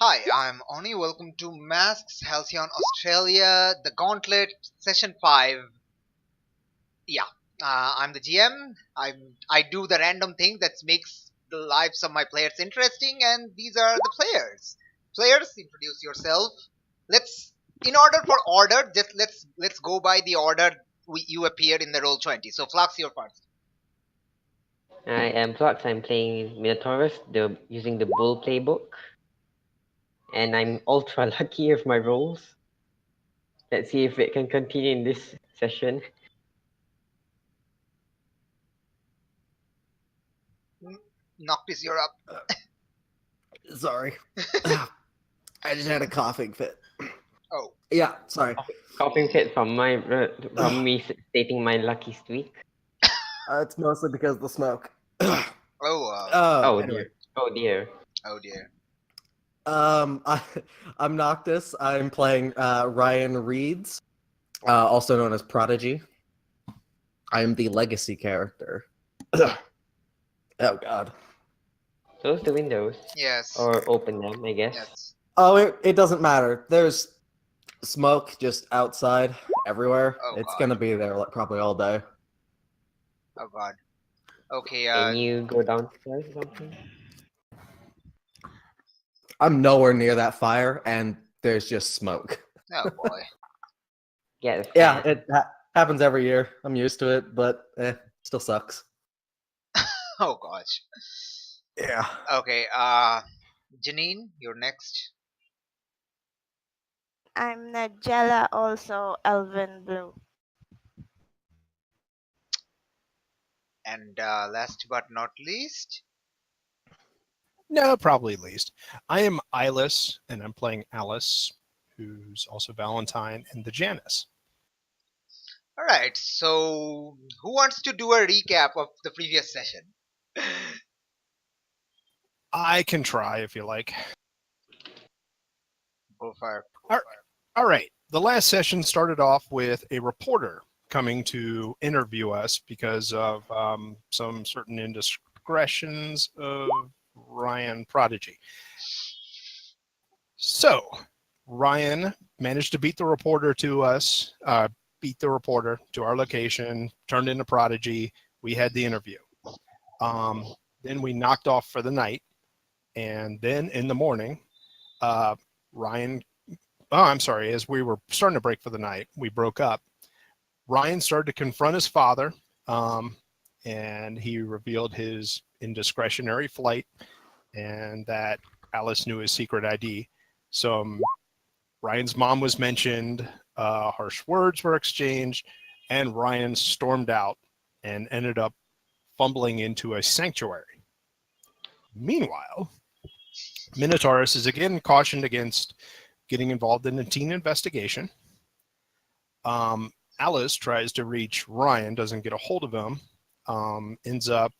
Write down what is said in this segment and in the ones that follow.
Hi, I'm Oni. Welcome to Masks, Halcyon, Australia, the Gauntlet, Session 5. Yeah, I'm the GM. I do the random thing that makes the lives of my players interesting, and these are the players. Players, introduce yourself. Let's, in order for order, just let's go by the order you appeared in the roll 20. So, Flux, you're first. I am Flux. I'm playing Minotaurus, using the Bull playbook, and I'm ultra lucky with my rolls. Let's see if it can continue in this session. Noctis, you're up. Sorry. I just had a coughing fit. Oh, Yeah, sorry. Coughing fit from me stating my lucky streak. It's mostly because of the smoke. oh, Oh Anyway. dear. Oh dear. oh dear. I'm Noctis. I'm playing Ryan Reeds, also known as Prodigy. I am the legacy character. Oh God. Close the windows Yes. or open them, I guess. Yes. Oh, it doesn't matter. There's smoke just outside everywhere. Oh, It's God. gonna be there like probably all day. Oh God. Okay. Can you go downstairs or something? I'm nowhere near that fire, and there's just smoke. Oh boy. Get a Yeah, fan. it happens every year. I'm used to it, but still sucks. Oh gosh. Yeah. Okay. Janine, you're next. I'm Najella, also Elven Blue. And last but not least. No, probably least. I am Eyeless, and I'm playing Alice, who's also Valentine and the Janice. All right. So, who wants to do a recap of the previous session? I can try if you like. Go for. All right. The last session started off with a reporter coming to interview us because of some certain indiscretions of Ryan Prodigy. So, Ryan managed to beat the reporter to us, beat the reporter to our location, turned into Prodigy. We had the interview. Then we knocked off for the night. And then in the morning, Ryan, as we were starting to break for the night, we broke up. Ryan started to confront his father, and he revealed his indiscretionary flight and that Alice knew his secret ID. So Ryan's mom was mentioned, harsh words were exchanged, and Ryan stormed out and ended up fumbling into a sanctuary. Meanwhile, Minotaurus is again cautioned against getting involved in a teen investigation. Alice tries to reach Ryan, doesn't get a hold of him, ends up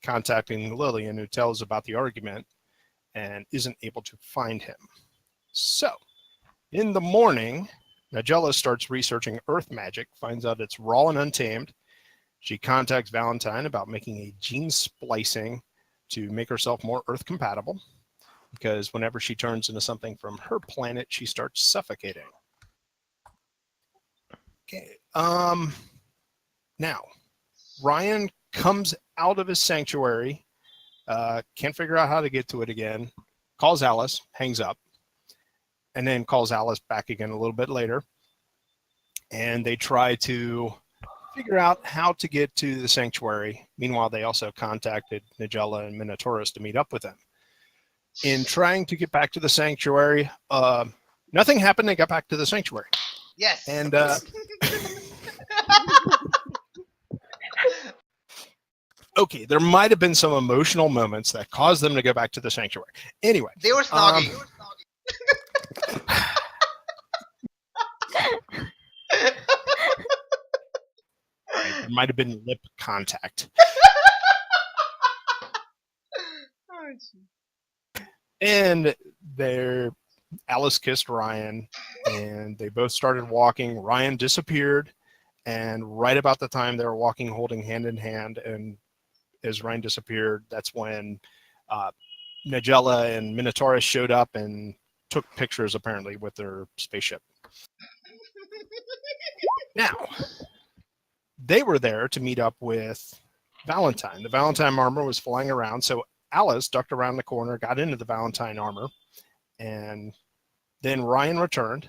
contacting Lillian, who tells about the argument, and isn't able to find him. So, in the morning, Nigella starts researching earth magic, finds out it's raw and untamed. She contacts Valentine about making a gene splicing to make herself more earth compatible, because whenever she turns into something from her planet, she starts suffocating. Okay. Now, Ryan comes out of his sanctuary, can't figure out how to get to it again, calls Alice, hangs up, and then calls Alice back again a little bit later. And they try to figure out how to get to the sanctuary. Meanwhile, they also contacted Nigella and Minotaurus to meet up with them. In trying to get back to the sanctuary, nothing happened. They got back to the sanctuary. Yes. And okay, there might have been some emotional moments that caused them to go back to the sanctuary. Anyway, they were snogging. there might have been lip contact. And Alice kissed Ryan, and they both started walking. Ryan disappeared, and right about the time they were walking, holding hand in hand, and as Ryan disappeared, that's when Nigella and Minotaurus showed up and took pictures apparently with their spaceship. Now, they were there to meet up with Valentine. The Valentine armor was flying around, so Alice ducked around the corner, got into the Valentine armor, and then Ryan returned.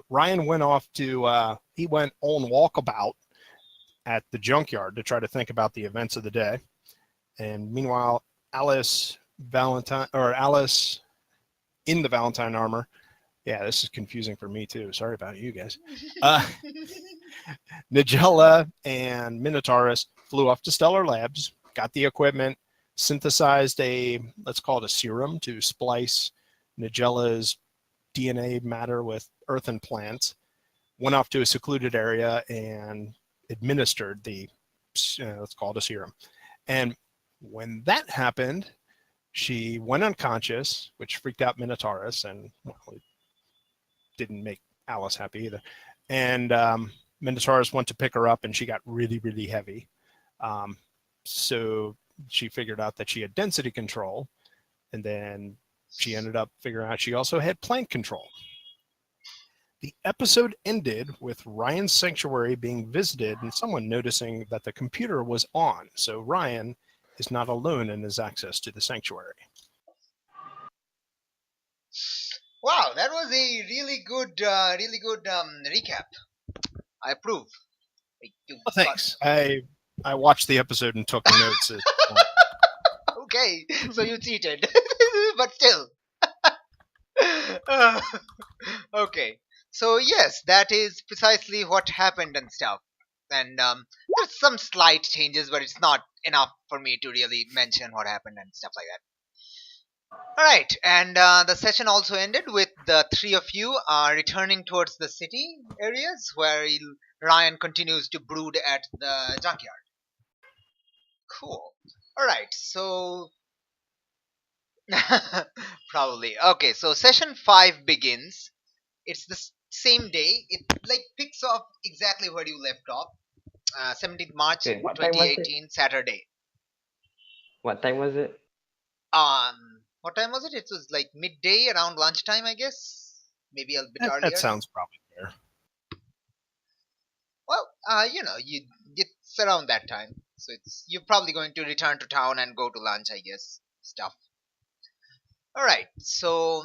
Ryan went off to, he went on walkabout at the junkyard to try to think about the events of the day. And meanwhile, Alice in the Valentine armor. Yeah, this is confusing for me too. Sorry about you guys. Nigella and Minotaurus flew off to Stellar Labs, got the equipment, synthesized let's call it a serum to splice Nigella's DNA matter with earth and plants, went off to a secluded area and administered let's call it a serum. And when that happened, she went unconscious, which freaked out Minotaurus, and well, it didn't make Alice happy either. And Minotaurus went to pick her up, and she got really, really heavy. So she figured out that she had density control, and then she ended up figuring out she also had plant control. The episode ended with Ryan's sanctuary being visited and someone noticing that the computer was on. So Ryan is not alone in his access to the sanctuary. Wow, that was a really good recap. I approve. Thanks. I watched the episode and took notes. Okay, so you cheated, but still. Okay, so yes, that is precisely what happened and stuff. And there's some slight changes, but it's not enough for me to really mention what happened and stuff like that. Alright, and the session also ended with the three of you returning towards the city areas where Ryan continues to brood at the junkyard. Cool. Alright, so... Probably. Okay, so session 5 begins. It's the same day. It picks off exactly where you left off. 17th March Okay, what time was it? 2018, Saturday. What time was it? What time was it? It was like midday, around lunchtime, I guess. Maybe a bit earlier. That sounds probably fair. Well, it's around that time. So you're probably going to return to town and go to lunch, I guess. Stuff. Alright, so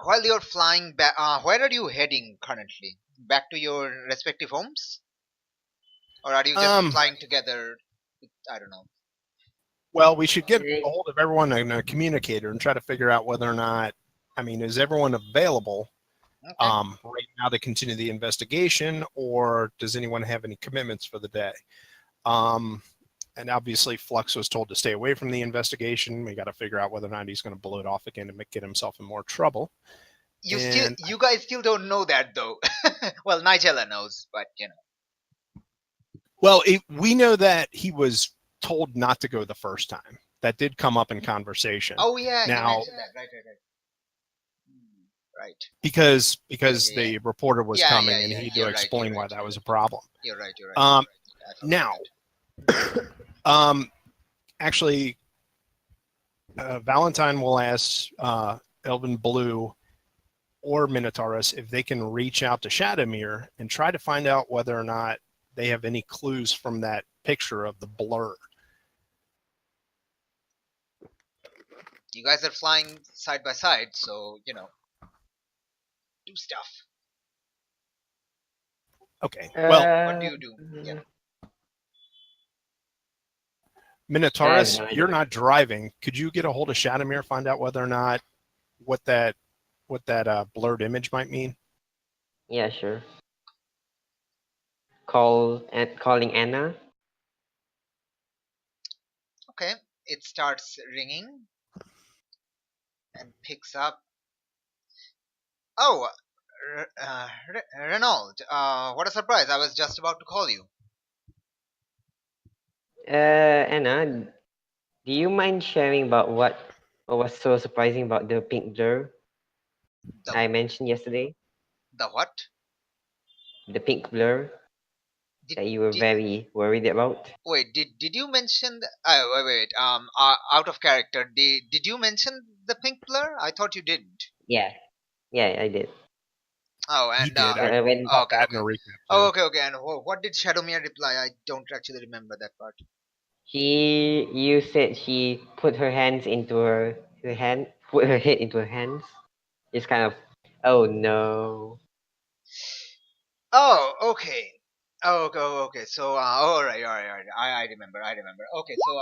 while you're flying back, where are you heading currently? Back to your respective homes? Or are you just flying together? I don't know. Well, we should get a hold of everyone in a communicator and try to figure out whether or not, is everyone available right now to continue the investigation, or does anyone have any commitments for the day? And obviously, Flux was told to stay away from the investigation. We got to figure out whether or not he's going to blow it off again and get himself in more trouble. You guys still don't know that, though. Well, Nigella knows, but Well, we know that he was told not to go the first time. That did come up in conversation. Oh yeah, now, you mentioned that. Right. Because the reporter was coming and he had to explain why that was a problem. You're right. Now, actually, Valentine will ask Elvin Blue or Minotaurus if they can reach out to Shadowmere and try to find out whether or not they have any clues from that picture of the blur. You guys are flying side by side, so, do stuff. Okay, well... What do you do? Yeah. Minotaurus, you're not driving. Could you get a hold of Shadowmere, find out whether or not what that blurred image might mean? Yeah, sure. Calling Anna. Okay, it starts ringing and picks up. Oh, Renaud, what a surprise. I was just about to call you. Anna, do you mind sharing about what was so surprising about the pink blur I mentioned yesterday? The what? The pink blur. Did, that you were did, very worried about. wait, did you mention? Wait. Out of character. Did you mention the pink blur? I thought you didn't. Yeah, yeah, I did. Oh, He and did. I When caught okay, that in okay. a recap too. Oh, okay. And what did Shadowmere reply? I don't actually remember that part. you said she put her hands into her hand, put her head into her hands. It's kind of, oh no. Oh, okay. Oh, okay, okay. So, all right, all right, all right. I remember, I remember. Okay, so,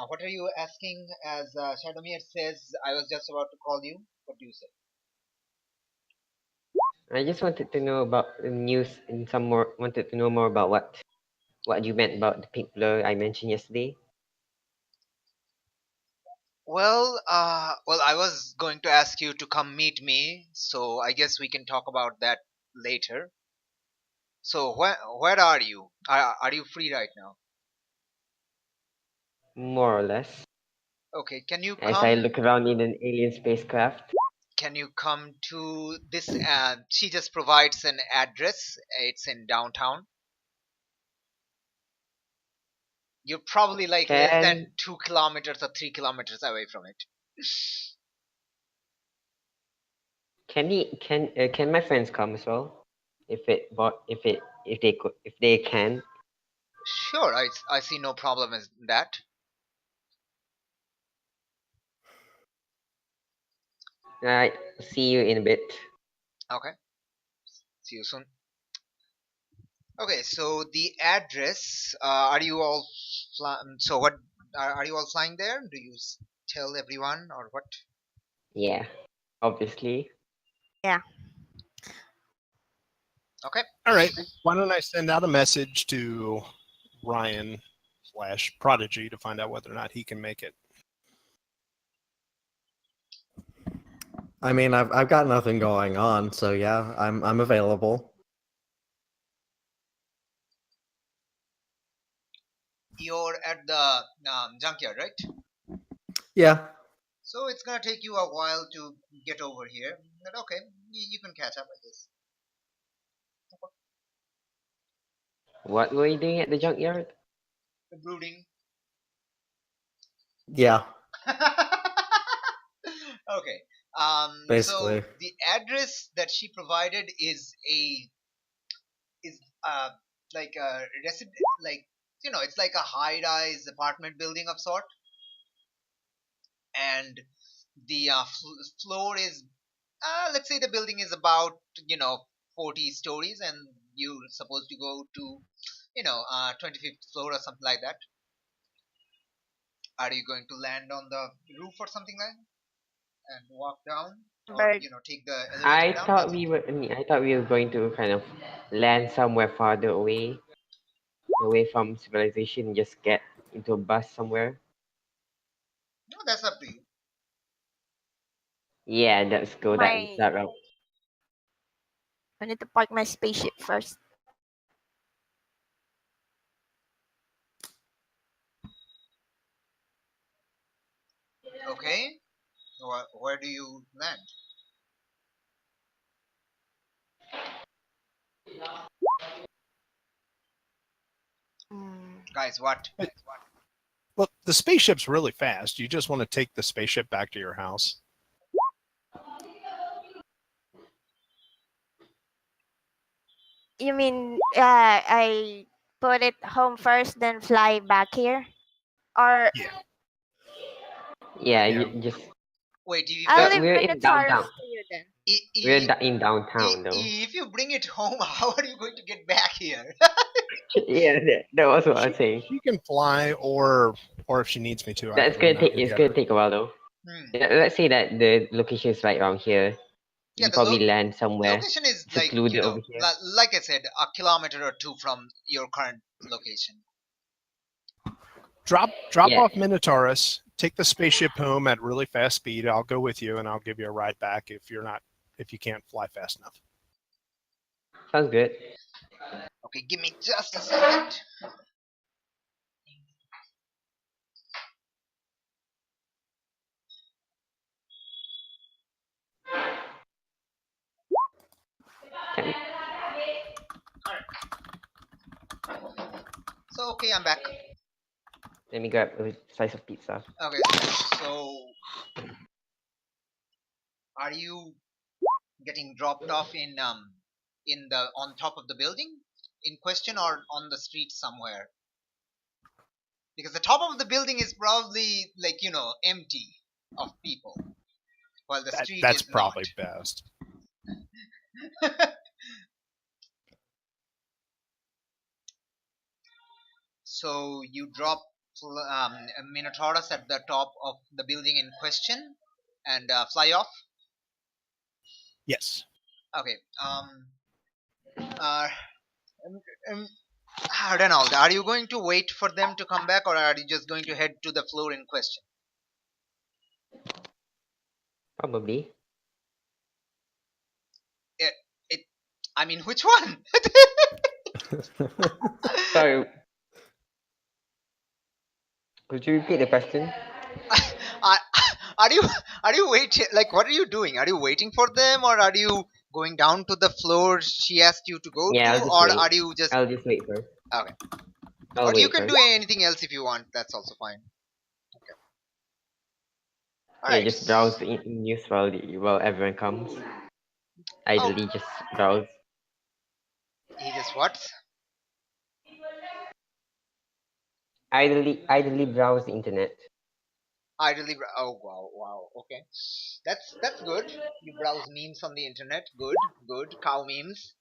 what are you asking? As Shadowmere says, I was just about to call you. What do you say? I just wanted to know about the news and some more. Wanted to know more about what you meant about the pink blur I mentioned yesterday. Well, I was going to ask you to come meet me, so I guess we can talk about that later. So, where are you? Are you free right now? More or less. Okay, can you As I come? look around in an alien spacecraft. Can you come to this? She just provides an address. It's in downtown. You're probably like less than Can 2 kilometers or 3 kilometers away from it. can my friends come as well? If they can. Sure, I see no problem in that. Alright, see you in a bit. Okay, see you soon. Okay, so the address. Are you all? So what? Are you all flying there? Do you tell everyone or what? Yeah, obviously. Okay. All right. Why don't I send out a message to Ryan / Prodigy to find out whether or not he can make it? I mean, I've got nothing going on, so yeah, I'm available. You're at the junkyard, right? Yeah. So it's gonna take you a while to get over here. But okay, you can catch up, I guess. What were you doing at the junkyard? Brooding. Yeah. Okay. So Basically. the address that she provided is is uh like a resident, like it's like a high-rise apartment building of sort, and the floor is let's say the building is about 40 stories, and you're supposed to go to 25th floor or something like that. Are you going to land on the roof or something like that and walk down, or Bird. take the elevator down? I thought we were going to kind of land somewhere farther away from civilization, just get into a bus somewhere. No, that's up to you. Yeah, let's go My that route. I need to park my spaceship first. Okay. Where do you land? Mm, Guys, what? Well, the spaceship's really fast. You just want to take the spaceship back to your house. you mean I put it home first, then fly back here, or Yeah. Yeah, Yeah. you just Wait, if I'll you leave we're in Minotaurus downtown. to you then. In downtown though. if you bring it home, how are you going to get back here? Yeah, that was what I was saying. She can fly, or if she needs me to, I can run out and It's get gonna her. take a while though. Hmm. Yeah, let's say that the location is right around here. Yeah, You probably land somewhere location is like secluded over here. like I said, a kilometer or two from your current location. Drop Yeah. off Minotaurus. Take the spaceship home at really fast speed. I'll go with you, and I'll give you a ride back if you can't fly fast enough. Sounds good. Okay, give me just a second. Can- Okay, I'm back. Let me grab a slice of pizza. Okay, so are you getting dropped off in the on top of the building in question or on the street somewhere? Because the top of the building is probably like empty of people, while the street That's is probably not. best. So you drop Minotaurus at the top of the building in question and fly off. Yes. Okay. Uh, Renald, are you going to wait for them to come back, or are you just going to head to the floor in question? Probably. I mean, which one? Sorry. Could you repeat the question? are, are you waiting? Like, what are you doing? Are you waiting for them, or are you going down to the floor she asked you to go Yeah, to, I'll just or wait. are you just I'll just wait first. okay? I'll Or you wait can first. do anything else if you want. That's also fine. Okay. All Yeah, right. just browse the news while everyone comes. Idly just browse. He just what? Idly browse the internet. Idly. Oh wow, wow. Okay, that's good. You browse memes on the internet. Good, good. Cow memes.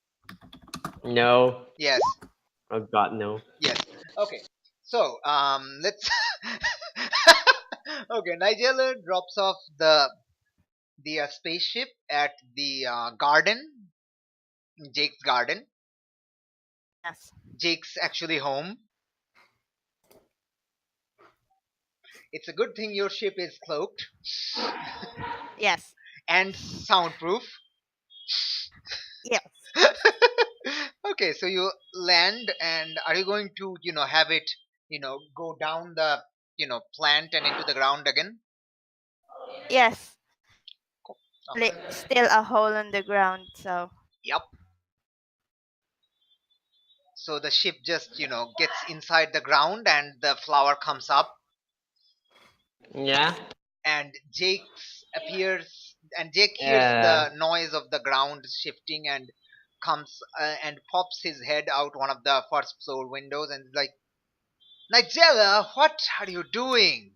No. Yes, Oh god, no. yes. Okay. So let's. Okay, Nigella drops off the spaceship at the garden, Jake's garden. Yes. Jake's actually home. It's a good thing your ship is cloaked Yes. and soundproof. Yes. Okay, so you land, and are you going to, have it, go down the, plant and into the ground again? Yes. Okay. Still a hole in the ground, so Yep. So the ship just, gets inside the ground, and the flower comes up, Yeah? and Jake hears Uh, the noise of the ground shifting and comes and pops his head out one of the first floor windows and is like, Nigella, what are you doing?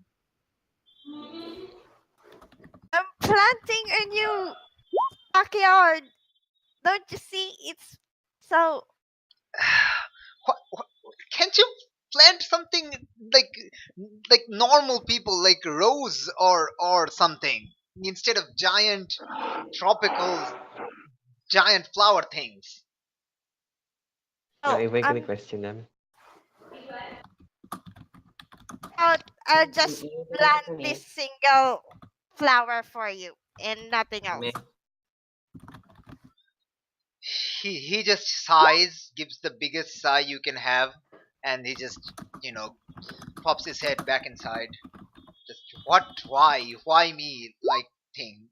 I'm planting a new backyard. Don't you see? It's so what, can't you plant something like normal people, like rose or something, instead of giant tropical giant flower things? no, oh, if we're gonna I'm question them. I'll just plant this single flower for you and nothing else. Meh. He just sighs, gives the biggest sigh you can have, and he just pops his head back inside. Just what? Why me? Like thing.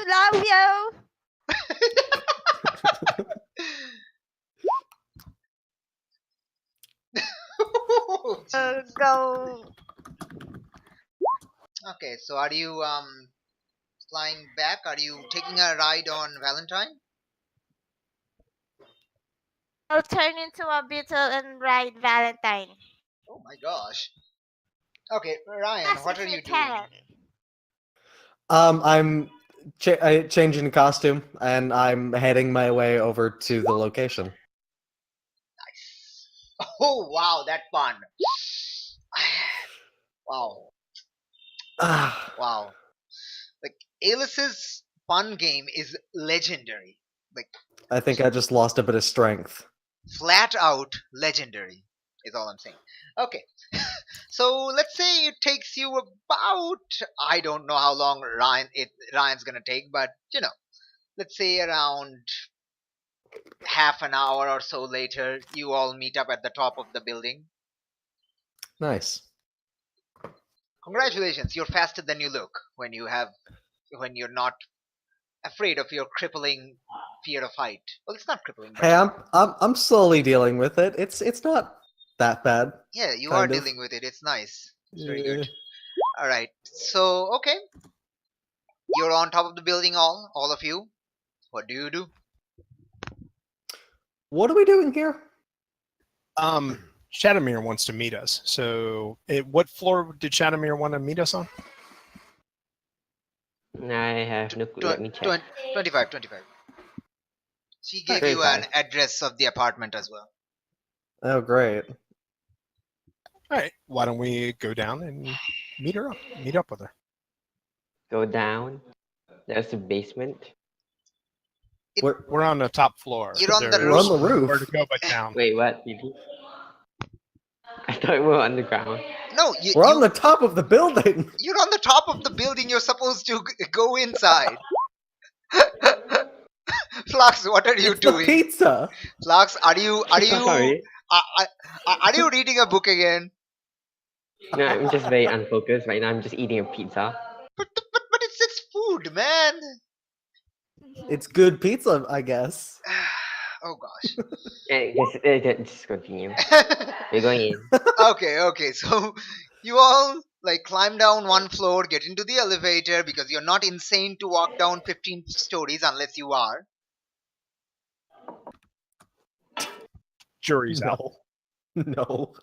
Love you. Go. Okay, so are you flying back? Are you taking a ride on Valentine? I'll turn into a beetle and ride Valentine. Oh my gosh. Okay, Ryan, Yes, what if are you you doing? can. I'm changing costume and I'm heading my way over to the location. Oh wow, that fun. Wow, Ah, wow. Like Alice's fun game is legendary. Like I think I just lost a bit of strength. flat out legendary is all I'm saying. Okay. So let's say it takes you about, I don't know how long Ryan's gonna take, but let's say around half an hour or so later, you all meet up at the top of the building. Nice. Congratulations, you're faster than you look when you're not afraid of your crippling fear of height. Well, it's not crippling, but Hey, I'm slowly dealing with it. It's not that bad. yeah, you kind are of. dealing with it. It's nice. It's very Yeah. good. All right. So, okay. You're on top of the building, all of you. What do you do? What are we doing here? Shadowmere wants to meet us. So, what floor did Shadowmere want to meet us on? I have no clue. Let me check. 25, 25. She gave Okay. you an 25. address of the apartment as well. Oh, great. All right. Why don't we go down and meet her up? Meet up with her. Go down. There's the basement. We're on the top floor. You're on the There's We're on the nowhere roof. to go but down. Wait, what? Really? I thought we were on the ground. No, We're on the top of the building. you're on the top of the building. You're supposed to go inside. Flux, what are you It's the doing? pizza. Flux, are you Sorry. are you reading a book again? No, I'm just very unfocused right now. I'm just eating a pizza. But it's food, man. It's good pizza, I guess. Oh gosh. Just continue. We're going in. Okay. So you all like climb down one floor, get into the elevator because you're not insane to walk down 15 stories unless you are. Jury's out. No.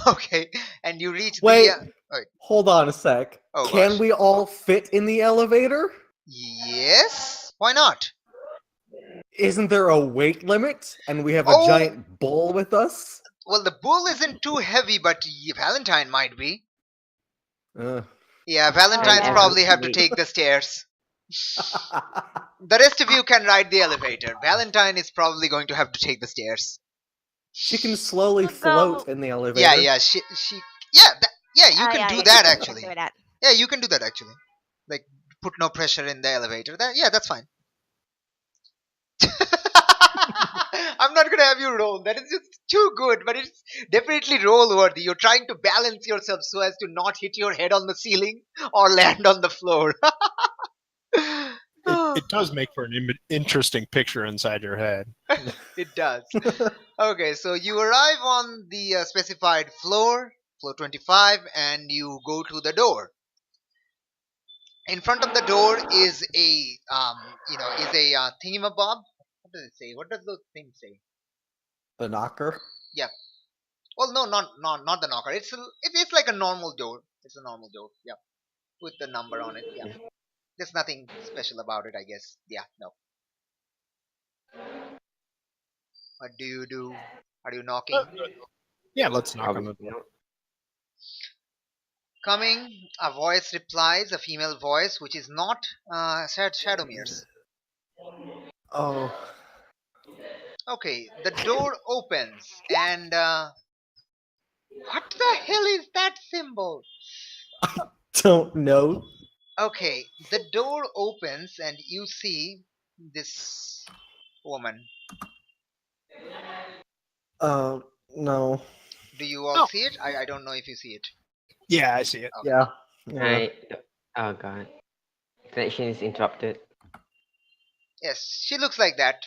Okay, and you reach Wait. wait. Hold on a sec. Oh, Can gosh. we all fit in the elevator? Yes. Why not? Isn't there a weight limit? And we have a Oh. giant bull with us? Well, the bull isn't too heavy, but Valentine might be. Yeah, Valentine's yeah. probably have to take the stairs. The rest of you can ride the elevator. Valentine is probably going to have to take the stairs. She can slowly We'll float go- in the elevator. Yeah. She. Yeah, you can do that you can actually. do that. Yeah, you can do that actually. Like put no pressure in the elevator. That's fine. I'm not gonna have you roll. That is just too good, but it's definitely roll worthy. You're trying to balance yourself so as to not hit your head on the ceiling or land on the floor. It does make for an interesting picture inside your head. It does. Okay, so you arrive on the specified floor, floor 25, and you go to the door. In front of the door is a thingamabob. What does it say? What does those things say? The knocker? Well, no, not the knocker. It's like a normal door. It's a normal door. Yeah, with the number on it. Yeah, there's nothing special about it, I guess. Yeah, no. What do you do? Are you knocking? Yeah, let's knock on the Obviously door. not. Coming, a voice replies, a female voice, which is not Shadowmere's. Oh. Okay, the door opens, and what the hell is that symbol? Don't know. Okay, the door opens, and you see this woman. No. Do you all No. see it? I don't know if you see it. Yeah, I see it. Okay. Yeah. Oh god. Connection is interrupted. Yes, she looks like that.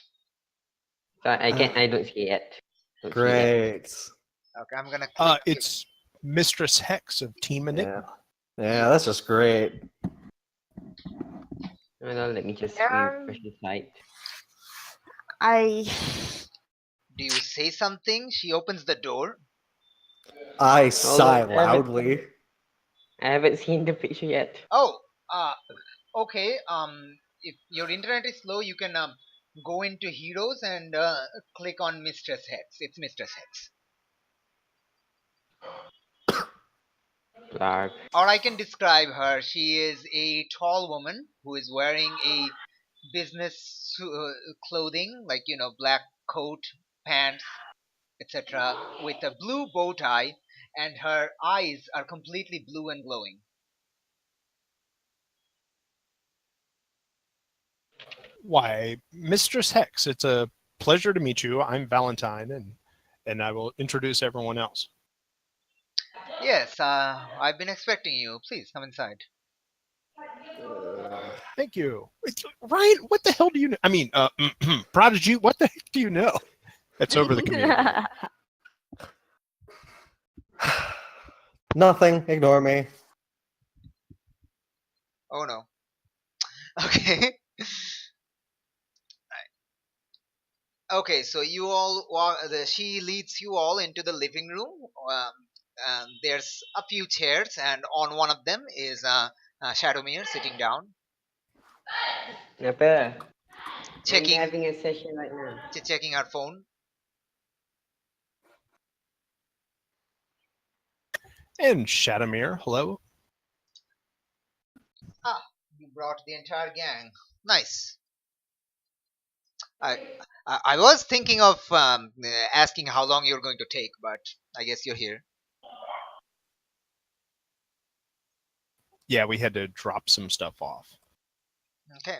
So I don't see it yet. Don't see it yet. Great. Okay, I'm gonna click. It's Mistress Hex of Team Enigma. Yeah, that's just great. No, let me just Um, refresh the site. Do you say something? She opens the door. I sigh on, loudly. I haven't seen the picture yet. Oh, okay. If your internet is slow, you can go into Heroes and click on Mistress Hex. It's Mistress Hex. Blarg. Or I can describe her. She is a tall woman who is wearing a business clothing, like black coat, pants, etc., with a blue bow tie, and her eyes are completely blue and glowing. Why, Mistress Hex, it's a pleasure to meet you. I'm Valentine, and I will introduce everyone else. Yes, I've been expecting you. Please come inside. Thank you. Ryan, what the hell do you know? I mean, Prodigy, what the heck do you know? That's over the community. Nothing. Ignore me. Oh no. Okay. Okay, so you all she leads you all into the living room. There's a few chairs, and on one of them is Shadowmere sitting down, Kenapa? I'm checking having a session right now. checking her phone. And Shadowmere, hello. Ah, you brought the entire gang. Nice. I I was thinking of asking how long you're going to take, but I guess you're here. Yeah, we had to drop some stuff off. Okay.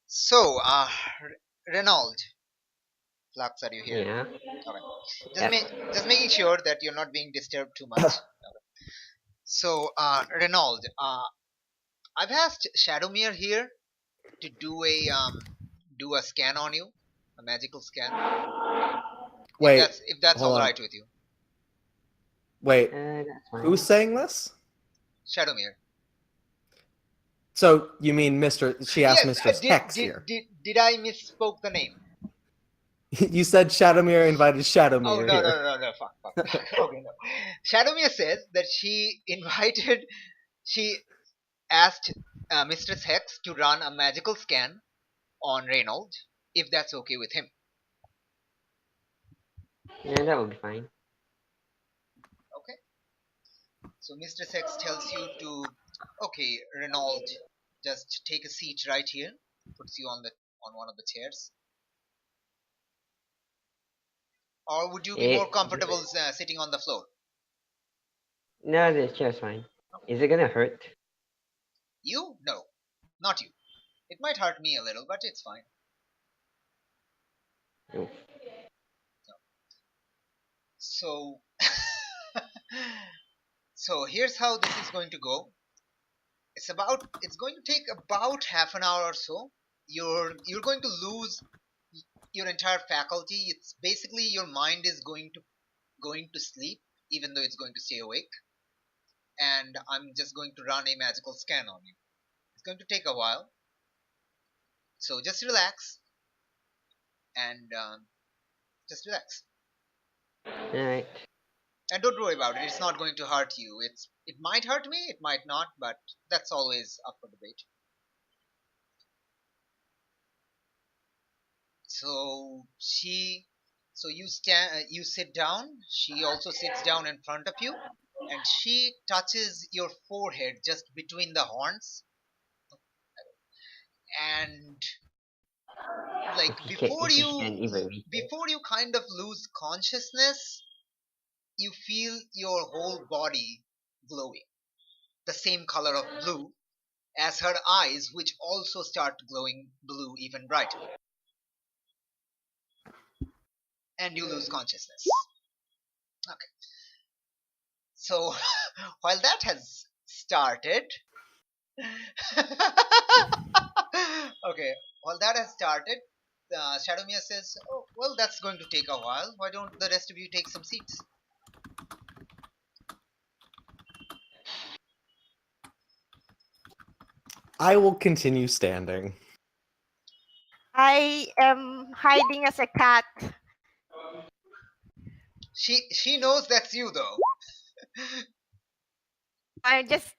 So, Renault, Flux, are you here? Yeah. Okay. Just making sure that you're not being disturbed too much. So, Renault, I've asked Shadowmere here to do a scan on you, a magical scan. Wait. If that's hold all on. right with you, Wait. That's fine. Who's saying this? Shadowmere. So you mean Mr. She asked Mistress Hex here. Did I misspoke the name? You said Shadowmere invited Shadowmere Oh no, here. no, fuck. Okay, no. Shadowmere says that she asked Mistress Hex to run a magical scan on Reynold, if that's okay with him. Yeah, that will be fine. Okay. So Mistress Hex tells you to, okay, Reynold, just take a seat right here. Puts you on one of the chairs. Or would you be more comfortable sitting on the floor? No, the chair's fine. Is it gonna hurt? You? No, not you. It might hurt me a little, but it's fine. Oof. So, so here's how this is going to go. It's going to take about half an hour or so. You're going to lose your entire faculty. It's basically your mind is going to sleep, even though it's going to stay awake. And I'm just going to run a magical scan on you. It's going to take a while. So just relax and just relax. Alright. And don't worry about it. It's not going to hurt you. It might hurt me, it might not, but that's always up for debate. So you sit down. She also sits down in front of you, and she touches your forehead just between the horns. And like before you kind of lose consciousness, you feel your whole body glowing, the same color of blue as her eyes, which also start glowing blue even brighter. And you lose consciousness. Okay. So while that has started, okay, while that has started, Shadowmere says, "Oh, well, that's going to take a while. Why don't the rest of you take some seats?" I will continue standing. I am hiding as a cat. She knows that's you though. I'm just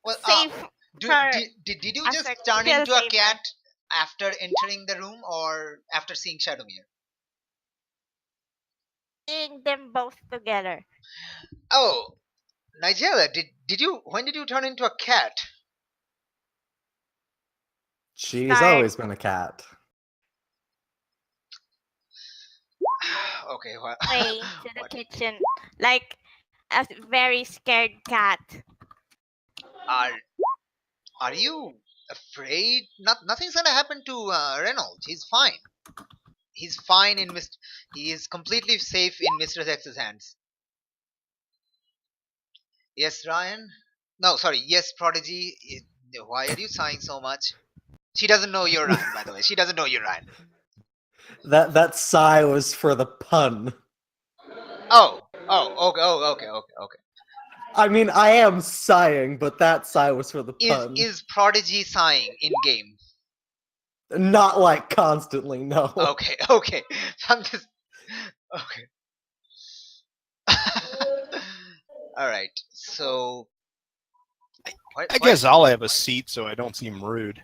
Well, safe. did you as just a turn kill into a saver. cat after entering the room or after seeing Shadowmere? Seeing them both together. Oh, Nigella, when did you turn into a cat? She's Sorry. always been a cat. Okay, well, Way to the kitchen, like a very scared cat. Are you afraid? Nothing's gonna happen to Reynolds. He's fine. He's fine he is completely safe in Mistress X's hands. Yes, Ryan? No, sorry. Yes, Prodigy. Why are you sighing so much? She doesn't know you're Ryan, by the way. She doesn't know you're Ryan. That sigh was for the pun. Oh, okay. I mean, I am sighing, but that sigh was for the pun. Is Prodigy sighing in game? Not like constantly, no. Okay. I'm just okay. All right. So, I guess I'll have a seat so I don't seem rude.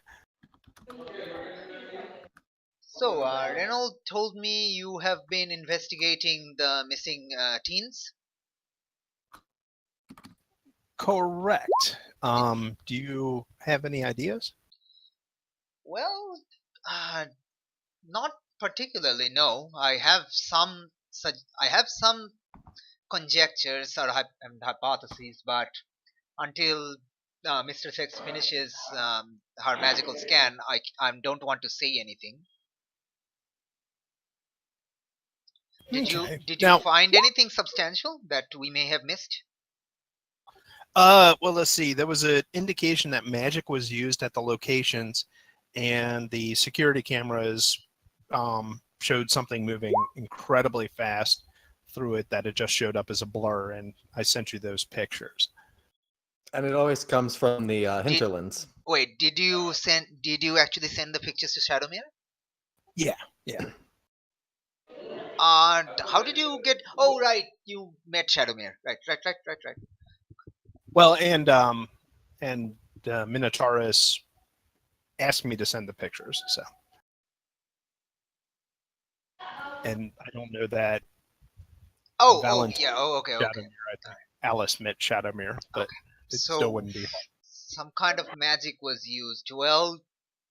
So, Renault told me you have been investigating the missing teens. Correct. Do you have any ideas? Well, not particularly. No, I have some. I have some conjectures or and hypotheses, but until Mr. Six finishes her magical scan, I don't want to say anything. Did Okay. you Now, find anything substantial that we may have missed? well, let's see. There was an indication that magic was used at the locations, and the security cameras showed something moving incredibly fast through it that it just showed up as a blur, and I sent you those pictures. And it always comes from the hinterlands. Wait, did you actually send the pictures to Shadowmere? Yeah. How did you get? Oh, right, you met Shadowmere. Right. Well, and Minotaurus asked me to send the pictures, so. And I don't know that Oh, Valentine yeah. Oh, okay. Shadowmere. I think Alice met Shadowmere, but it So- still wouldn't be. Some kind of magic was used. Well,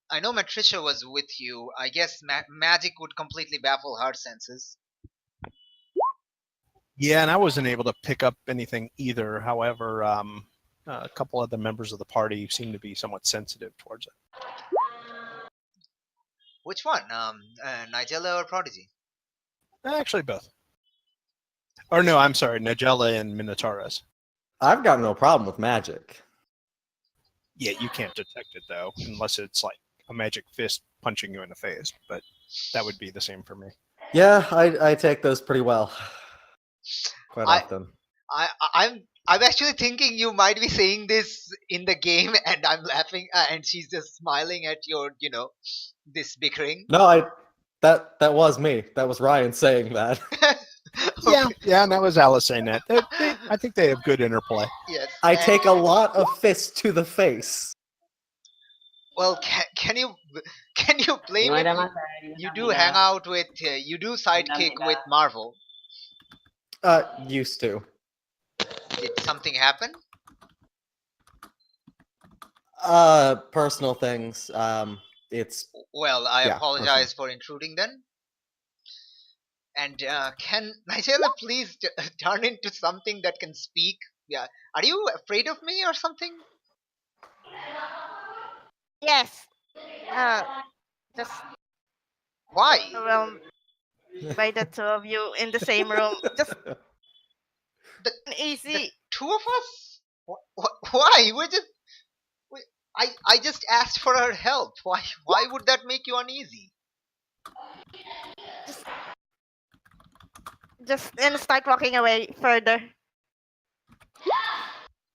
I know Matricia was with you. I guess magic would completely baffle her senses. Yeah, and I wasn't able to pick up anything either. However, a couple of the members of the party seem to be somewhat sensitive towards it. Which one? Nigella or Prodigy? Actually, both. Or no, I'm sorry, Nigella and Minotaurus. I've got no problem with magic. Yeah, you can't detect it though, unless it's like a magic fist punching you in the face. But that would be the same for me. Yeah, I take those pretty well. Quite I- often. I'm actually thinking you might be saying this in the game, and I'm laughing, and she's just smiling at your, this bickering. No, that was me. That was Ryan saying that. Yeah, and that was Alice saying that. I think they have good interplay. Yes. I take a lot of fists to the face. Well, can you blame it? You do hang out with you do sidekick with Marvel. Used to. Did something happen? Personal things. It's Well, I Yeah, apologize for intruding then. And can Nigella please turn into something that can speak? Yeah. Are you afraid of me or something? Yes. Just Why? overwhelmed by the two of you in the same room. Just The easy. two of us? Why? I just asked for her help. Why would that make you uneasy? Just and start walking away further.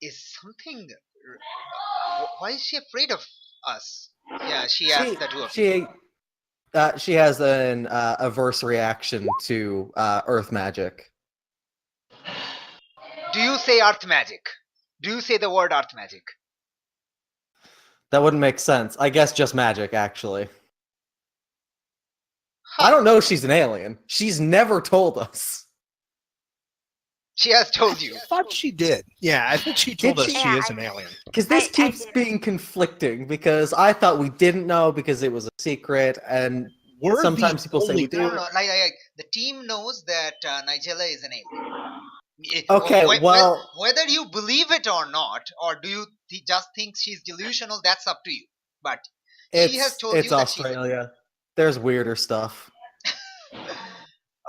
Is something? Why is she afraid of us? Yeah, she asked the two of you. she has an averse reaction to earth magic. Do you say earth magic? Do you say the word earth magic? That wouldn't make sense. I guess just magic, actually. I don't know if she's an alien. She's never told us. She has told you. I thought she did. Yeah, I think she told Did us she? she Yeah, is an alien. Because this I keeps did. being conflicting, because I thought we didn't know because it was a secret, and We're sometimes the people say only- we do. No. Like, the team knows that Nigella is an alien. Okay, well- whether you believe it or not, or do you just think she's delusional, that's up to you. But she has told it's you that she's Australia. There's weirder stuff.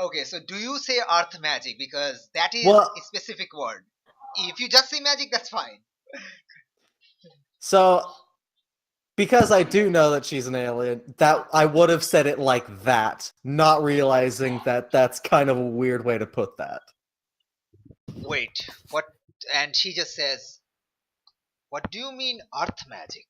okay. So do you say earth magic because that is Well- a specific word? If you just say magic, that's fine. So, because I do know that she's an alien, that I would have said it like that, not realizing that that's kind of a weird way to put that. Wait, what? And she just says, "What do you mean, earth magic?"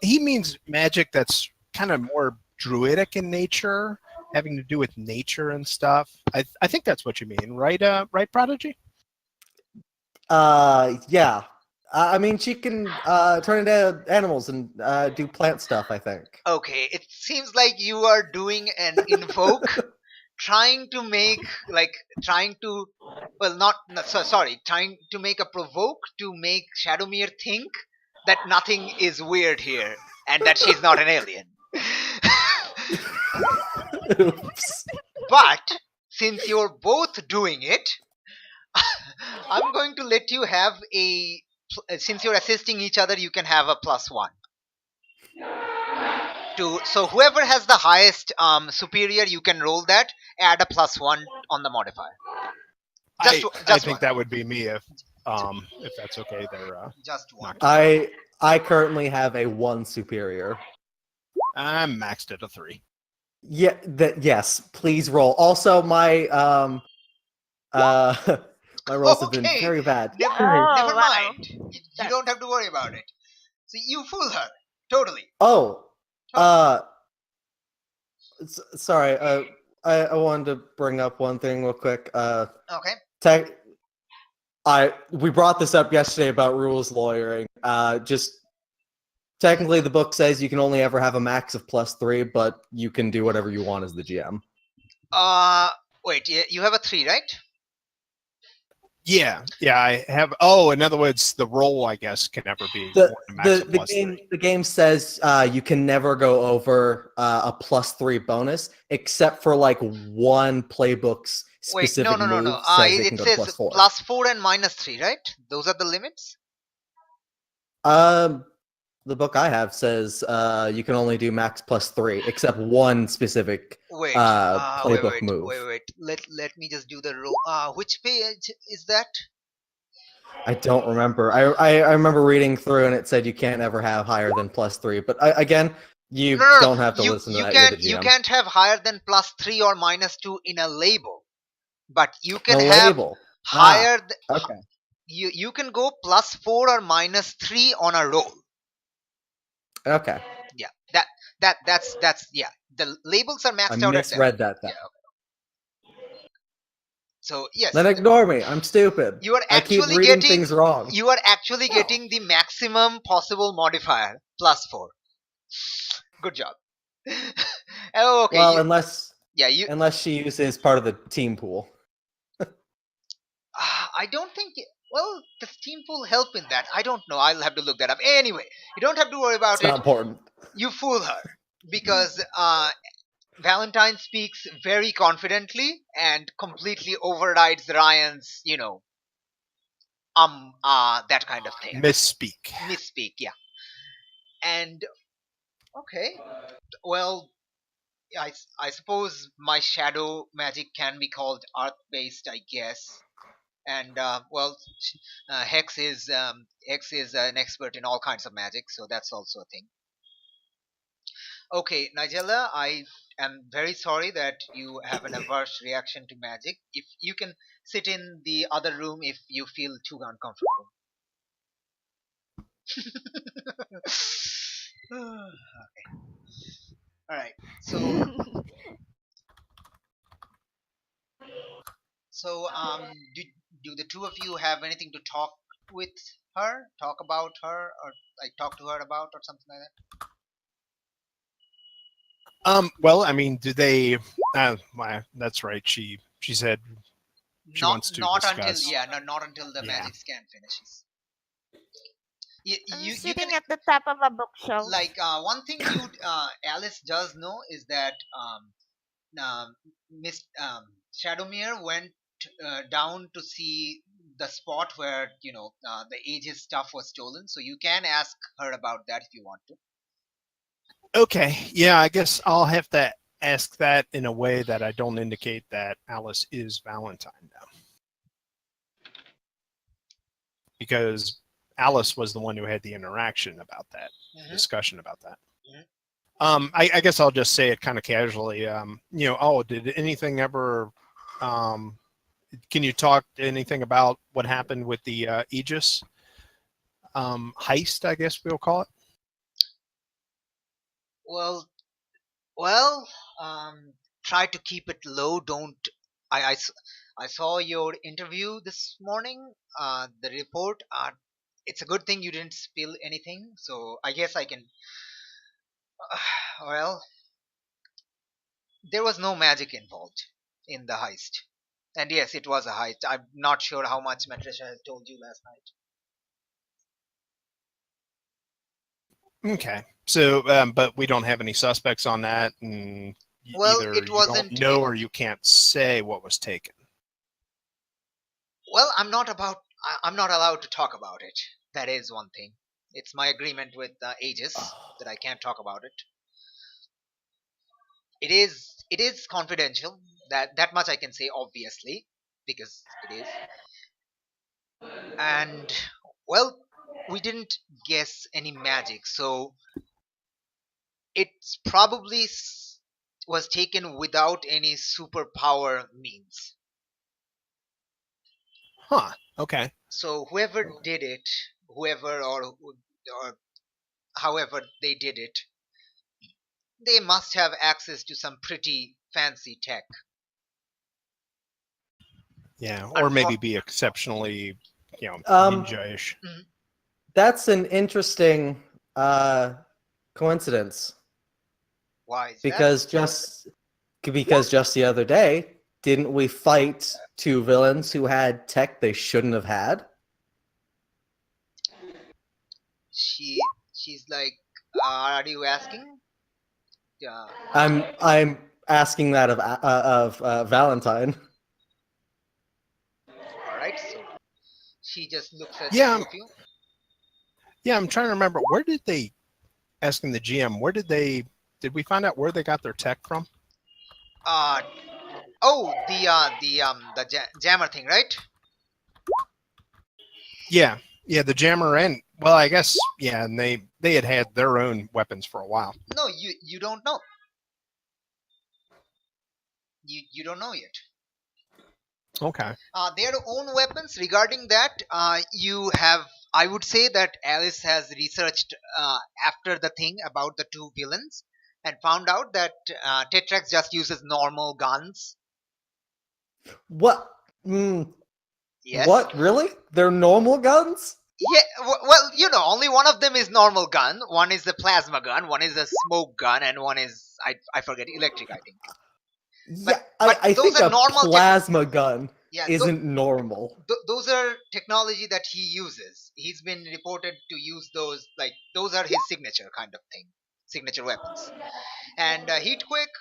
He means magic that's kind of more druidic in nature, having to do with nature and stuff. I think that's what you mean, right? Right, Prodigy? Yeah. I mean, she can turn into animals and do plant stuff, I think. Okay, it seems like you are doing an invoke, trying to make trying to make a provoke to make Shadowmere think that nothing is weird here and that she's not an alien. Oops. But since you're both doing it, I'm going to let you have since you're assisting each other, you can have a +1. So whoever has the highest superior, you can roll that, add a +1 on the modifier. I Just think one. that would be me if that's okay. There, Just one. I currently have a 1 superior. I'm maxed at a 3. Yeah, yes, please roll. Also, my my rolls have been Okay. very bad. Never Oh, wow. mind. You don't have to worry about it. So you fool her. Totally. Oh, sorry. I wanted to bring up one thing real quick. Okay. We brought this up yesterday about rules lawyering. Just technically, the book says you can only ever have a max of +3, but you can do whatever you want as the GM. Wait, you have a 3, right? Yeah, I have. Oh, in other words, the roll, I guess, can never be more than max of +3. The game says you can never go over a +3 bonus, except for like one playbook's specific no. move says it can go to says +4. +4 and -3, right? Those are the limits. The book I have says you can only do max +3, except one specific playbook move. Wait. Let me just do the roll. Which page is that? I don't remember. I remember reading through and it said you can't ever have higher than +3. But again, you No. don't have to listen to that. You're the GM. You can't have higher than +3 or -2 in a label, but you can The have label. higher. Okay. You can go +4 or -3 on a roll. Okay. Yeah, that's yeah. The labels are maxed I out misread at 7. that. Yeah, okay. So yes. Then ignore me. I'm stupid. You are I keep actually reading getting things wrong. You are actually getting the maximum possible modifier, +4. Good job. Oh, okay. Well, unless she uses part of the team pool. I don't think. Well, does team pool help in that? I don't know. I'll have to look that up. Anyway, you don't have to worry about It's not important. You fool her because Valentine speaks very confidently and completely overrides Ryan's, that kind of thing. Misspeak, yeah. And okay, well, I suppose my shadow magic can be called earth-based, I guess. And Hex is an expert in all kinds of magic, so that's also a thing. Okay, Nigella, I am very sorry that you have an adverse reaction to magic. If you can sit in the other room if you feel too uncomfortable. Okay. All right. So do the two of you have anything to talk about her, or like talk to her about, or something like that? Well, I mean, do they? That's right. She said she wants to discuss. Not until the magic scan finishes. I'm You sitting can, at the top of a bookshelf. like one thing Alice does know is that Miss Shadowmere went down to see the spot where the Aegis stuff was stolen. So you can ask her about that if you want to. Okay, yeah, I guess I'll have to ask that in a way that I don't indicate that Alice is Valentine now. Because Alice was the one who had the interaction about that, Mhm. discussion about that. Mhm. I guess I'll just say it kind of casually. Oh, did anything ever? Can you talk anything about what happened with the Aegis heist? I guess we'll call it. Well, try to keep it low. Don't. I saw your interview this morning. The report. It's a good thing you didn't spill anything. So I guess I can. Well, there was no magic involved in the heist. And yes, it was a heist. I'm not sure how much Matrisha has told you last night. Okay. So, but we don't have any suspects on that, and Well, either it you don't wasn't. know or you can't say what was taken. Well, I'm not allowed to talk about it. That is one thing. It's my agreement with Aegis that I can't talk about it. It is confidential. That much I can say, obviously, because it is. And well, we didn't guess any magic, so it's probably was taken without any superpower means. Huh. Okay. So whoever did it, whoever or however they did it, they must have access to some pretty fancy tech. Yeah, or Unfor- maybe be exceptionally, Um, ninja-ish. That's an interesting coincidence Why is that? because just the other day, didn't we fight two villains who had tech they shouldn't have had? She's like, are you asking? I'm asking that of Valentine. All right, so she just looks at the Yeah. two of you. Yeah, I'm trying to remember. Where did they, asking the GM, did we find out where they got their tech from? The jammer thing, right? Yeah, the jammer and, well, I guess, yeah, and they had their own weapons for a while. No, you don't know. You don't know yet. Okay. Their own weapons. Regarding that, I would say that Alice has researched after the thing about the two villains and found out that Tetrax just uses normal guns. What? Yes. What? Really? They're normal guns? Yeah. Well, only one of them is normal gun. One is a plasma gun. One is a smoke gun, and one is I forget, electric, I think. Yeah, but I those think are a normal plasma gun Yeah, isn't normal. those are technology that he uses. He's been reported to use those, like those are his signature kind of thing, signature weapons. And Heatquake,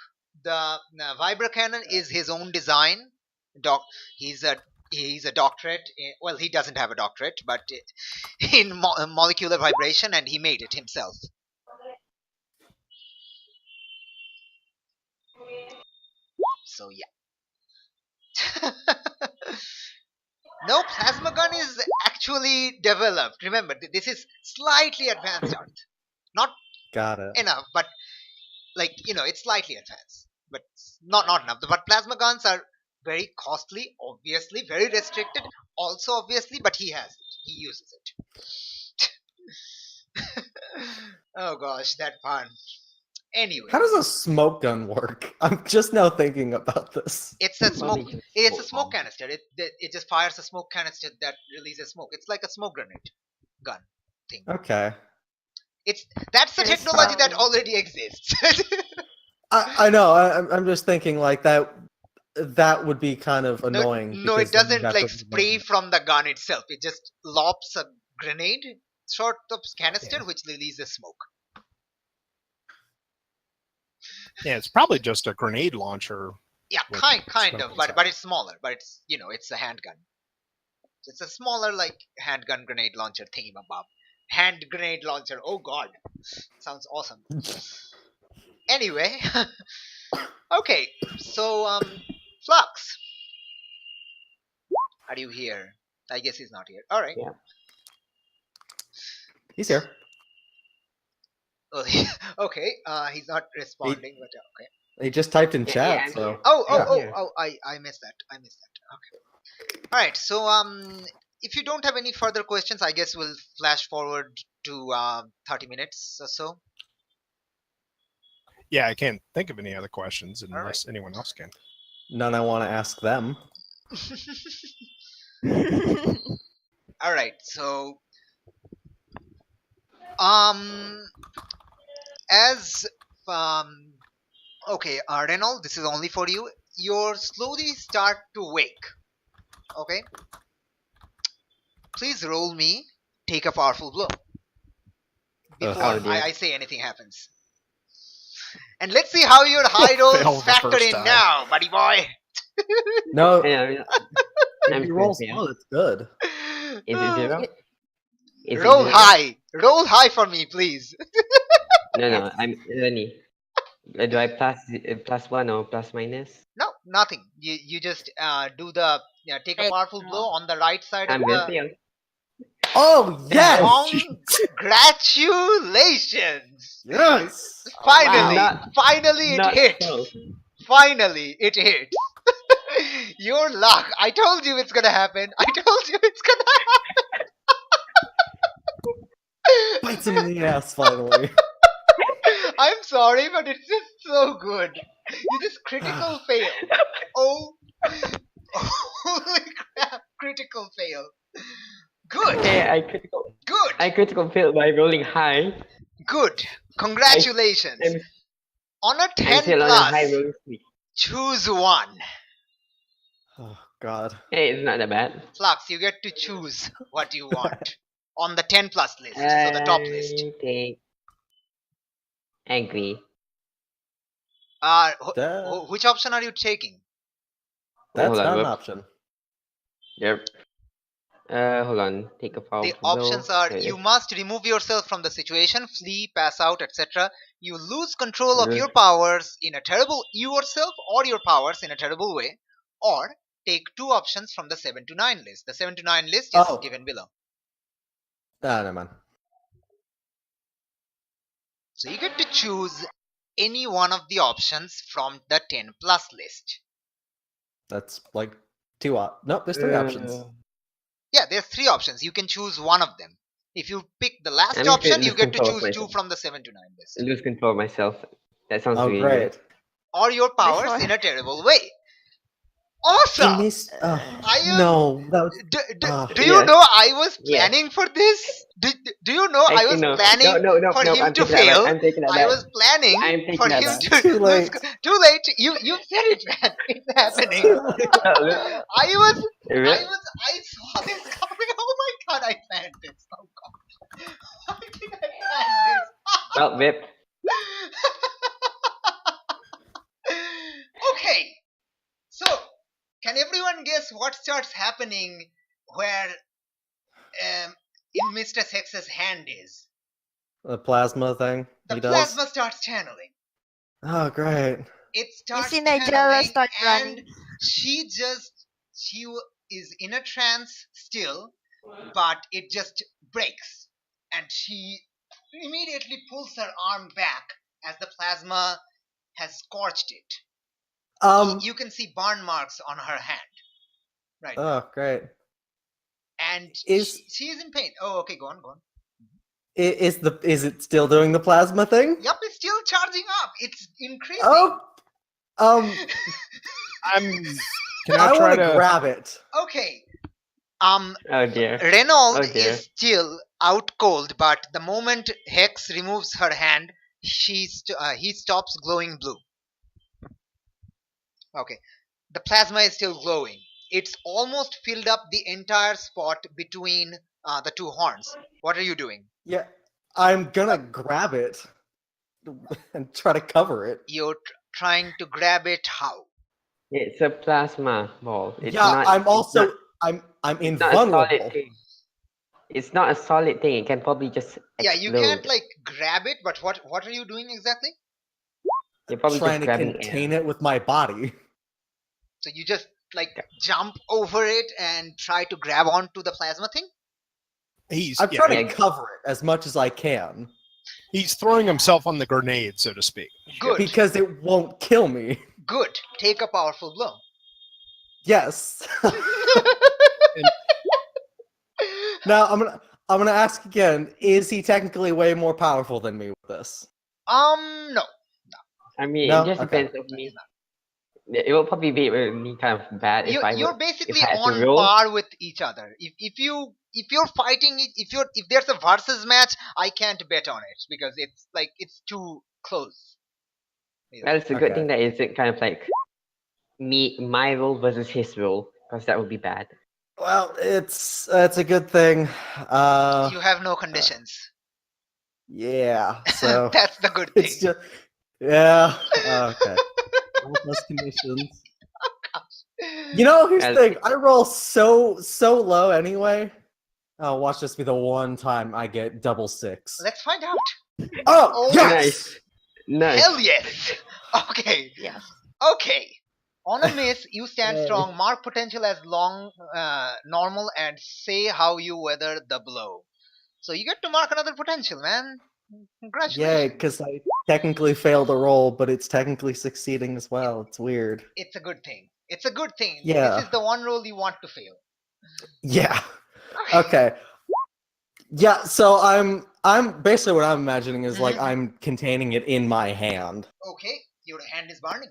the Vibra Cannon is his own design. Doc, he's a doctorate. Well, he doesn't have a doctorate, but in molecular vibration, and he made it himself. So yeah. No, plasma gun is actually developed. Remember, this is slightly advanced art. Not Got it. enough, but it's slightly advanced, but not enough. But plasma guns are very costly, obviously, very restricted, also obviously, but he has it. He uses it. Oh gosh, that fun. Anyway, How does a smoke gun work? I'm just now thinking about this. it's a smoke. Probably just It's a smoke smoke canister. It just fires a smoke canister that releases smoke. It's like a smoke grenade gun thing. Okay. That's the There's technology that no- already exists. I know. I'm just thinking like that. That would be kind of annoying. No, it because then you'd doesn't have like to- spray from the gun itself. It just lops a grenade sort of canister Yeah. which releases smoke. Yeah, it's probably just a grenade launcher. Yeah, With kind smoke of, but inside. it's smaller. But it's a handgun. It's a smaller like handgun grenade launcher thingy bob. Hand grenade launcher. Oh god, sounds awesome. Anyway, okay. So Flux, are you here? I guess he's not here. All right. Yeah. He's here. Oh, okay. He's not responding, but okay. He just typed in Yeah, chat, yeah, I'm so. here. I missed that. Okay. All right. So if you don't have any further questions, I guess we'll flash forward to 30 minutes or so. Yeah, I can't think of any other questions All right. unless anyone else can. None I want to ask them. All right. So as okay, Renault, this is only for you. You slowly start to wake. Okay. Please roll me. Take a powerful blow. Before Oh, dear. I say anything happens. And let's see how your high Fail rolls the factor first in time. now, buddy boy. No, Yeah, if I'm you roll scared, yeah. slow, it's good. Is it 0? Is it Roll 0? high. Roll high for me, please. No, I'm Ernie. Do I plus 1 or plus minus? No, nothing. You just do the take a Right. powerful blow on the right side I'm of gonna the. fail. Oh, yes! Congratulations! Yes! Finally, Not- finally it Not hit. close. Finally it hits. Your luck. I told you it's gonna happen. I told you it's gonna Bites him in the ass, finally. I'm sorry, but it's just so good. You just critical fail. Oh, holy crap! Critical fail. Good. Okay, Good. I critical failed by rolling high. Good. Congratulations. I'm, On a I'm 10 still on a high plus, rolling streak. choose one. Oh, God. Hey, it's not that bad. Flux, you get to choose what you want on the 10 plus list, so the top list. I take angry. Which option are you taking? That's hold on, not an whoops. option. Yep. Hold on. Take a powerful The options blow. are There it you is. must remove yourself from the situation, flee, pass out, etc. You lose control of Mhm. your powers in a terrible yourself or your powers in a terrible way, or take two options from the 7 to 9 list. The 7 to 9 list is Oh. given below. Never mind. So you get to choose any one of the options from the 10 plus list. That's like two Nope, there's three options. Yeah, there's three options. You can choose one of them. If you pick the last I'm just option, gonna you lose get to control of choose two myself. from the 7 to 9 list. I lose control of myself. That sounds Oh, really great. good. Or your powers Before- in a terrible way. Awesome! In this, I am- no, that was, Do you Yes. know I was Yes. planning for this? Do you know I was no, planning no, for him I'm to taking that back. fail? I'm taking that I back. was planning I'm taking for that him back. to Too lose. late. Too late. You said it, man. It's happening. I saw this coming. Oh my god, I planned this. Oh god. Why did I plan Well, Vip. this? Okay. So, can everyone guess what starts happening where in Mr. Sex's hand is? the plasma thing The he plasma does. starts channeling. Oh, great. It You starts see Nigella channeling start and running. she is in a trance still, but it just breaks and she immediately pulls her arm back as the plasma has scorched it. You can see burn marks on her hand right now. Oh, great. And Is- she is in pain. Oh, okay, go on. Is it still doing the plasma thing? Yup, it's still charging up. It's increasing. Oh, Can I I try want to to? grab it. Okay. Oh dear. Renault Oh, dear. is still out cold, but the moment Hex removes her hand, he stops glowing blue. Okay. The plasma is still glowing. It's almost filled up the entire spot between the two horns. What are you doing? Yeah, I'm gonna grab it and try to cover it. You're trying to grab it. How? It's a plasma ball. It's yeah, not, I'm it's also not- I'm it's not a solid invulnerable. thing. It's not a solid thing. It can probably just explode. Yeah, you can't like grab it, but what are you doing exactly? You're probably Trying to just grabbing contain air. it with my body. So you just like jump over it and try to grab onto the plasma thing? He's I'm yeah, trying to cover it as much as I can he's throwing himself on the grenade, so to speak. Good. because it won't kill me. Good. Take a powerful blow. Yes. Now I'm gonna ask again: is he technically way more powerful than me with this? No. I mean, No? it just Okay. depends on me. It will probably be really kind of bad if You're if basically I had to on roll. par with each other. If you're fighting it, if there's a versus match, I can't bet on it because it's too close. Well, it's a good Okay. thing that it's kind of like my role versus his role, because that would be bad. Well, it's a good thing. You have no conditions. Yeah. So That's the good thing. it's just yeah. Okay. All plus conditions. You know, here's the thing. I roll so low anyway. Oh, watch this be the one time I get double 6. Let's find out. Oh, yes! Nice. Hell yes. Okay. Yes. Okay. On a miss, you stand Yay. strong. Mark potential as normal, and say how you weather the blow. So you get to mark another potential, man. Congratulations. Yay, because I technically failed a roll, but it's technically succeeding as well. It's weird. It's a good thing. It's a good thing. Yeah. This is the one roll you want to fail. Yeah. Okay. Yeah, so I'm basically what I'm imagining is like Mhm. I'm containing it in my hand. Okay. Your hand is burning.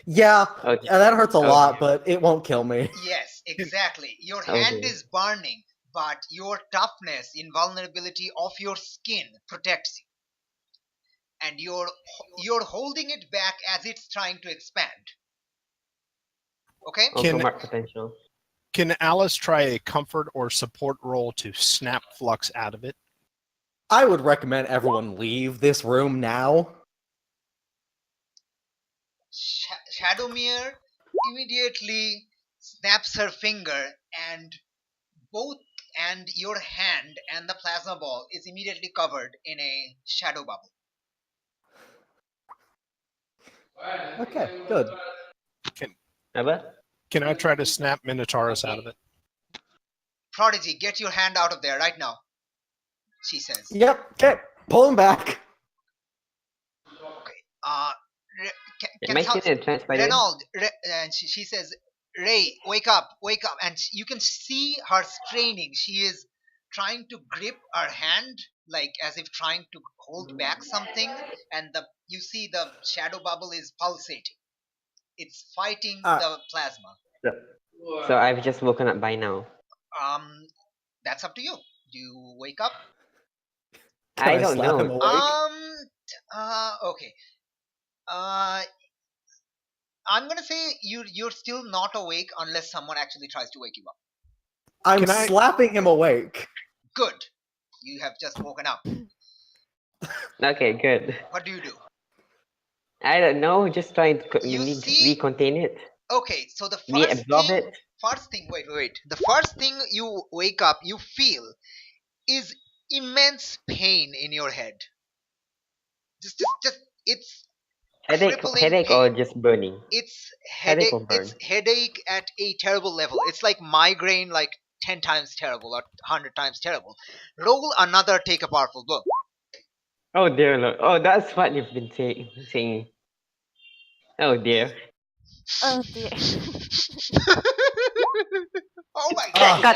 Yeah, Okay. that hurts a Okay. lot, but it won't kill me. Yes, exactly. Your hand Okay. is burning, but your toughness, invulnerability of your skin protects you. And you're holding it back as it's trying to expand. Okay? Also Can- mark potential. Can Alice try a comfort or support roll to snap Flux out of it? I would recommend everyone leave this room now. Shadowmere immediately snaps her finger, and your hand and the plasma ball is immediately covered in a shadow bubble. Okay, good. Apa? Can I try to snap Minotaurus out of it? Prodigy, get your hand out of there right now, she says. Yep, okay, pull him back. Okay. Am I still in a trance, by the way? Renaud, and she says, Ray, wake up. And you can see her straining. She is trying to grip her hand, like as if trying to hold back something, and you see the shadow bubble is pulsating. It's fighting the plasma. So I've just woken up by now. That's up to you. Do you wake up? Can I I don't slap him know. awake? Okay. I'm gonna say you're still not awake unless someone actually tries to wake you up. I'm Can I- slapping him awake. Good. You have just woken up. Okay, good. What do you do? I don't know. Just trying to You need to see- recontain it. Okay, so the Reabsorb it. wait. The first thing you wake up, you feel is immense pain in your head. Just it's crippling Headache pain. or just burning? It's Headache or burn? It's headache at a terrible level. It's like migraine, like 10 times terrible or 100 times terrible. Roll another take a powerful blow. Oh dear Lord. Oh, that's what you've been saying. Oh dear. Oh dear. Oh my Ah. god.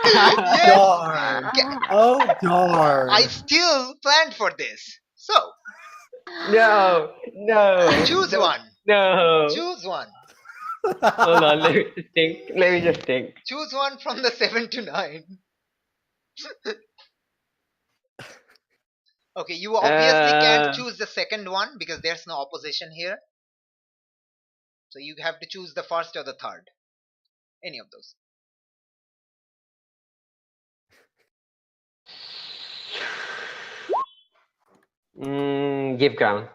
Yes. Darn. Oh, darn. I still planned for this. So, No. choose No. one. No. Choose one. Hold on. Let me just think. Choose one from the 7 to 9. Okay, you obviously can't choose the second one because there's no opposition here. So you have to choose the first or the third. Any of those. Give ground.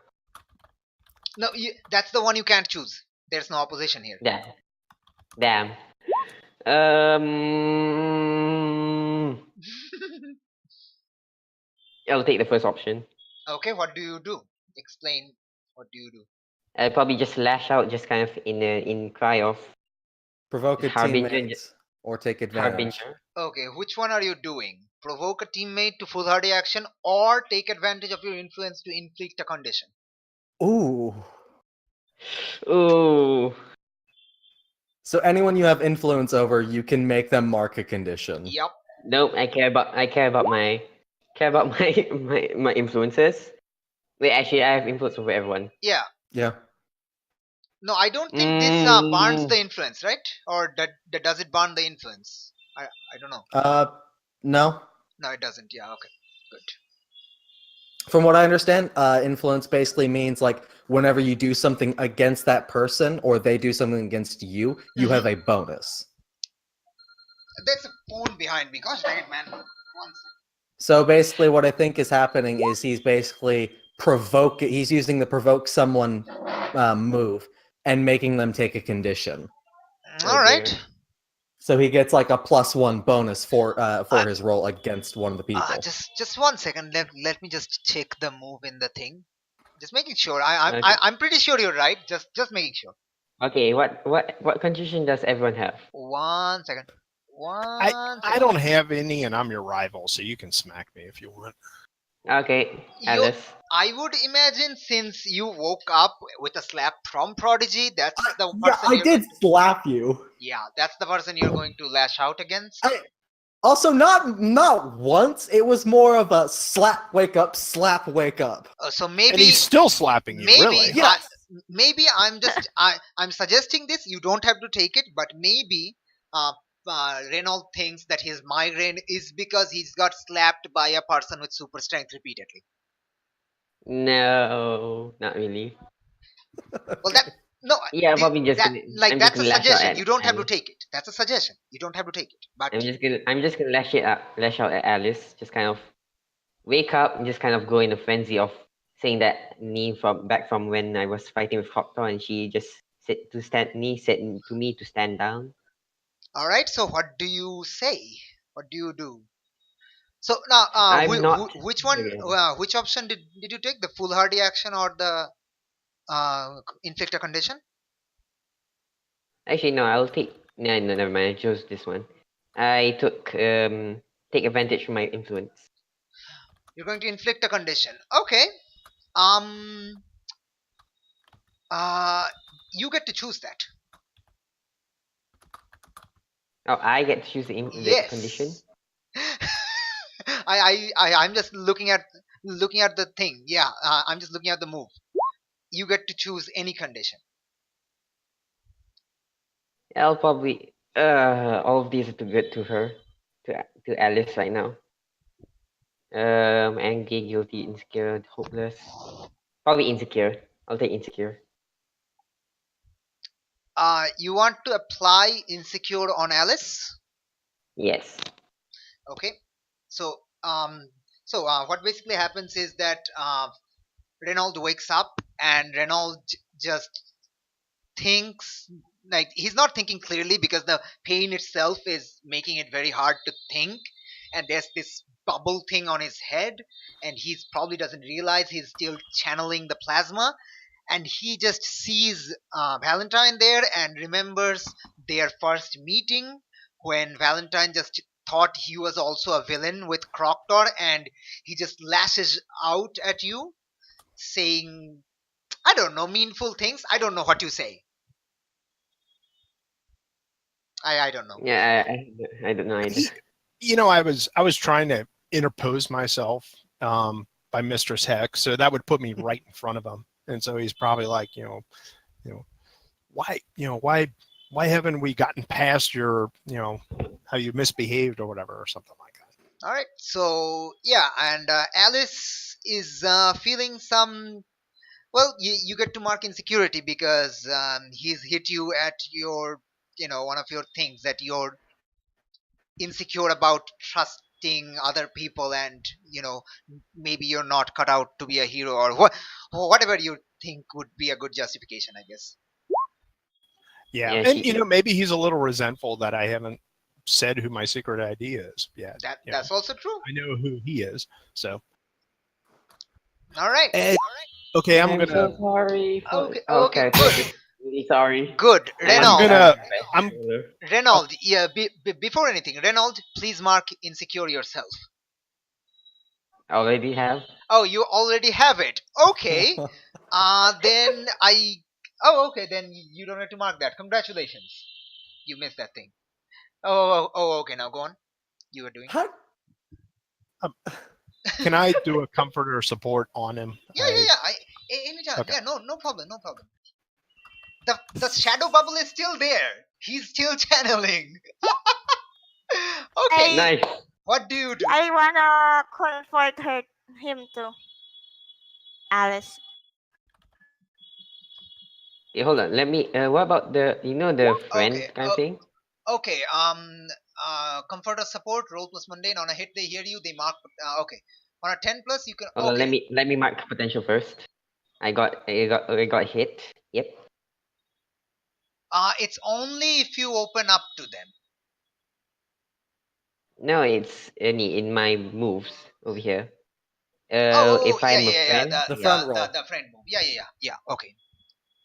No, that's the one you can't choose. There's no opposition here. Damn. I'll take the first option. Okay, what do you do? Explain. What do you do? I'll probably just lash out, just kind of in cry of Provoke a Harbinger teammate. or take advantage. Harbinger. Okay, which one are you doing? Provoke a teammate to foolhardy action or take advantage of your influence to inflict a condition? Ooh. Ooh. So anyone you have influence over, you can make them mark a condition. Yep. Nope. I care about my my influences. Wait, actually, I have influence over everyone. Yeah. Yeah. No, I don't think this burns the influence, right? Or does it burn the influence? I don't know. No. No, it doesn't. Yeah, okay. Good. From what I understand, influence basically means like whenever you do something against that person or they do something against you, you have a bonus. There's a phone behind me. Gosh dang it, man. Once. So basically what I think is happening is he's basically he's using the provoke someone move and making them take a condition. All right. dear. So he gets like a +1 bonus for his roll against one of the people. Just 1 second. Let me just check the move in the thing. Just making sure. Okay. I'm pretty sure you're right. Just making sure. Okay, what condition does everyone have? 1 second. I don't have any, and I'm your rival, so you can smack me if you want. Okay, You- Alice. I would imagine since you woke up with a slap from Prodigy, that's the Yeah, person. I did slap you. Yeah, that's the person you're going to lash out against. Also, not once. It was more of a slap, wake up, slap, wake up. So And maybe he's still slapping you, maybe really. Yes. maybe I'm just I'm suggesting this. You don't have to take it, but maybe Renault thinks that his migraine is because he's got slapped by a person with super strength repeatedly. No, not really. Well, that no. Yeah, the- probably just that, gonna, like I'm that's just a gonna lash out suggestion. at You don't have to Alice. take it. That's a suggestion. You don't have to take it. But I'm just gonna lash out at Alice. Just kind of wake up and just kind of go in a frenzy of saying that name from when I was fighting with Copter, and she just said to me to stand down. all right. So what do you say? What do you do? So now, I'm not which one? very- Which option did you take? The foolhardy action or the inflict a condition? Actually, no. I'll take. No, never mind. I chose this one. I took take advantage of my influence. You're going to inflict a condition. Okay. Um. You get to choose that. Oh, I get to choose the Yes. condition. I'm just looking at the thing. Yeah. I'm just looking at the move. You get to choose any condition. I'll probably all of these are too good to her, to Alice right now. Angry, guilty, insecure, hopeless. Probably insecure. I'll take insecure. You want to apply insecure on Alice? Yes. Okay. So what basically happens is that Renault wakes up and Renault just thinks, like, he's not thinking clearly because the pain itself is making it very hard to think, and there's this bubble thing on his head, and he's probably doesn't realize he's still channeling the plasma, and he just sees Valentine there and remembers their first meeting when Valentine just thought he was also a villain with Croctor, and he just lashes out at you saying, I don't know, meanful things. I don't know what you say. I don't know. Yeah, I don't know either. You know, I was trying to interpose myself by Mistress Heck, so that would put me right in front of him, and so he's probably like, why haven't we gotten past your, how you misbehaved or whatever or something like that. All right. So yeah, and Alice is feeling some. Well, you get to mark insecurity because he's hit you at your, one of your things that you're insecure about trusting other people, and maybe you're not cut out to be a hero, or whatever you think would be a good justification, I guess. Yeah, Yeah, and maybe he's a little resentful that I haven't said who my secret ID is yet. That's also true. I know who he is, so. All right. Okay, I'm I'm gonna. so sorry. Okay, good. Really sorry. Good. I am I'm Renault. gonna. best I'm. roller. Renault, yeah, before anything, Renault, please mark insecure yourself. I already have. Oh, you already have it. Okay. Then I. Oh, okay. Then you don't have to mark that. Congratulations. You missed that thing. Okay. Now go on. You were doing. How- Can I do a comfort or support on him? Yeah. Anytime. Okay. Yeah, no problem. The shadow bubble is still there. He's still channeling. Okay. Nice. What do you do? I wanna comfort him too. Alice. Hey, hold on. Let me. What about the friend Okay. kind of thing? Okay. Comfort or support. Roll plus mundane. On a hit, they hear you. They mark. Okay. On a 10 plus, you can. Hold on. Okay. Let me mark potential first. I got hit. Yep. It's only if you open up to them. No, it's any in my moves over here. Oh, If I'm a yeah. friend, The front row. The friend move. Yeah. Okay.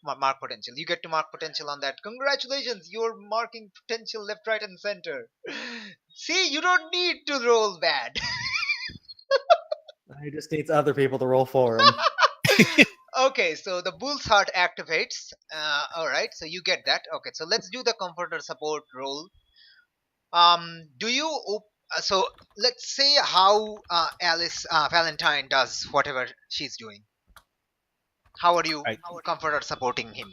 Mark potential. You get to mark potential on that. Congratulations, you're marking potential left, right, and center. See, you don't need to roll bad. He just needs other people to roll for him. Okay, so the bull's heart activates. All right, so you get that. Okay, so let's do the comforter support roll. Do you? So let's say how Alice Valentine does whatever she's doing. How are you comforter supporting him?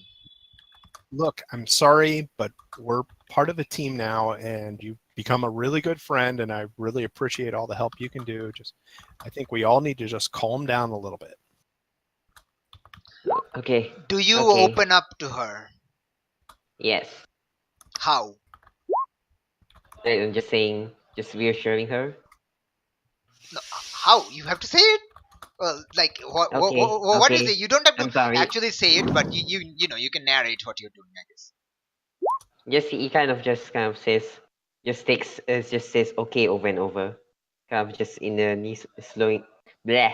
Look, I'm sorry, but we're part of the team now, and you've become a really good friend, and I really appreciate all the help you can do. I think we all need to just calm down a little bit. okay. Do you Okay. open up to her? Yes. How? I'm just saying, just reassuring her. No, how? You have to say it. Well, like what? Okay, What is okay. it? You don't have I'm to sorry. actually say it, but you can narrate what you're doing. I guess. Just he kind of says, just says okay over and over, kind of just in the knees slowing, bleh,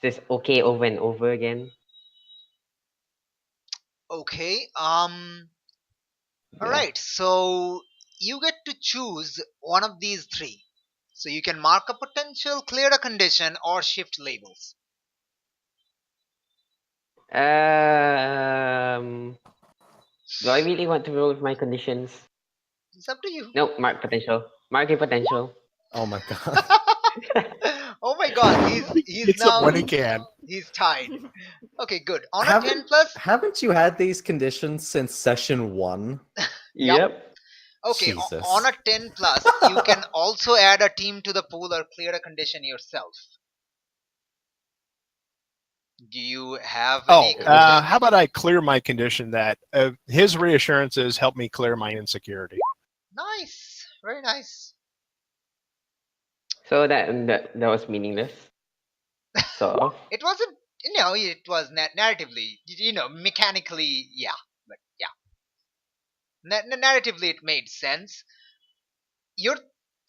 says okay over and over again. Okay. All Yeah. right. So you get to choose one of these three. So you can mark a potential, clear a condition, or shift labels. Do I really want to roll with my conditions? It's up to you. Nope, mark potential. Marking potential. Oh my god. Oh my God, he's Gets it now when he can. he's tied. Okay, good. On a Haven't- 10 plus. Haven't you had these conditions since session 1? Yep. Okay, Jesus. on a 10 plus, you can also add a team to the pool or clear a condition yourself. Do you have Oh, any condition? how about I clear my condition that his reassurances help me clear my insecurity? Nice, very nice. So that was meaningless. Sort of. It wasn't, it was narratively, mechanically, yeah, but yeah. Narratively, it made sense. Your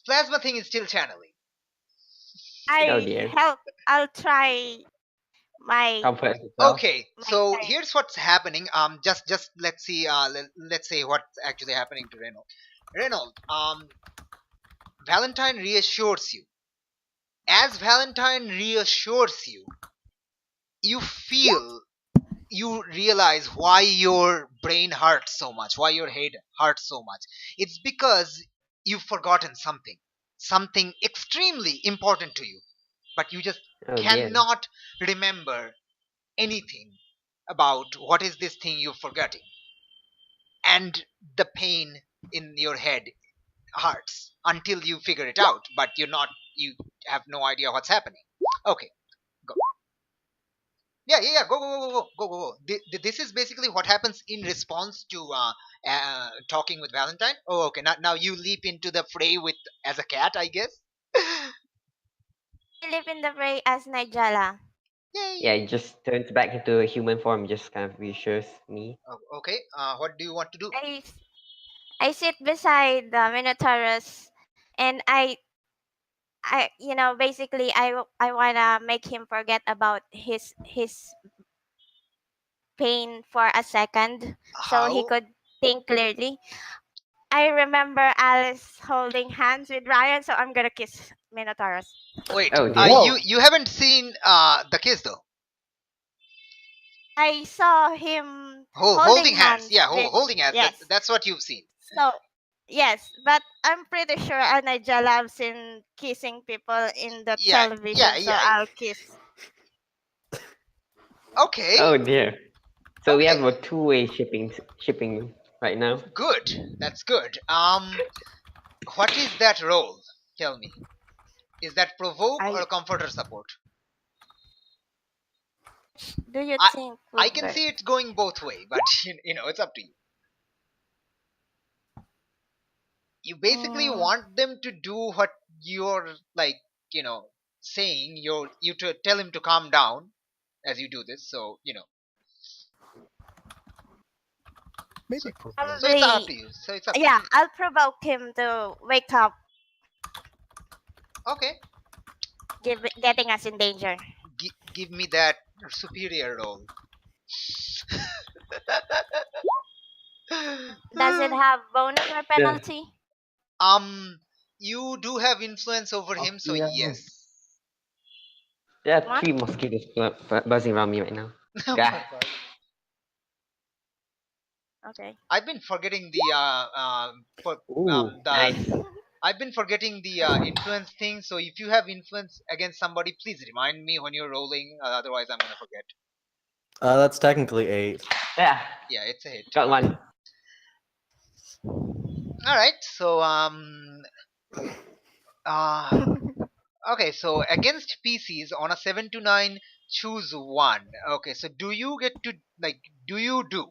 plasma thing is still channeling. Oh dear. I'll try my. Comfort yourself. Okay, My so turn. here's what's happening. Just let's see. Let's say what's actually happening to Renault. Renault, Valentine reassures you. As Valentine reassures you, you realize why your brain hurts so much, why your head hurts so much. It's because you've forgotten something extremely important to you, but you just Oh dear. cannot remember anything about what is this thing you're forgetting. And the pain in your head hurts until you figure it out, but you have no idea what's happening. Okay, go. Yeah. Go. This is basically what happens in response to talking with Valentine. Oh, okay. Now you leap into the fray with as a cat, I guess. I live in the fray as Nigella. Yay. Yeah, it just turns back into a human form, just kind of reassures me. Okay. What do you want to do? I sit beside the Minotaurus, and basically I wanna make him forget about his pain for a second so he How? could think clearly. I remember Alice holding hands with Ryan, so I'm gonna kiss Minotaurus. Wait, Oh dear. Whoa. you haven't seen the kiss though. I saw him Holding hands. Yeah, with holding hands. yes. That's what you've seen. So yes, but I'm pretty sure Anaja loves in kissing people in the Yeah, television, so I'll kiss. Okay. Oh dear. So we Okay. have a two-way shipping right now. Good. That's good. What is that role? Tell me. Is that provoke or comfort or support? Do you think? I can see it going both way, but it's up to you. You basically want them to do what you're like, saying. You to tell him to calm down as you do this. So Maybe provoke. So it's up to you. Yeah, I'll provoke him to wake up. Okay. Getting us in danger. Give me that superior role. Does it have bonus or penalty? You do have influence over him, so yeah. yes. There are 3 mosquitoes buzzing around me right now. Oh Gah. my God. Okay. I've been forgetting the Nice. I've been forgetting the influence thing. So if you have influence against somebody, please remind me when you're rolling. Otherwise, I'm gonna forget. That's technically 8. Yeah. Yeah, it's a hit. Got one. All right. So okay. So against PCs on a 7 to 9, choose one. Okay. So do you get to do you do?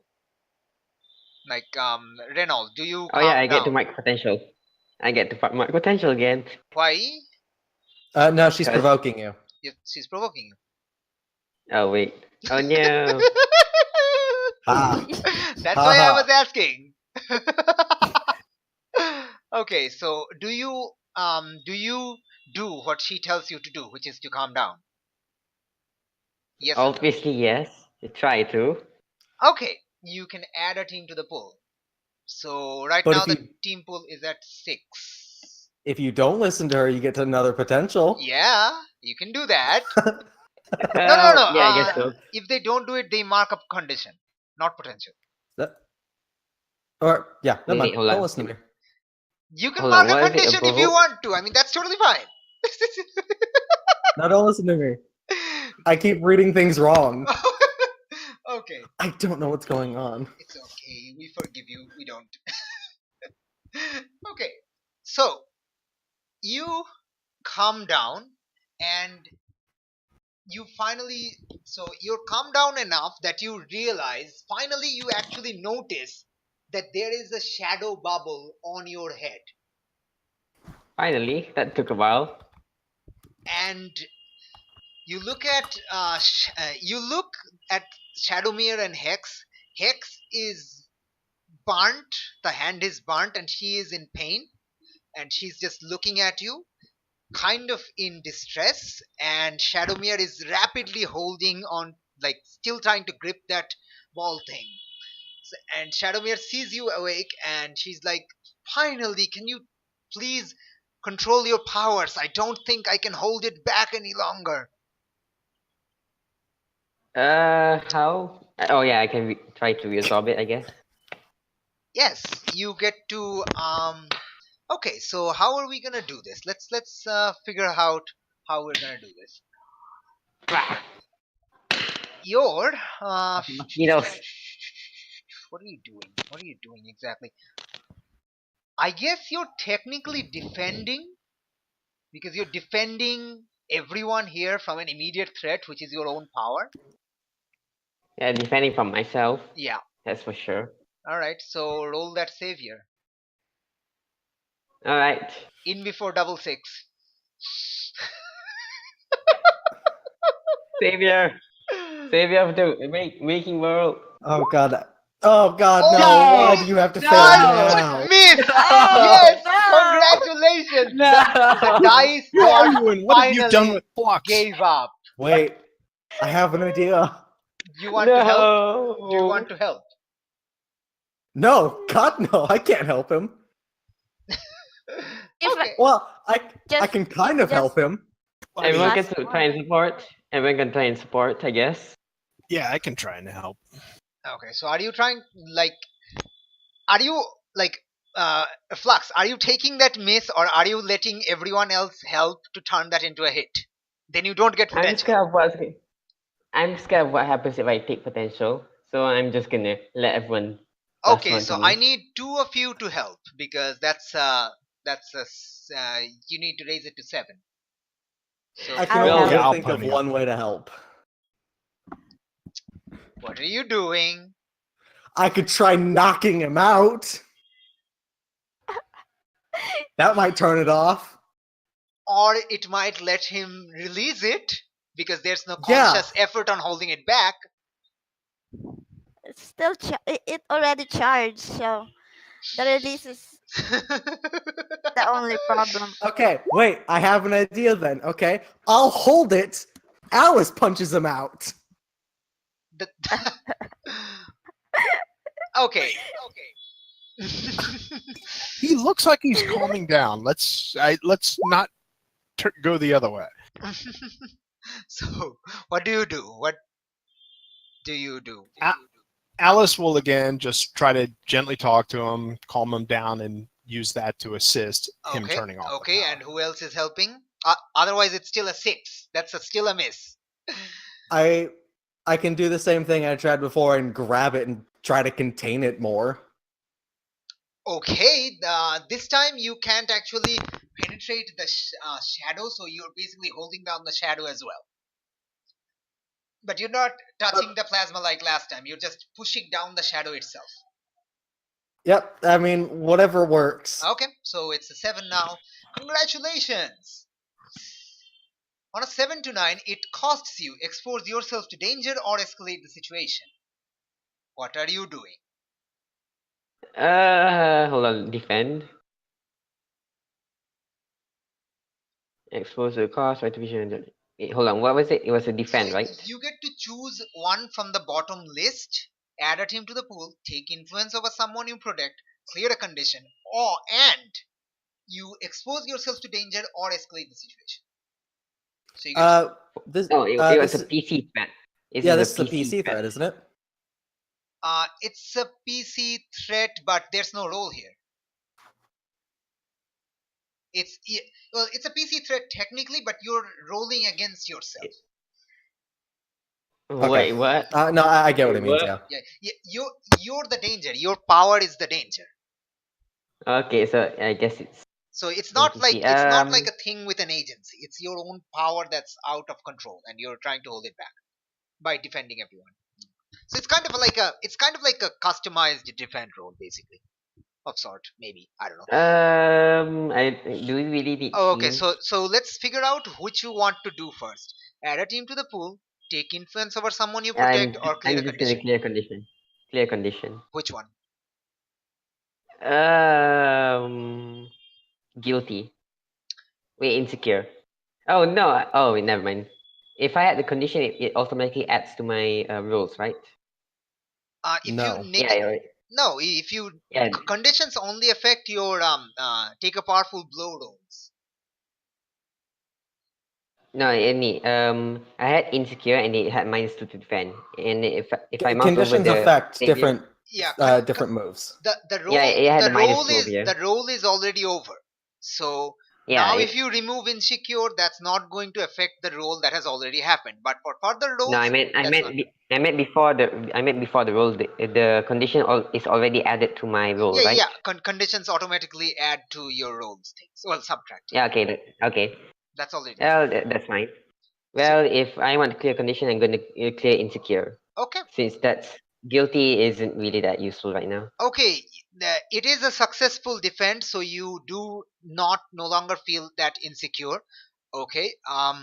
Renault, do you Oh yeah, calm I get to down? mark potential. I get to mark potential again. Why? No, she's 'Cause- provoking you. She's provoking you. Oh wait. Oh no. Ah. That's why I was asking. Okay, so do you do what she tells you to do, which is to calm down? Yes. or no? Obviously yes. You try to. Okay, you can add a team to the pool. So right But now if the you- team pool is at 6. If you don't listen to her, you get another potential. Yeah, you can do that. No. Yeah, I guess so. If they don't do it, they mark up condition, not potential. Or yeah, never mind. Hold on. Don't listen to me. You can Hold mark on, a what is it, a condition if you provoke? want to. I mean, that's totally fine. No, don't listen to me. I keep reading things wrong. Okay, I don't know what's going on. it's okay. We forgive you. We don't. Okay, so you calm down and you finally, so you're calm down enough that you realize, finally you actually notice that there is a shadow bubble on your head. Finally, that took a while. And you look at Shadowmere and Hex. Hex is burnt, the hand is burnt, and she is in pain, and she's just looking at you, kind of in distress. And Shadowmere is rapidly holding on, like still trying to grip that ball thing. And Shadowmere sees you awake, and she's like, "Finally, can you please control your powers? I don't think I can hold it back any longer." How? Oh yeah, I can try to resolve it, I guess. Yes, you get to okay, so how are we gonna do this? Let's figure out how we're gonna do this. Bah! Your Mosquitoes. what are you doing? What are you doing exactly? I guess you're technically defending, because you're defending everyone here from an immediate threat, which is your own power. Yeah, defending from myself. Yeah. That's for sure. Alright, so roll that savior. Alright. In before double 6. Savior! Savior of the waking world. Oh god. Oh god, Oh, no! no! Why do you have to fail One now? miss! No! Yes! Congratulations! No! The dice What god have you done finally with Flux? gave up. Wait, I have an idea. You want to help? No. Do you want to help? No, God, no, I can't help him. If Okay. Well, I Just- can kind of just- help him. I Everyone mean, can Fast try and support. Everyone can try and support, I guess. yeah, I can try and help. Okay. So are you trying Flux, are you taking that miss or are you letting everyone else help to turn that into a hit? Then you don't get I'm potential. scared of what happens if I take potential. So I'm just gonna let everyone. Okay, +1 so to I me. need 2 of you to help because you need to raise it to 7. So I can I'll only help. think I'll of pony up. one way to help. what are you doing? I could try knocking him out. That might turn it off. Or it might let him release it because there's no Yeah. conscious effort on holding it back. It's still it already charged, so the release is the only problem. Okay, wait, I have an idea then, okay? I'll hold it. Alice punches him out. The- okay. He looks like he's calming down. Let's not go the other way. So, what do you do? What do you do? Alice will again just try to gently talk to him, calm him down, and use that to assist him Okay. turning off. the Okay, power. and who else is helping? Otherwise, it's still a 6. That's still a miss. I can do the same thing I tried before and grab it and try to contain it more. Okay, this time you can't actually penetrate the shadow, so you're basically holding down the shadow as well. But you're not touching the plasma like last time. You're just pushing down the shadow itself. Yep, I mean, whatever works. Okay, so it's a 7 now. Congratulations! On a 7 to 9, it costs you expose yourself to danger or escalate the situation. What are you doing? Hold on. Defend. Expose the cost, activation. Wait, hold on. What was it? It was a defend, So right? you get to choose one from the bottom list, add a team to the pool, take influence over someone you protect, clear a condition, and you expose yourself to danger or escalate the situation. So you get This No, it was this a PC threat. yeah, this is a PC threat, isn't it? it's a PC threat, but there's no role here. It's a PC threat technically, but you're rolling against yourself. Wait, what? No, I get what it means. What? Yeah. Yeah, you're the danger. Your power is the danger. Okay, so I guess it's. So it's not like NPC. a thing with an agency. It's your own power that's out of control, and you're trying to hold it back by defending everyone. So it's kind of like a customized defend role, basically, of sort. Maybe I don't know. Do we really need? Oh, okay, teams? so let's figure out which you want to do first. Add a team to the pool, take influence over someone you protect, or clear a I'm just gonna condition. clear condition. Clear condition. Which one? Guilty. Wait, insecure. Oh no. Oh, never mind. If I had the condition, it automatically adds to my rules, right? If No. you Yeah, right. no, if you Yeah. conditions only affect your take a powerful blow rolls. No, any. I had insecure and it had -2 to defend. And if I mouse over Conditions the affect failure- different Yeah, different moves. the role Yeah, it had the a minus role 12 is here. the role is already over. So Yeah, now if you remove insecure, that's not going to affect the role that has already happened. But for further rolls, no, I meant that's not- I meant before the roll. The condition is already added to my roll, right? yeah. Conditions automatically add to your rolls things. Well, subtract. Yeah. Okay. Okay. That's already Well, that's fine. Well, if I want to clear condition, I'm going to clear insecure. okay. Since that's guilty isn't really that useful right now. Okay, it is a successful defense, so you do no longer feel that insecure. Okay. All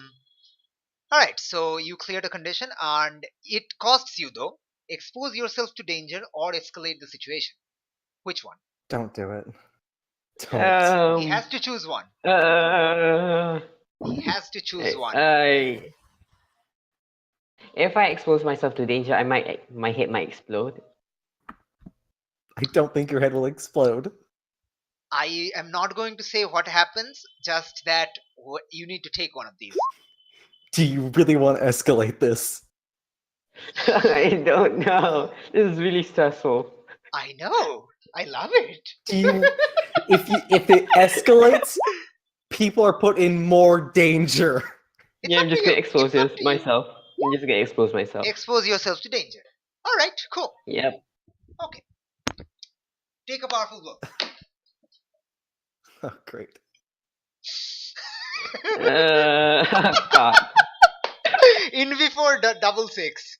right. So you cleared a condition, and it costs you though. Expose yourself to danger or escalate the situation. Which one? Don't do it. Don't. He has to choose one. He has to choose one. If I expose myself to danger, my head might explode. I don't think your head will explode. I am not going to say what happens, just that you need to take one of these. Do you really want to escalate this? I don't know. This is really stressful. I know. I love it. Do you? If it escalates, people are put in more danger. It's Yeah, up I'm to just you. gonna expose It's up to you. myself. I'm just gonna expose myself. Expose yourself to danger. All right, cool. Yep. Okay. Take a powerful blow. Oh, great. God. In before the double six.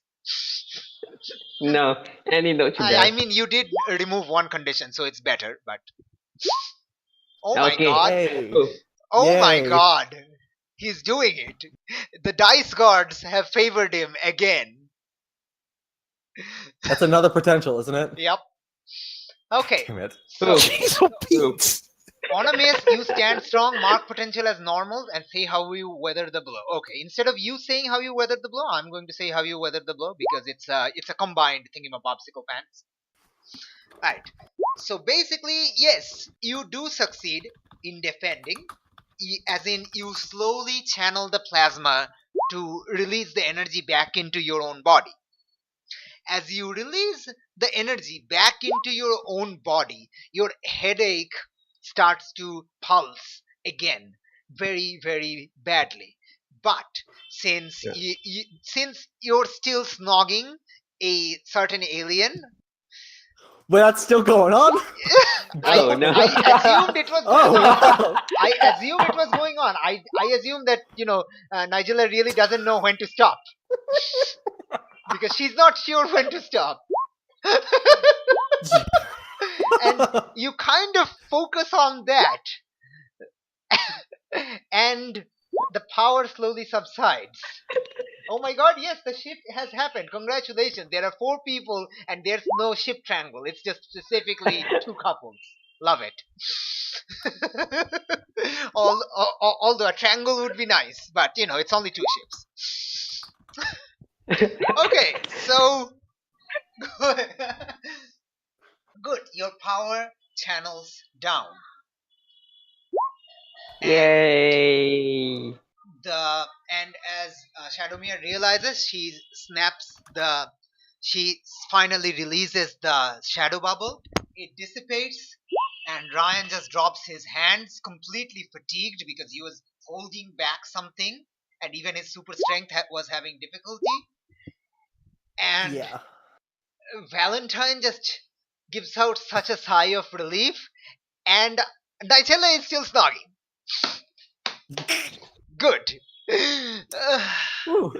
No, Annie, don't you I dare. mean, you did remove one condition, so it's better. But oh my Okay. god! Hey. Oh my Yay. god! He's doing it. The dice gods have favored him again. That's another potential, isn't it? Yep. Okay. Damn it. So Jeez, oh, Pete. on a miss, you stand strong, mark potential as normal, and say how you weather the blow. Okay, instead of you saying how you weathered the blow, I'm going to say how you weathered the blow because it's a combined thingamabobsicle pants. Right. So basically, yes, you do succeed in defending, as in you slowly channel the plasma to release the energy back into your own body. As you release the energy back into your own body, your headache starts to pulse again very, very badly. But since Yeah. since you're still snogging a certain alien, But that's still going on. Oh no. I assumed it was Oh going on. wow. I assumed it was going on. I assume that Nigella really doesn't know when to stop because she's not sure when to stop. And you kind of focus on that, and the power slowly subsides. Oh my god, yes, the shift has happened. Congratulations. There are 4 people and there's no ship triangle. It's just specifically 2 couples. Love it. Although a triangle would be nice, but it's only 2 ships. Okay, so good. Your power channels down. Yay. And as Shadowmere realizes, she finally releases the shadow bubble. It dissipates, and Ryan just drops his hands, completely fatigued because he was holding back something, and even his super strength was having difficulty. And Yeah. Valentine just gives out such a sigh of relief, and Nigella is still snogging. Good. Whew.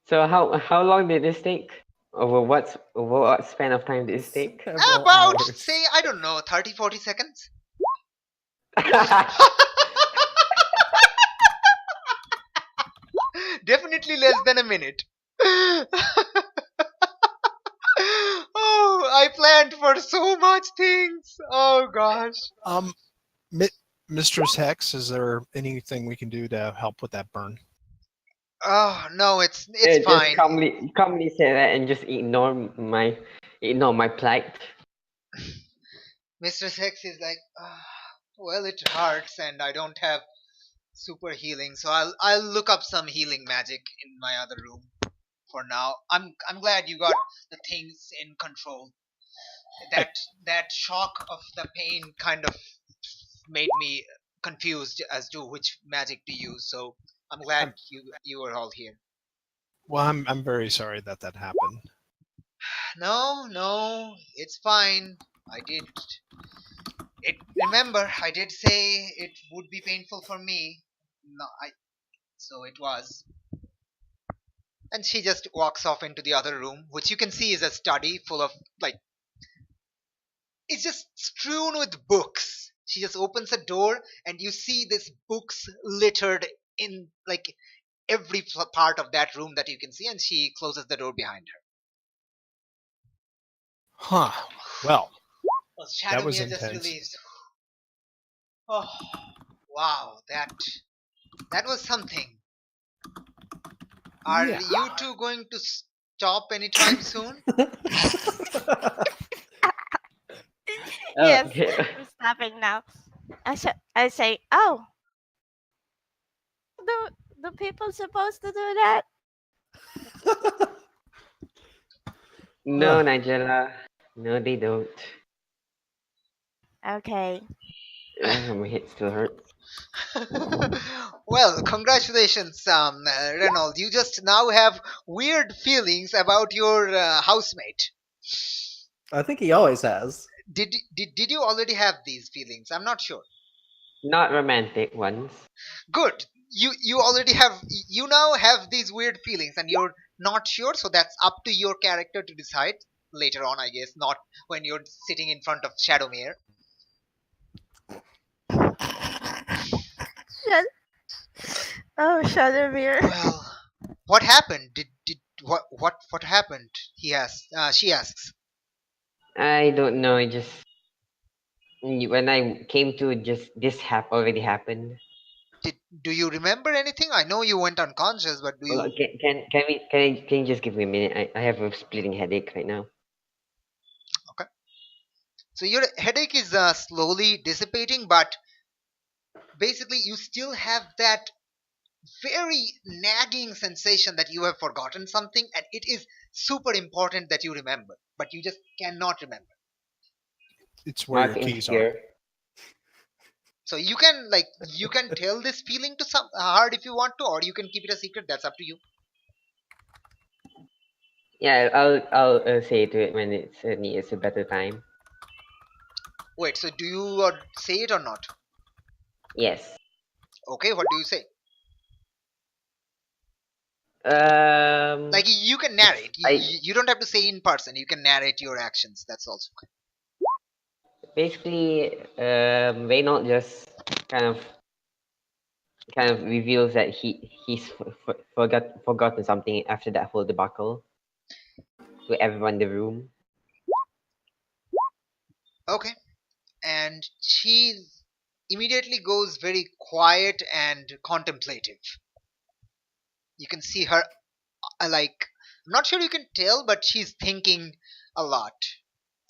So how long did this take? Over what span of time did this take? Several About, hours. say, I don't know, 30-40 seconds? Definitely less than a minute. Oh, I planned for so much things. Oh gosh. Mistress Hex, is there anything we can do to help with that burn? Oh no, it's Just fine. calmly say that and just ignore my plight. Mr. Sex is like, well, it hurts, and I don't have super healing, so I'll look up some healing magic in my other room. For now, I'm glad you got the things in control. That shock of the pain kind of made me confused as to which magic to use. So I'm glad you are all here. Well, I'm very sorry that happened. No, it's fine. Remember, I did say it would be painful for me. No, so it was. And she just walks off into the other room, which you can see is a study full of, like, it's just strewn with books. She just opens a door, and you see these books littered in, like, every part of that room that you can see, and she closes the door behind her. Huh. Well, that was Shadowmere just intense. released. Oh, wow, that That was something. Are Yeah. you two going to stop anytime soon? Yes, Okay. I'm stopping now. I say, oh, do people supposed to do that? No, Nigella. No, they don't. Okay. My head still hurts. Well, congratulations, Reynolds. You just now have weird feelings about your housemate. I think he always has. Did you already have these feelings? I'm not sure. Not romantic ones. Good. You already have. You now have these weird feelings, and you're not sure. So that's up to your character to decide later on, I guess. Not when you're sitting in front of Shadowmere. Shut. Oh, Shadowmere. Well, what happened? Did what happened? He asks. She asks. I don't know. It just when I came to just this already happened. Do you remember anything? I know you went unconscious, but do Well, you? can you just give me a minute? I have a splitting headache right now. Okay. So your headache is slowly dissipating, but basically you still have that very nagging sensation that you have forgotten something, and it is super important that you remember, but you just cannot remember. It's where your Mark keys are. Insecure. So you can tell this feeling to some hard if you want to, or you can keep it a secret. That's up to you. Yeah, I'll say to it when it's a better time. Wait, so do you say it or not? Yes. Okay, what do you say? Um. Like you can narrate. I You don't have to say in person. You can narrate your actions. That's also fine. basically Reynolds just kind of reveals that he's forgotten something after that whole debacle to everyone in the room. Okay, and she immediately goes very quiet and contemplative. You can see her like I'm not sure you can tell, but she's thinking a lot.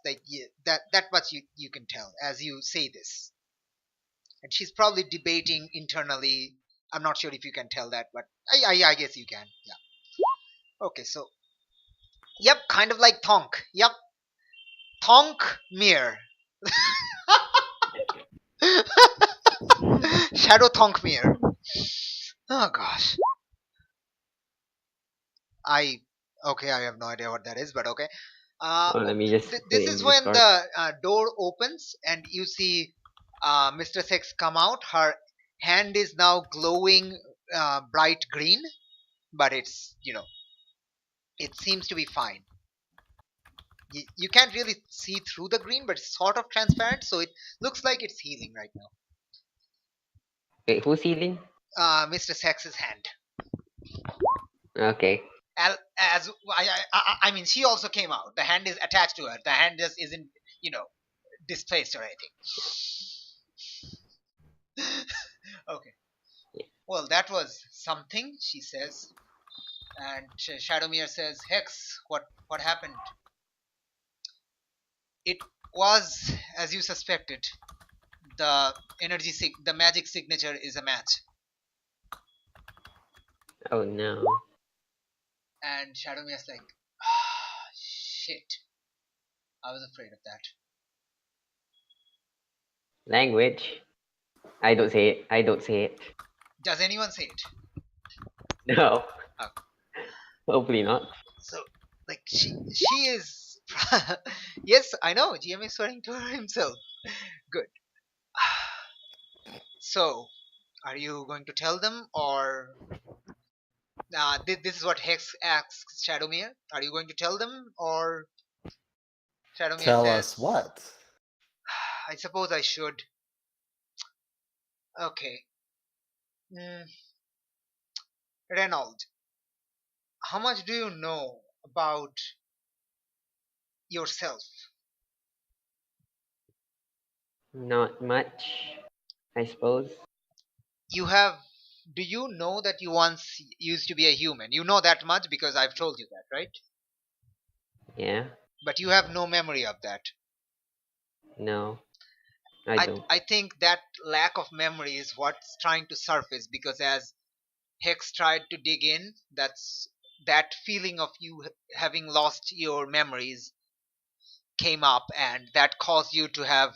Like that much you can tell as you say this, and she's probably debating internally. I'm not sure if you can tell that, but I guess you can. Yeah. Okay, so yep, kind of like Thonk. Yep, Thonk Mir. Shadow Thonk Mir. Oh gosh, I okay. I have no idea what that is, but okay. Well, let me just put This it is in when Discord. the door opens and you see Mr. Sex come out. Her hand is now glowing bright green, but it's it seems to be fine. You can't really see through the green, but it's sort of transparent, so it looks like it's healing right now. Wait, who's healing? Mr. Sex's hand. Okay. As I mean, she also came out. The hand is attached to her. The hand just isn't, displaced or anything. Okay. Well, that was something, she says. And Shadowmere says, Hex, what happened? It was as you suspected. The the magic signature is a match. Oh no. And Shadowmere's like, ah, shit. I was afraid of that. Language. I don't say it. I don't say it. Does anyone say it? No. Oh. Hopefully not. So, like, she is. Yes, I know. GM is swearing to her himself. Good. So, are you going to tell them, or this is what Hex asks Shadowmere? Are you going to tell them, or Shadowmere Tell says, us what? I suppose I should. Okay. Mm, Reynolds, how much do you know about yourself? Not much, I suppose. You have do you know that you once used to be a human? You know that much because I've told you that, right? Yeah. But you have no memory of that. No, I don't. I think that lack of memory is what's trying to surface, because as Hex tried to dig in, that feeling of you having lost your memories came up, and that caused you to have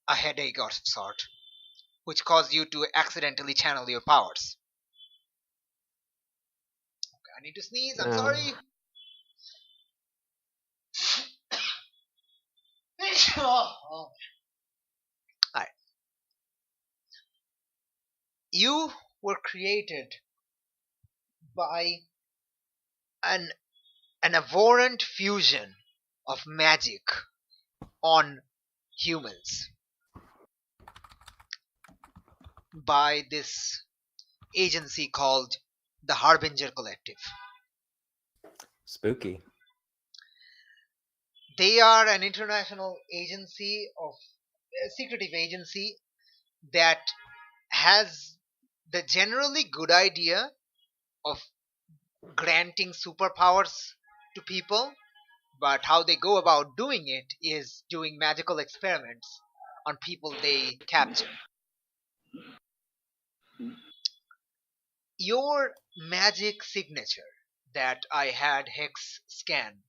a headache of sort, which caused you to accidentally channel your powers. I need to sneeze, I'm sorry. Alright. You were created by an abhorrent fusion of magic on humans by this agency called the Harbinger Collective. Spooky. They are an international agency of a secretive agency that has the generally good idea of granting superpowers to people, but how they go about doing it is doing magical experiments on people they capture. Your magic signature that I had Hex scan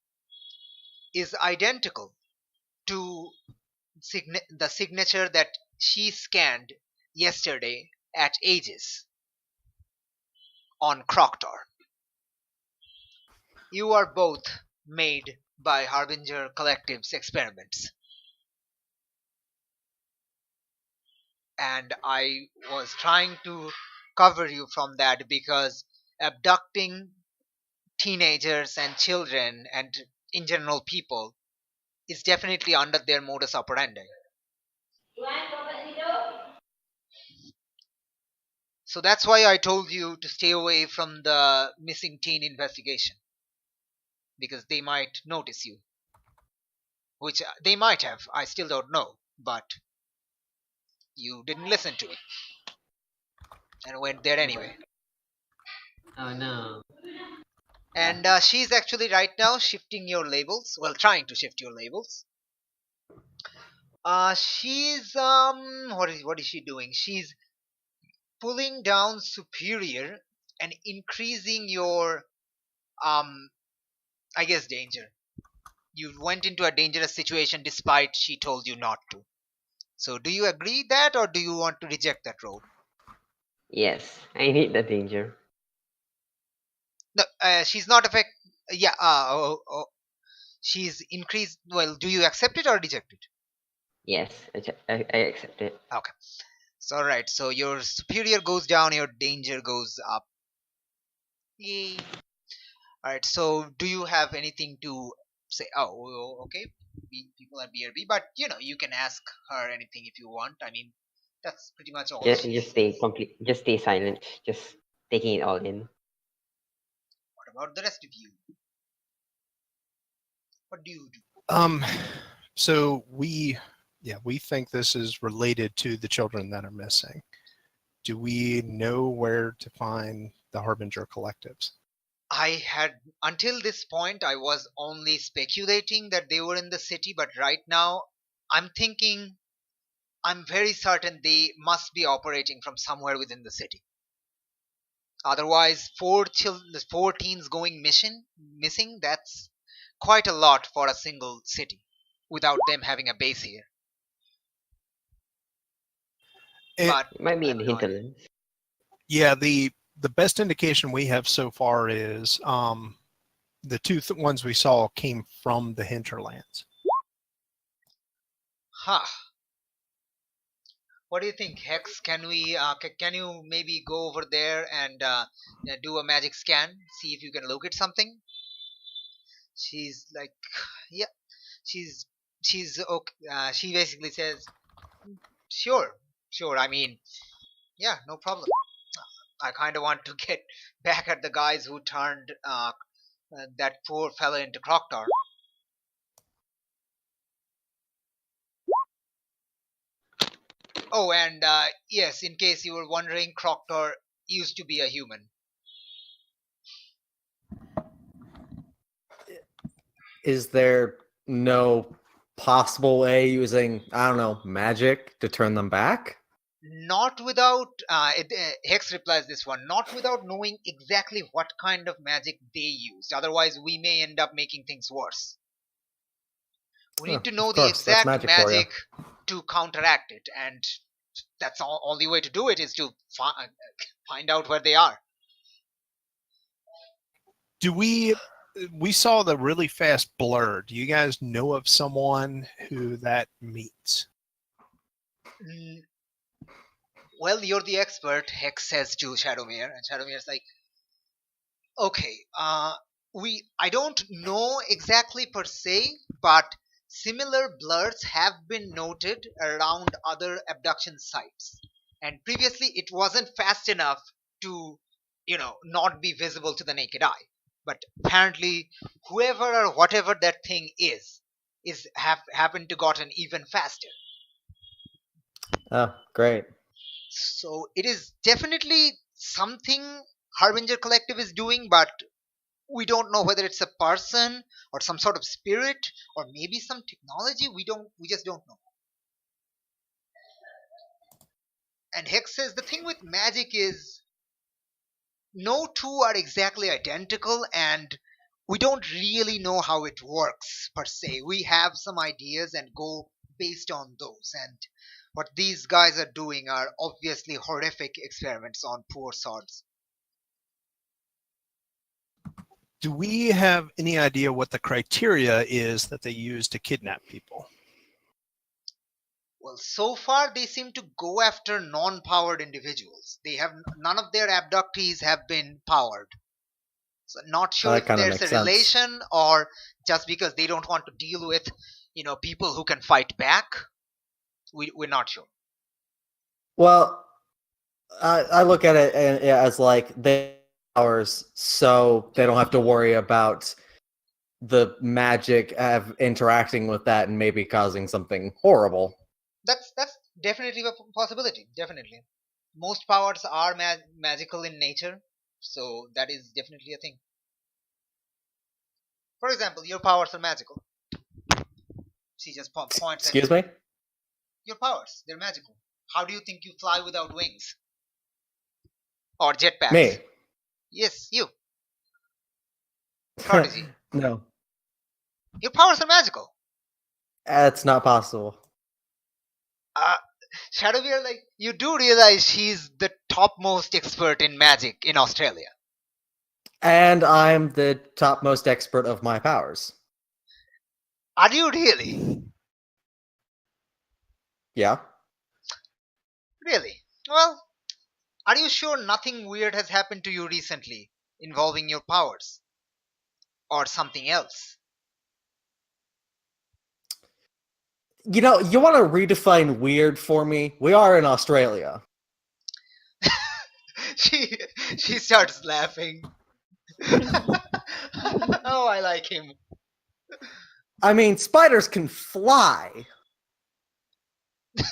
is identical to the signature that she scanned yesterday at Aegis on Croctor. You are both made by Harbinger Collective's experiments. And I was trying to cover you from that because abducting teenagers and children and in general people is definitely under their modus operandi. So that's why I told you to stay away from the missing teen investigation, because they might notice you, which they might have, I still don't know, but you didn't listen to me and went there anyway. Oh no. And she's actually right now shifting your labels, well, trying to shift your labels. She's what is she doing? She's pulling down superior and increasing your I guess danger. You went into a dangerous situation despite she told you not to. So do you agree that, or do you want to reject that role? Yes, I need the danger. No, she's not affect. Yeah. She's increased. Well, do you accept it or reject it? Yes, I accept it. Okay. So all right. So your superior goes down, your danger goes up. Yay. All right. So do you have anything to say? Oh, okay. People at BRB, but you can ask her anything if you want. I mean, that's pretty much all Just, she just says. just stay silent. Just taking it all in. What about the rest of you? What do you do? So we think this is related to the children that are missing. Do we know where to find the Harbinger collectives? I had, until this point, I was only speculating that they were in the city, but right now I'm thinking, I'm very certain they must be operating from somewhere within the city. Otherwise, four teens going missing, that's quite a lot for a single city without them having a base here. But It might be I in have the no idea. hinterlands. Yeah, the best indication we have so far is the two ones we saw came from the hinterlands. Huh. What do you think, Hex? Can we? Can you maybe go over there and do a magic scan, see if you can locate something? She's like, yeah. She's okay. She basically says, sure, sure. I mean, yeah, no problem. I kind of want to get back at the guys who turned that poor fella into Croctor. Oh, and yes, in case you were wondering, Croctor used to be a human. Is there no possible way using, I don't know, magic to turn them back? Not without, Hex replies this one, not without knowing exactly what kind of magic they used. Otherwise, we may end up making things worse. We need to know Of the course, that's exact magic for you. magic to counteract it, and that's all. Only way to do it is to find out where they are. Do we saw the really fast blur. Do you guys know of someone who that meets? Mm, Well, you're the expert, Hex says to Shadowmere, and Shadowmere's like, okay, I don't know exactly per se, but similar blurs have been noted around other abduction sites. And previously it wasn't fast enough to, not be visible to the naked eye. But apparently whoever or whatever that thing is happened to gotten even faster. Oh, great. So it is definitely something Harbinger Collective is doing, but we don't know whether it's a person or some sort of spirit or maybe some technology. We just don't know. And Hex says the thing with magic is no two are exactly identical, and we don't really know how it works per se. We have some ideas and go based on those, and what these guys are doing are obviously horrific experiments on poor swords. Do we have any idea what the criteria is that they use to kidnap people? Well, so far they seem to go after non-powered individuals. They have none of their abductees have been powered. So not sure That if kinda there's a makes sense. relation or just because they don't want to deal with, people who can fight back. We're not sure. Well, I look at it as like they powers, so they don't have to worry about the magic of interacting with that and maybe causing something horrible. That's definitely a possibility. Definitely, most powers are magical in nature, so that is definitely a thing. For example, your powers are magical. She just points at Excuse me? your powers. They're magical. How do you think you fly without wings or jetpacks? Me? Yes, you. Prodigy. No, Your powers are magical. that's not possible. Shadowbeer, like, you do realize she's the topmost expert in magic in Australia. And I'm the topmost expert of my powers. Are you really? Yeah. Really? Well, are you sure nothing weird has happened to you recently involving your powers? Or something else? You know, you want to redefine weird for me? We are in Australia. She starts laughing. Oh, I like him. I mean, spiders can fly. Do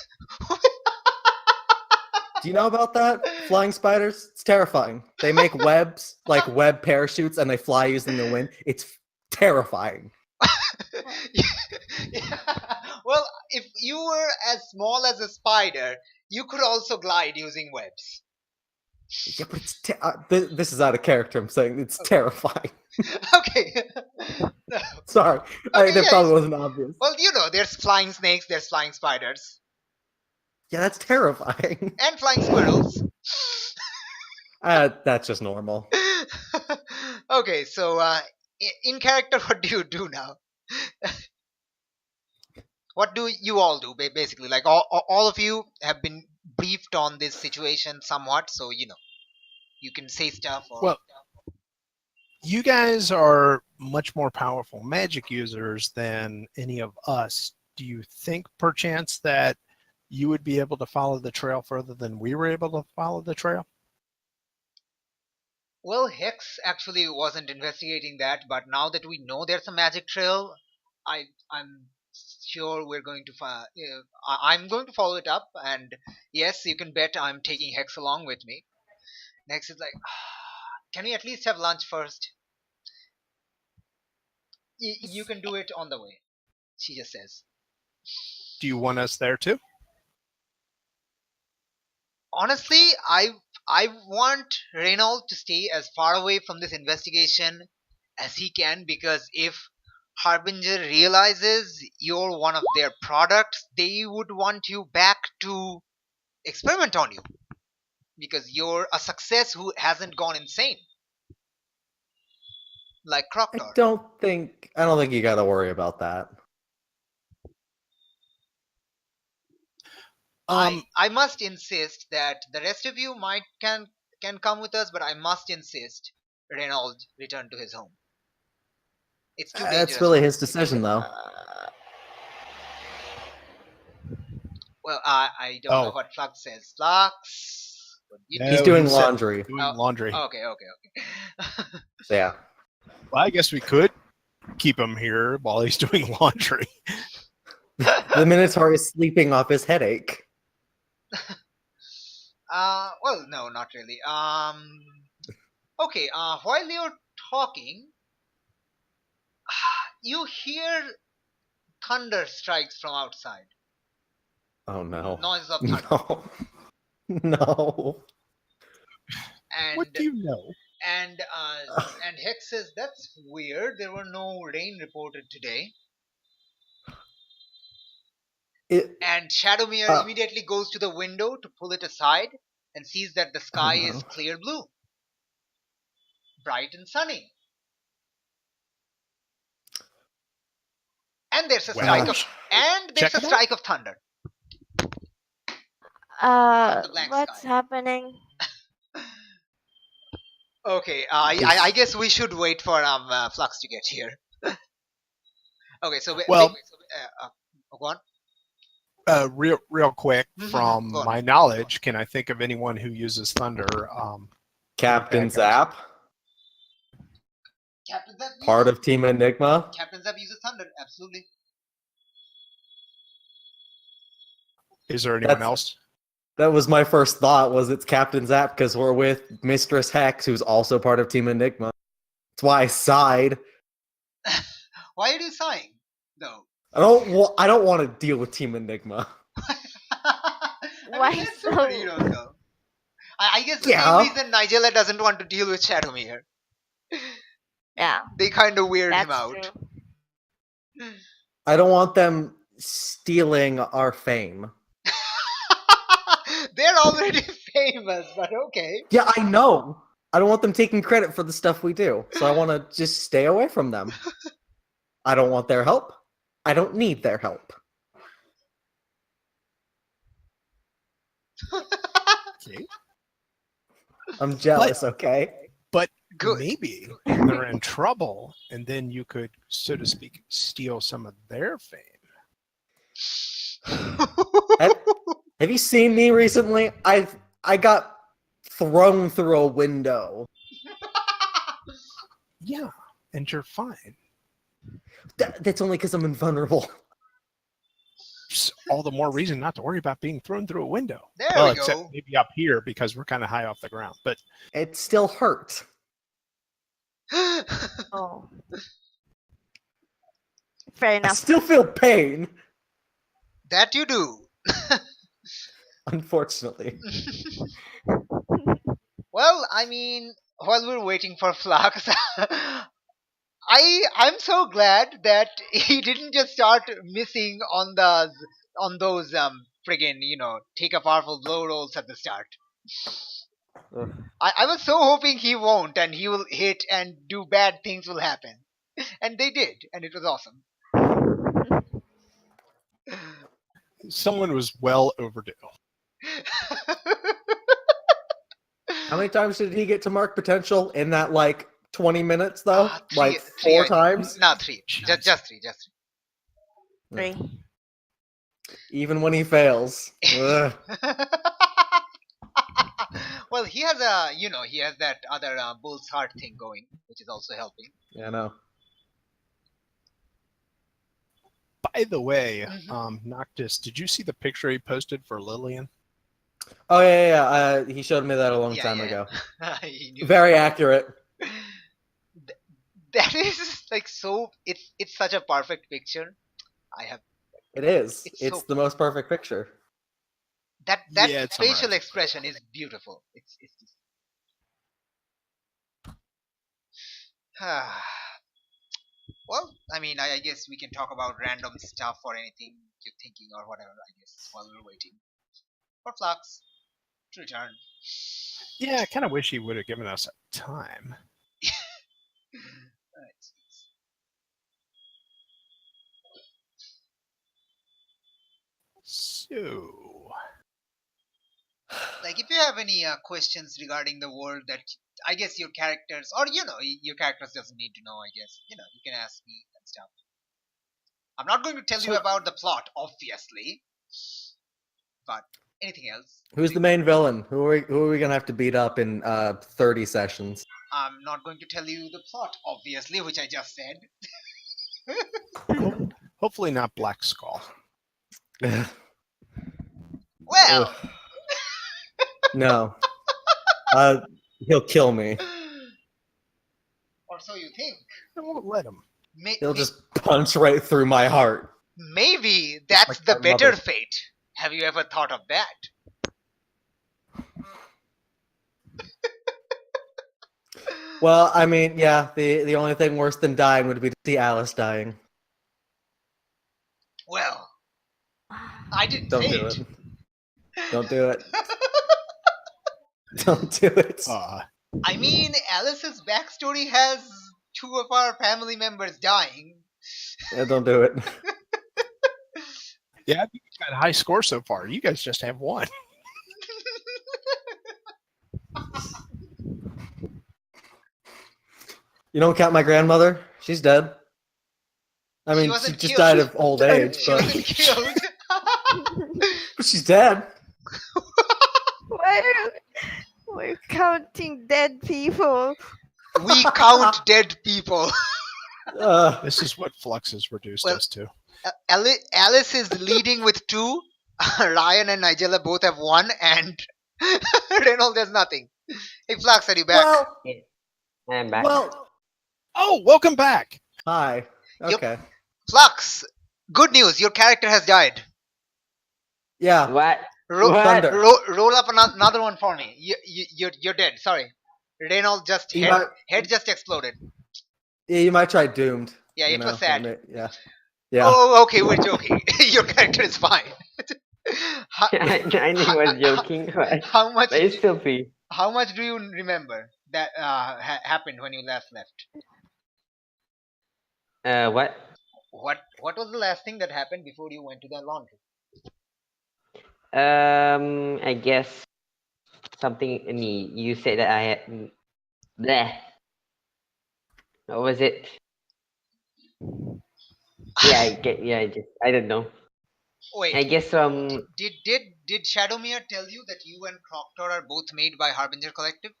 you know about that? Flying spiders? It's terrifying. They make webs, like web parachutes, and they fly using the wind. It's terrifying. Yeah. Well, if you were as small as a spider, you could also glide using webs. Yeah, but it's this is out of character. I'm saying it's terrifying. Okay. No. Sorry, Okay, that yeah, probably wasn't obvious. Well, there's flying snakes, there's flying spiders, Yeah, that's terrifying. and flying squirrels. That's just normal. Okay, so in character, what do you do now? What do you all do, basically? Like, all of you have been briefed on this situation somewhat, so you can say stuff. Or Well, you guys are much more powerful magic users than any of us. Do you think perchance that you would be able to follow the trail further than we were able to follow the trail? well, Hex actually wasn't investigating that, but now that we know there's a magic trail, I'm sure we're going to I'm going to follow it up, and yes, you can bet I'm taking Hex along with me. Next is like, can we at least have lunch first? You can do it on the way, she just says. Do you want us there too? Honestly, I want Reynolds to stay as far away from this investigation as he can, because if Harbinger realizes you're one of their products, they would want you back to experiment on you, because you're a success who hasn't gone insane like I Croctor. don't think you got to worry about that. I must insist that the rest of you can come with us, but I must insist Reynolds return to his home. It's too dangerous. It's really his decision, though. Well, I don't know what Flux says. Flux, what you No, He's doing he said laundry. doing laundry. Okay. Yeah. Well, I guess we could keep him here while he's doing laundry. The Minotaur is sleeping off his headache. Well, no, not really. Okay. While you're talking, you hear thunder strikes from outside. Oh no. Noise of thunder. No. And What do you know? and Hex says, that's weird. There were no rain reported today. And Shadowmere immediately goes to the window to pull it aside and sees that the sky is clear blue, bright and sunny. And there's a strike of thunder. What's happening? Okay, I guess we should wait for Flux to get here. Okay, so go on. Real quick, from my knowledge, can I think of anyone who uses thunder? Captain Zap, part of Team Enigma. Captain Zap uses thunder, absolutely. Is there anyone else? That was my first thought, was it's Captain Zap, because we're with Mistress Hex, who's also part of Team Enigma. That's why I sighed. Why are you sighing, though? I don't want to deal with Team Enigma. Why so? You don't know. I guess the same reason Nigella doesn't want to deal with Shadowmere. Yeah. They kind of weird him out. True. I don't want them stealing our fame. They're already famous, but okay. Yeah, I know. I don't want them taking credit for the stuff we do, so I want to just stay away from them. I don't want their help. I don't need their help. Okay. I'm jealous, okay? But Good. maybe they're in trouble, and then you could, so to speak, steal some of their fame. Have you seen me recently? I got thrown through a window. Yeah, and you're fine. That's only because I'm invulnerable. Just all the more reason not to worry about being thrown through a window. There we go. Except maybe up here because we're kind of high off the ground. But It still hurt. Oh. Fair I enough. still feel pain, That you do. unfortunately. Well, I mean, while we're waiting for Flux, I'm so glad that he didn't just start missing on those friggin', take a powerful blow rolls at the start. I was so hoping he won't, and he will hit and do bad things will happen. And they did, and it was awesome. someone was well overdue. How many times did he get to mark potential in that, 20 minutes, though? Three, four times? No, three. Just three. Three. Even when he fails. Ugh. Well, he has he has that other bull's heart thing going, which is also helping. Yeah, I know. By the way, Noctis, did you see the picture he posted for Lillian? Oh yeah. He showed me that a long Yeah, time yeah. ago. He knew Very accurate. that is like so. It's such a perfect picture. I have. It is. It's It's so the most perfect picture. that Yeah, it facial summarizes. expression is beautiful. It's just. Well, I mean, I guess we can talk about random stuff or anything you're thinking or whatever. I guess while we're waiting for Flux to return. Yeah, I kind of wish he would have given us time. Alright. So, Like, if you have any questions regarding the world that I guess your characters, or your characters doesn't need to know. I guess you can ask me and stuff. I'm not going to tell you So- about the plot, obviously, but anything else? Who's the main villain? Who are we gonna have to beat up in 30 sessions? I'm not going to tell you the plot, obviously, which I just said. hopefully not Black Skull. Well, Ugh. No. He'll kill me. or so you think. I won't let him. He'll just punch right through my heart. Maybe Just that's like the my better mother. fate. Have you ever thought of that? Well, I mean, yeah, the only thing worse than dying would be to see Alice dying. Well, I didn't Don't say do it. it. Don't do it. Don't do it. I mean, Alice's backstory has two of our family members dying. Yeah, don't do it. Yeah, I think you got a high score so far. You guys just have one. You don't count my grandmother? She's dead. I She mean, she wasn't just killed. died of old age, She wasn't but killed. she's dead. Why are we're counting dead people? We count dead people. This is what Flux has reduced Well- us to. Alice is leading with 2. Ryan and Nigella both have 1, and Reynolds has nothing. Hey, Flux, are you back? I'm back. Well, Oh, welcome back. hi. Yep. Okay. Flux, good news. Your character has died. Yeah. What? Ro- What? Thunder. roll up another one for me. You're dead. Sorry. Reynolds just You might, head just exploded. yeah, you might try Doomed. Yeah, you it was know, sad. Yeah. Yeah. Oh, okay, we're joking. Your character is fine. how, I knew he was joking. But how much? it's still free. How much do you remember that happened when you left? What? What was the last thing that happened before you went to the laundry? I guess something. You said that I had. Bleh. What was it? Yeah, I don't know. Wait. I guess Did Shadowmere tell you that you and Proctor are both made by Harbinger Collective?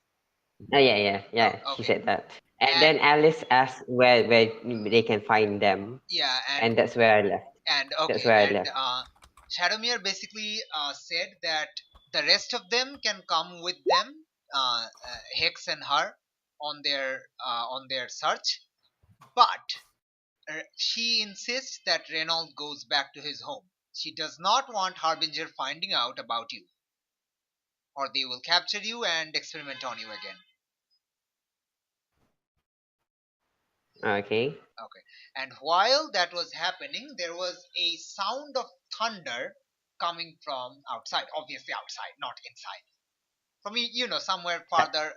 yeah. Oh, She okay. said that. And then Alice asked where they can find them, Yeah, and that's where I left. and okay, That's where I and left. Shadowmere basically said that the rest of them can come with them, Hex and her, on their search, but she insists that Reynolds goes back to his home. She does not want Harbinger finding out about you, or they will capture you and experiment on you again. Okay. Okay. And while that was happening, there was a sound of thunder coming from outside. Obviously outside, not inside. From somewhere farther,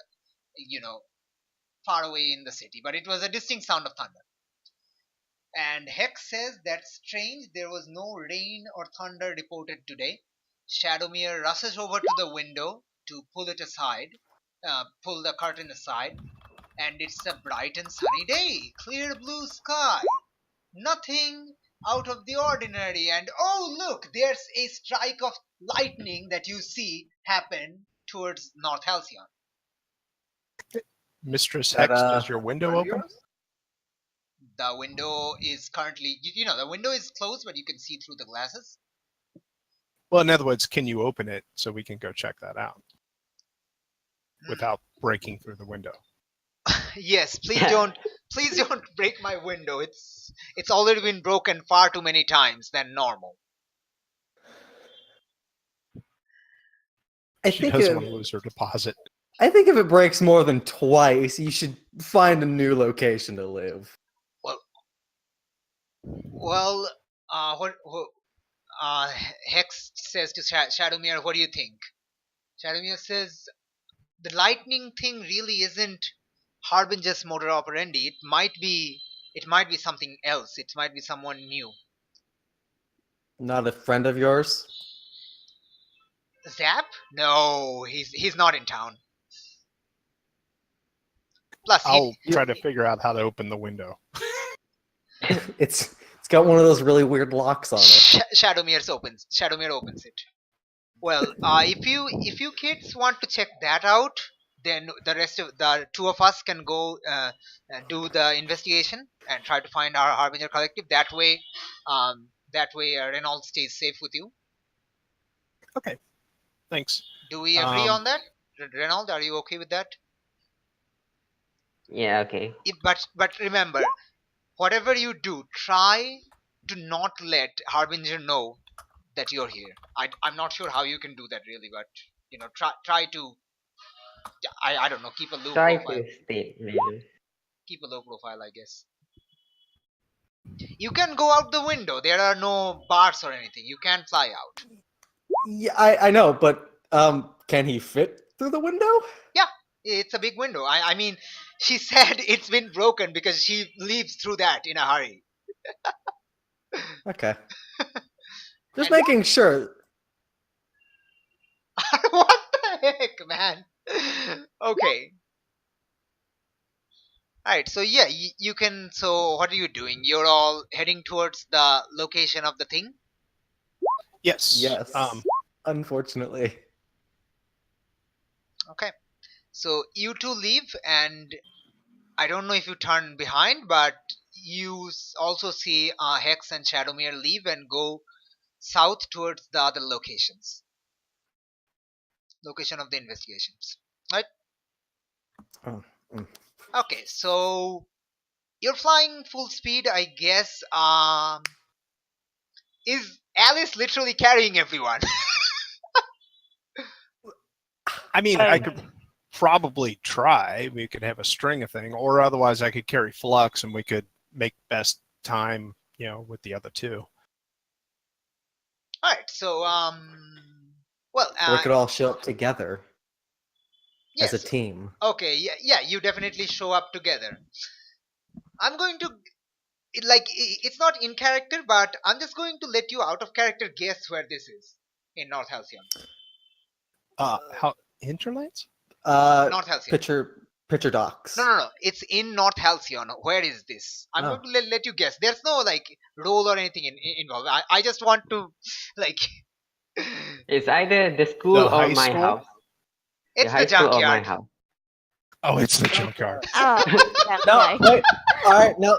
far away in the city. But it was a distinct sound of thunder. And Hex says that's strange. There was no rain or thunder reported today. Shadowmere rushes over to the window to pull it aside, pull the curtain aside, and it's a bright and sunny day, clear blue sky, nothing out of the ordinary. And oh, look, there's a strike of lightning that you see happen towards North Halcyon. Mistress That, Hex, does your window open? The window is currently, the window is closed, but you can see through the glasses. Well, in other words, can you open it so we can go check that out without breaking through the window? Yes, please don't break my window. It's already been broken far too many times than normal. She doesn't want to lose her deposit. I think if it breaks more than twice, you should find a new location to live. Well, Hex says to Shadowmere, what do you think? Shadowmere says, the lightning thing really isn't Harbinger's modus operandi. It might be something else. It might be someone new. Not a friend of yours? Zap? No, he's not in town. Plus, I'll try to figure out how to open the window. It's got one of those really weird locks on it. Shadowmere opens it. Well, if you kids want to check that out, then the rest of the two of us can go do the investigation and try to find our Harbinger collective. That way, Reynolds stays safe with you. Okay, thanks. Do we agree on that? Reynolds, are you okay with that? Yeah, okay. But remember, whatever you do, try to not let Harbinger know that you're here. I'm not sure how you can do that really, but try to. I don't know. Keep a low Try profile. to stay later. Keep a low profile, I guess. You can go out the window. There are no bars or anything. You can fly out. Yeah, I know, but can he fit through the window? Yeah, it's a big window. I mean, she said it's been broken because she leaves through that in a hurry. Okay. Just making sure. What the heck, man? Okay. Alright, so yeah, you can. So, what are you doing? You're all heading towards the location of the thing? Yes. Yes. Unfortunately. Okay. So, you two leave, and I don't know if you turn behind, but you also see Hex and Shadowmere leave and go south towards the other locations. Location of the investigations. Right? Oh, Okay, so you're flying full speed, I guess. Is Alice literally carrying everyone? I mean, I could probably try. We could have a string of thing, or otherwise I could carry Flux and we could make best time, with the other two. Alright, so, we could all show up together yes. as a team. Okay, yeah, you definitely show up together. I'm going to, it's not in character, but I'm just going to let you out of character guess where this is in North Halcyon. How Interlands? North Halcyon. Pitcher Docks. No. It's in North Halcyon. Where is this? I'm going to let you guess. There's no role or anything involved. I just want to It's either the school or my house. It's the junkyard. Or my house. Oh, it's the junkyard. Oh, No, wait. All right, no.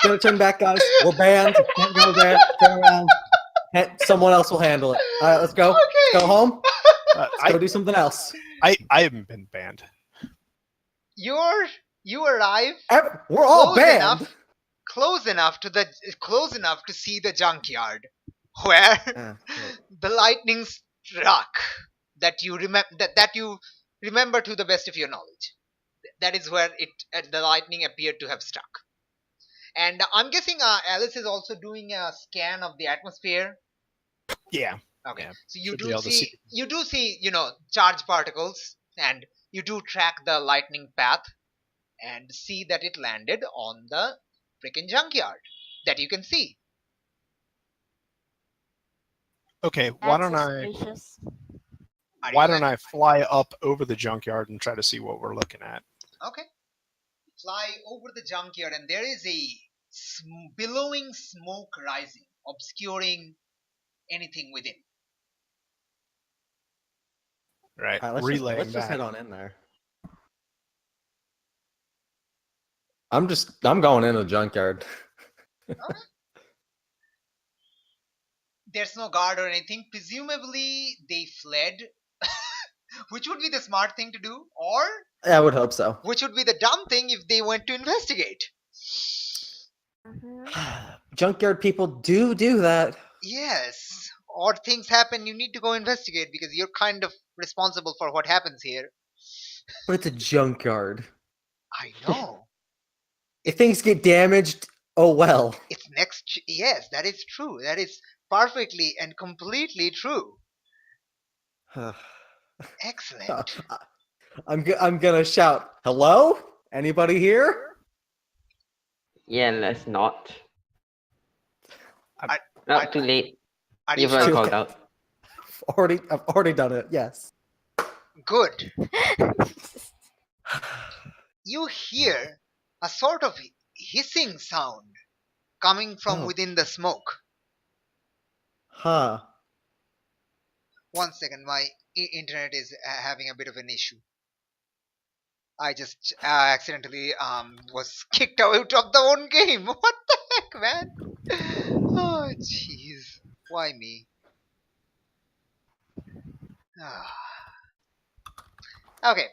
Gonna turn back, guys. We're banned. Can't go there. Turn around. Someone else will handle it. All right, let's go. Okay. Let's go home. Let's go do something else. I haven't been banned. You arrive. We're all banned. Close enough to see the junkyard, where the lightning struck. That you remember to the best of your knowledge. That is where the lightning appeared to have struck. And I'm guessing Alice is also doing a scan of the atmosphere. Yeah. Okay. Yeah. So you do see charged particles, and you do track the lightning path and see that it landed on the freaking junkyard that you can see. Okay, why don't I fly up over the junkyard and try to see what we're looking at? Okay. Fly over the junkyard, and there is a billowing smoke rising, obscuring anything within. Right. Let's just head on in there. I'm going in the junkyard. Okay. There's no guard or anything. Presumably they fled, which would be the smart thing to do, or I would hope so. which would be the dumb thing if they went to investigate. Mhm. Junkyard people do that. Yes, odd things happen. You need to go investigate because you're kind of responsible for what happens here. But it's a junkyard. I know. If things get damaged, oh well. It's next. Yes, that is true. That is perfectly and completely true. Excellent. I'm gonna shout, hello? Anybody here? Yeah, let's not. I- Not too late. Are you You've already sure? called out. I've already done it, yes. Good. You hear a sort of hissing sound coming from Oh. within the smoke. Huh. 1 second, my internet is having a bit of an issue. I just accidentally was kicked out of the own game. What the heck, man? Oh, jeez. Why me? Ah. Okay.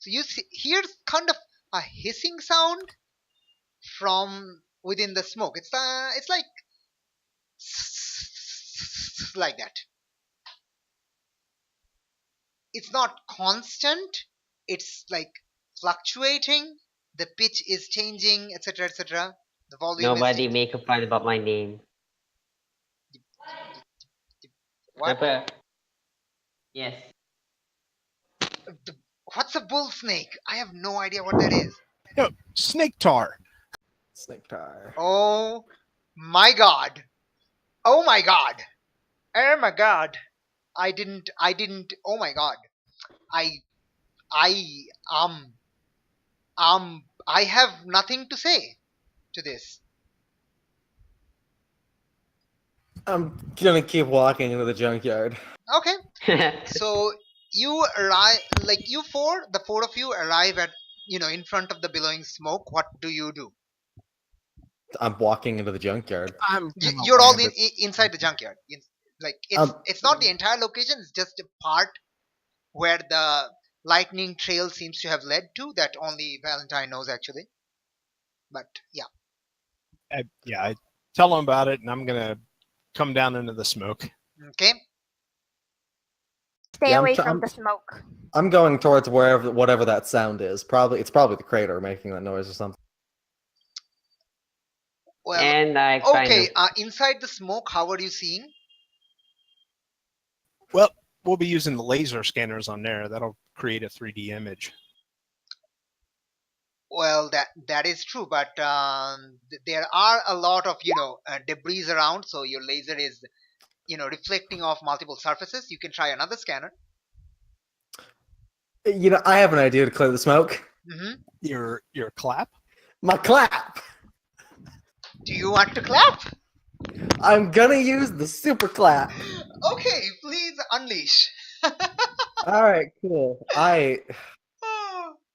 So you hear kind of a hissing sound from within the smoke. It's like that. It's not constant. It's like fluctuating. The pitch is changing, etc., etc. The volume Nobody is make a fun about my name. what? Pepper. Yes. What's a bull snake? I have no idea what that is. No, snake tar. Snake tire. Oh my god. Oh my god. Oh my god. I didn't oh my god. I I have nothing to say to this. I'm gonna keep walking into the junkyard. Okay. So you arrive, like you four, the four of you arrive at, in front of the billowing smoke. What do you do? I'm walking into the junkyard. You're all inside the junkyard. It's Um, it's not the entire location. It's just a part where the lightning trail seems to have led to. That only Valentine knows actually. But yeah. I tell them about it, and I'm gonna come down into the smoke. Okay. Stay Yeah, away from the smoke. I'm going towards whatever that sound is. It's probably the crater making that noise or something. Well. And I kind Okay. of Inside the smoke, how are you seeing? Well, we'll be using the laser scanners on there. That'll create a 3D image. Well, that is true, but there are a lot of debris around, so your laser is reflecting off multiple surfaces. You can try another scanner. I have an idea to clear the smoke. Mm-hmm. Your clap. My clap. Do you want to clap? I'm gonna use the super clap. Okay, please unleash. All right, cool.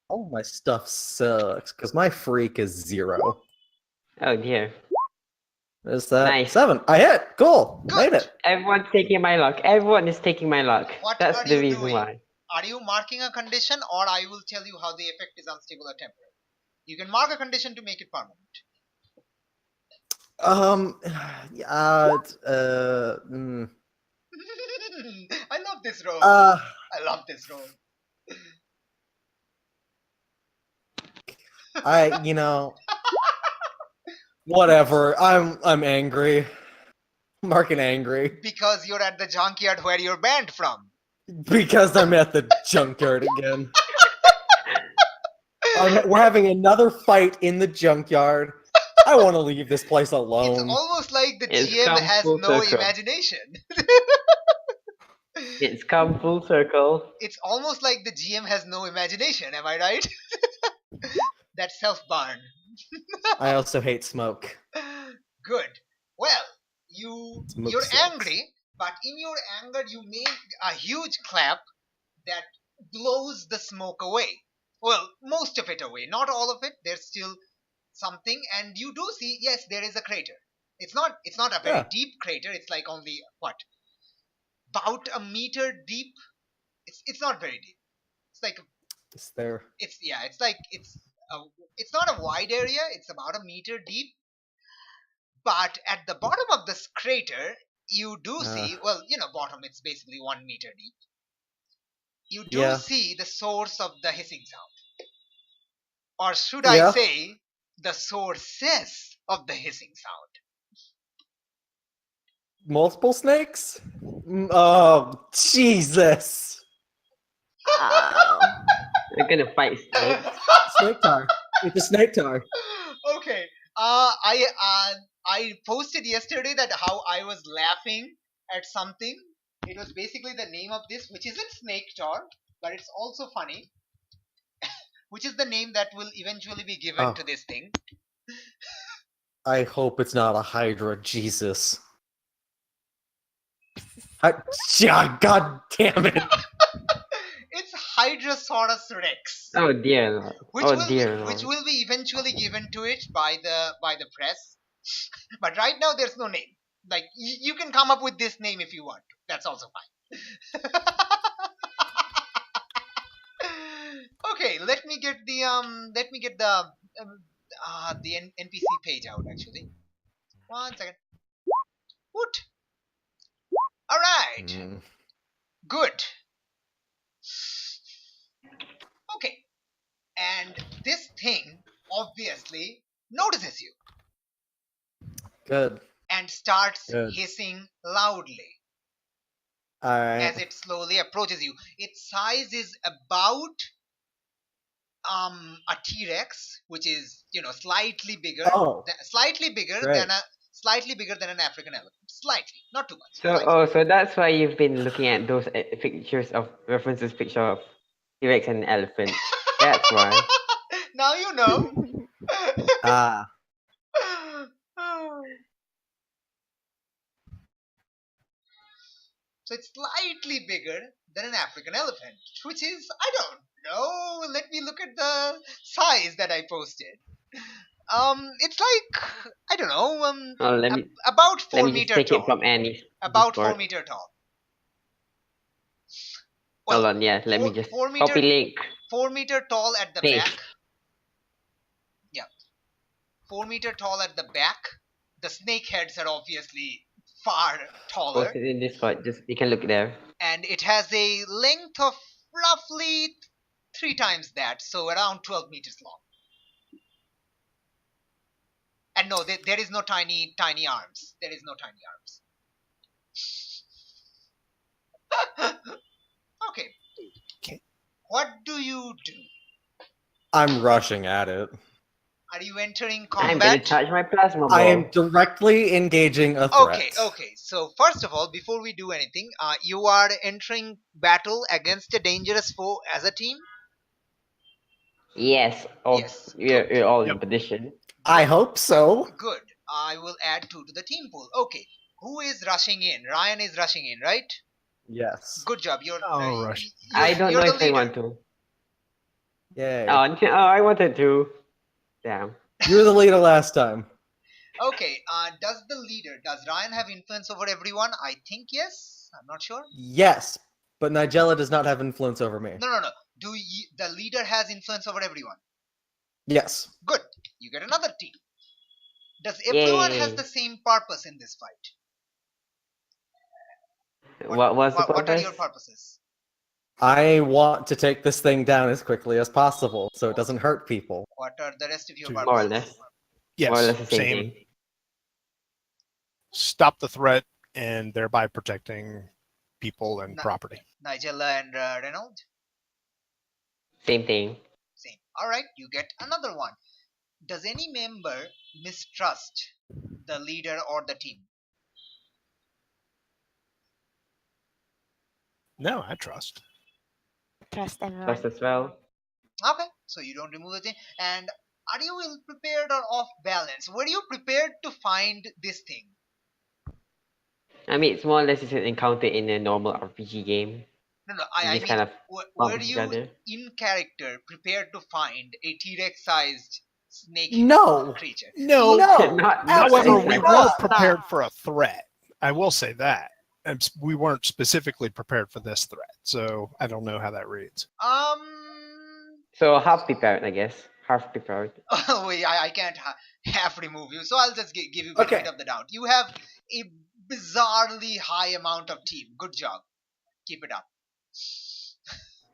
All my stuff sucks because my freak is 0. oh dear. Is that Nice. 7? I hit. Cool. Good. Made it. Everyone's taking my luck. Everyone is taking my luck. What That's are the you reason doing? why. Are you marking a condition, or I will tell you how the effect is unstable or temporary? You can mark a condition to make it permanent. I love this role. I love this role. Whatever. I'm angry. Marking angry Because you're at the junkyard where you're banned from. because I'm at the junkyard again. We're having another fight in the junkyard. I want to leave this place It's alone. almost like the It's GM come has full no circle. imagination. It's come full circle. It's almost like the GM has no imagination. Am I right? That's self-burn. I also hate smoke. Good. Well, Smoke you're sucks. angry, but in your anger you make a huge clap that blows the smoke away. Well, most of it away, not all of it. There's still something, and you do see, yes, there is a crater. It's not a very Yeah. deep crater. It's like only what, about a meter deep. It's not very deep. It's like It's there. it's like it's not a wide area. It's about a meter deep. But at the bottom of this crater, you do see, well, bottom, it's basically 1 meter deep. You do Yeah. see the source of the hissing sound. Or should I say, the sources of the hissing sound. Multiple snakes? Oh, Jesus. Oh. We're gonna fight snakes. Snake tar. It's a snake tar. Okay. I posted yesterday that how I was laughing at something. It was basically the name of this, which isn't snake tar, but it's also funny. Which is the name that will eventually be given to this thing. I hope it's not a Hydra, Jesus. God damn it. It's Hydrosaurus Rex. Oh dear Lord. Which will be eventually given to it by the press. But right now there's no name. Like you can come up with this name if you want. That's also fine. Okay, let me get the NPC page out actually. 1 second. What? All right. Good. Okay. And this thing obviously notices you. Good. And starts Good. hissing loudly. Alright. As it slowly approaches you. Its size is about a T-Rex, which is slightly bigger. Slightly bigger than an African elephant. Slightly, not too much. So that's why you've been looking at those pictures of picture of T-Rex and elephant. That's why. Now you know. So it's slightly bigger than an African elephant, which is, I don't know. Let me look at the size that I posted. It's like, I don't know, about 4 meter take tall. It from Annie. About 4 meter tall. Well, hold on, yeah, let me just copy link. 4 meter tall at the Paste. back. Yeah. 4 meter tall at the back. The snake heads are obviously far taller. Post it in Discord, just you can look there. And it has a length of roughly 3 times that, so around 12 meters long. And no, there is no tiny arms. There is no tiny arms. Okay. What do you do? I'm rushing at it. Are you entering I'm combat? gonna charge my plasma ball. I am directly engaging a threat. Okay. So first of all, before we do anything, you are entering battle against a dangerous foe as a team? Yes. Yes. You're all in position. I hope so. Good. I will add 2 to the team pool. Okay. Who is rushing in? Ryan is rushing in, right? Yes. Good job. Rush. I don't know if I want to. Yay. I wanted to. Damn. You were the leader last time. Okay. Does Ryan have influence over everyone? I think yes. I'm not sure. Yes, but Nigella does not have influence over me. No. The leader has influence over everyone? Yes. Good. You get another team. Does everyone Yay. has the same purpose in this fight? What was the purpose? What are your purposes? I want to take this thing down as quickly as possible so it doesn't hurt people. What are the rest of your More or purposes? less. Yes, More or less the same same. thing. Stop the threat and thereby protecting people and property. Nigella and Renaud? Same thing. Same. Alright, you get another one. Does any member mistrust the leader or the team? No, I trust. Trust everyone. Trust as well. Okay, so you don't remove the thing. And are you ill prepared or off balance? Were you prepared to find this thing? I mean, it's more or less just an encounter in a normal RPG game. No, I Just mean, kind of were bump you together. in character prepared to find a T-Rex sized snake No. creature. No. No. Not However, we exactly. were prepared for a threat. I will say that. And we weren't specifically prepared for this threat. So I don't know how that reads. So half prepared, I guess. Half prepared. Oh, I can't half remove you, so I'll just give you benefit Okay. of the doubt. You have a bizarrely high amount of team. Good job. Keep it up.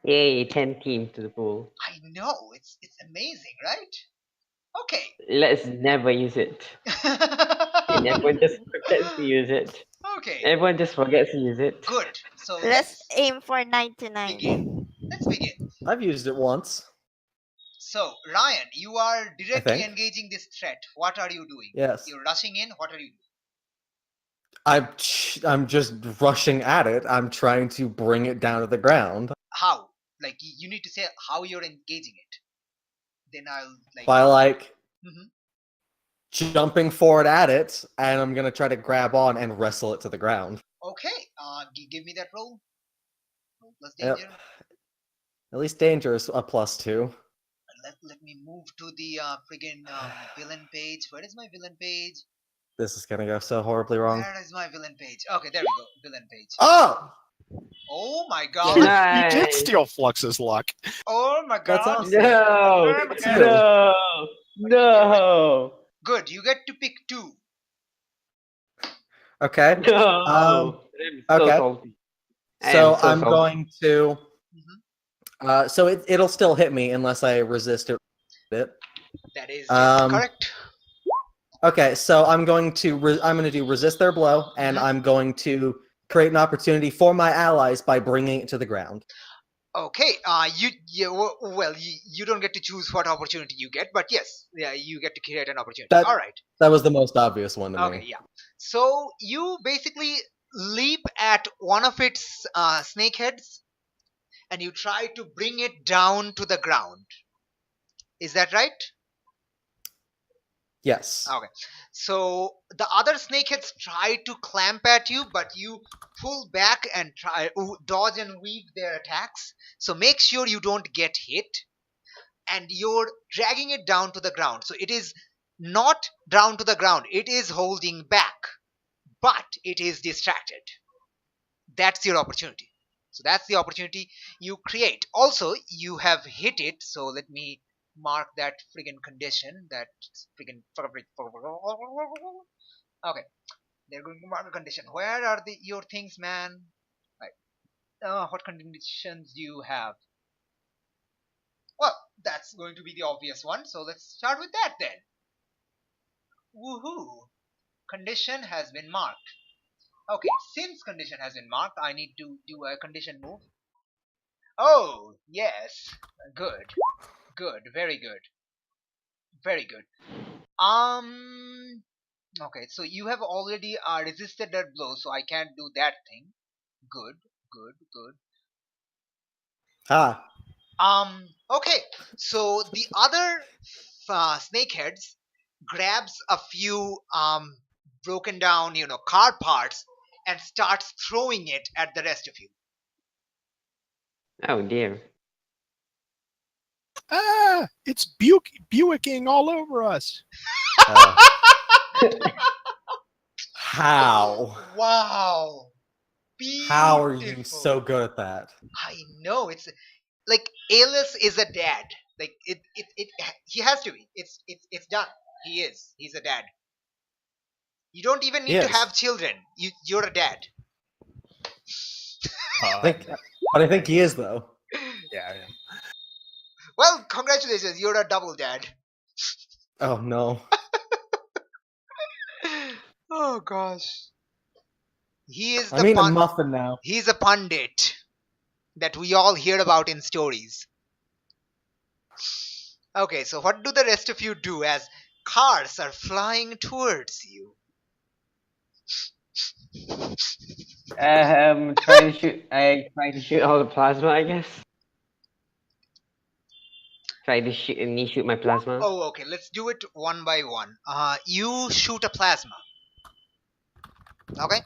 Yay, 10 teams to the pool. I know, it's amazing, right? Okay. Let's never use it. And everyone just forgets to use it. Okay. Everyone just forgets to use it. Good. So Let's aim for 99. begin. Let's begin. I've used it once. So, Ryan, you are directly think. engaging this threat. What are you doing? Yes. You're rushing in. What are you doing? I'm just rushing at it. I'm trying to bring it down to the ground How? Like, you need to say how you're engaging it. Then I'll, like... by like Mhm. jumping forward at it, and I'm gonna try to grab on and wrestle it to the ground. Okay. Give me that roll. Roll plus Yep. danger. At least danger is a +2. Let me move to the friggin' villain page. Where is my villain page? This is gonna go so horribly wrong. Where is my villain page? Okay, there we go. Villain page. Oh! Oh my You, god. Nice. you did steal Flux's luck. Oh my That's god. awesome. No! Oh my Two. god. No! Good, you get to pick 2. Okay. No! I'm so okay. salty. I So am so I'm salty. going to. Mhm. So it'll still hit me unless I resist it. That is Um, correct. Okay, so I'm going to do resist their blow, and Mhm. I'm going to create an opportunity for my allies by bringing it to the ground. Okay, you don't get to choose what opportunity you get, but yes, yeah, you get to create an opportunity. That- All right. That was the most obvious one to Okay, me. yeah. So you basically leap at one of its snake heads, and you try to bring it down to the ground. Is that right? Yes. Okay. So the other snakeheads try to clamp at you, but you pull back and try dodge and weave their attacks. So make sure you don't get hit, and you're dragging it down to the ground. So it is not down to the ground. It is holding back, but it is distracted. That's your opportunity. So that's the opportunity you create. Also, you have hit it. So let me mark that friggin' condition. That friggin' okay. They're going to mark a condition. Where are your things, man? Right. What conditions do you have? Well, that's going to be the obvious one. So let's start with that then. Woohoo! Condition has been marked. Okay, since condition has been marked, I need to do a condition move. Oh, yes. Good. Good. Very good. Very good. Okay, so you have already resisted that blow, so I can't do that thing. Good. Good. Good. Ah. Okay, so the other snakeheads grabs a few broken down, car parts and starts throwing it at the rest of you. Oh dear. Ah, it's Buicking all over us. How? Wow. How are you Beautiful. so good at that? I know, it's like Alis is a dad. Like he has to be. It's done. He's a dad. You don't even need to Yes. have children. You're a dad. But I think he is though. Yeah, I am. Well, congratulations, you're a double dad. Oh no. Oh gosh. He is I'm eating a muffin now. He's a pundit that we all hear about in stories. Okay, so what do the rest of you do as cars are flying towards you? Try to shoot all the plasma, I guess. Try to shoot my plasma. Oh, okay, let's do it one by one. You shoot a plasma. Okay.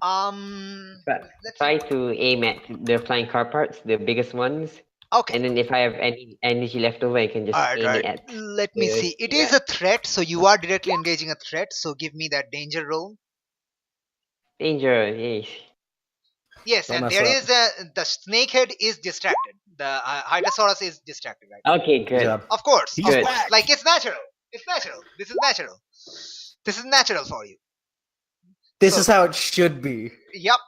But Let's try to aim at the flying car parts, the biggest ones. Okay. And then if I have any energy left over, I can just aim it at. Let me the see. It is rat. a threat, so you are directly engaging a threat. So give me that danger roll. Danger, yes. Yes, Don't and mess there up. is the snakehead is distracted. The Hydrosaurus is distracted right Okay, Good good. job. Of course, He's of Good. course. back. Like it's natural. It's natural. This is natural. This is natural for you. This So- is how it should be. Yup.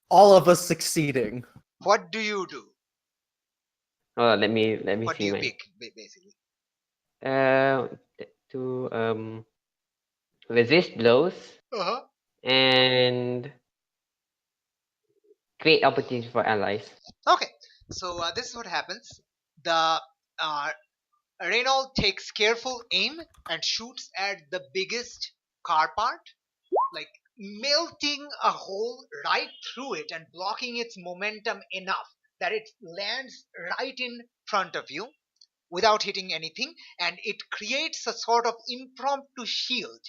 All of us succeeding. What do you do? Oh, let me What do see you my. pick, basically? To resist blows Uh-huh. and create opportunities for allies. Okay. So this is what happens. The Reynold takes careful aim and shoots at the biggest car part, like melting a hole right through it and blocking its momentum enough that it lands right in front of you without hitting anything, and it creates a sort of impromptu shield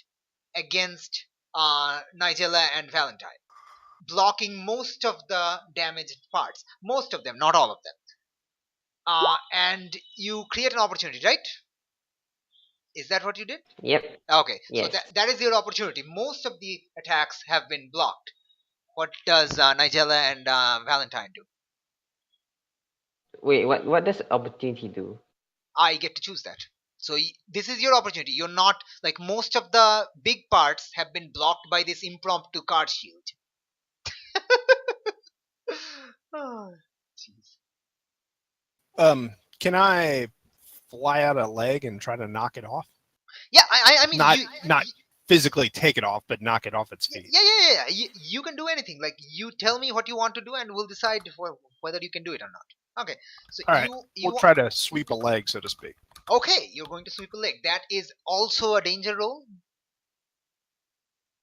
against Nigella and Valentine, blocking most of the damaged parts. Most of them, not all of them. And you create an opportunity, right? Is that what you did? Yep. Okay, so Yes. that is your opportunity. Most of the attacks have been blocked. What does Nigella and Valentine do? Wait, what does opportunity do? I get to choose that. So this is your opportunity. You're not like most of the big parts have been blocked by this impromptu card shield. Oh, jeez. Can I fly out a leg and try to knock it off? Yeah, I mean, Not physically take it off, but knock it off its feet. yeah. You can do anything. Like you tell me what you want to do, and we'll decide whether you can do it or not. Okay, so All right, you We'll try to sweep a leg, so to speak. okay. You're going to sweep a leg. That is also a danger roll.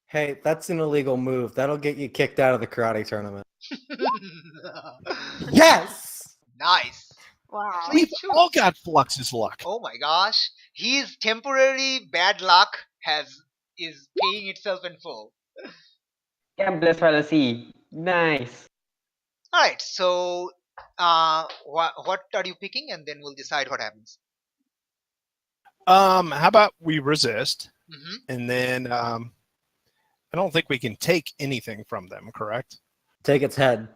Hey, that's an illegal move. That'll get you kicked out of the karate tournament. Yes! Nice. Wow. Please We've choose. all got Flux's luck. Oh my gosh, his temporary bad luck is paying itself in full. Gambler's fallacy. Nice. All right, so what are you picking, and then we'll decide what happens. How about we resist, Hmm. and then I don't think we can take anything from them, correct? Take its head.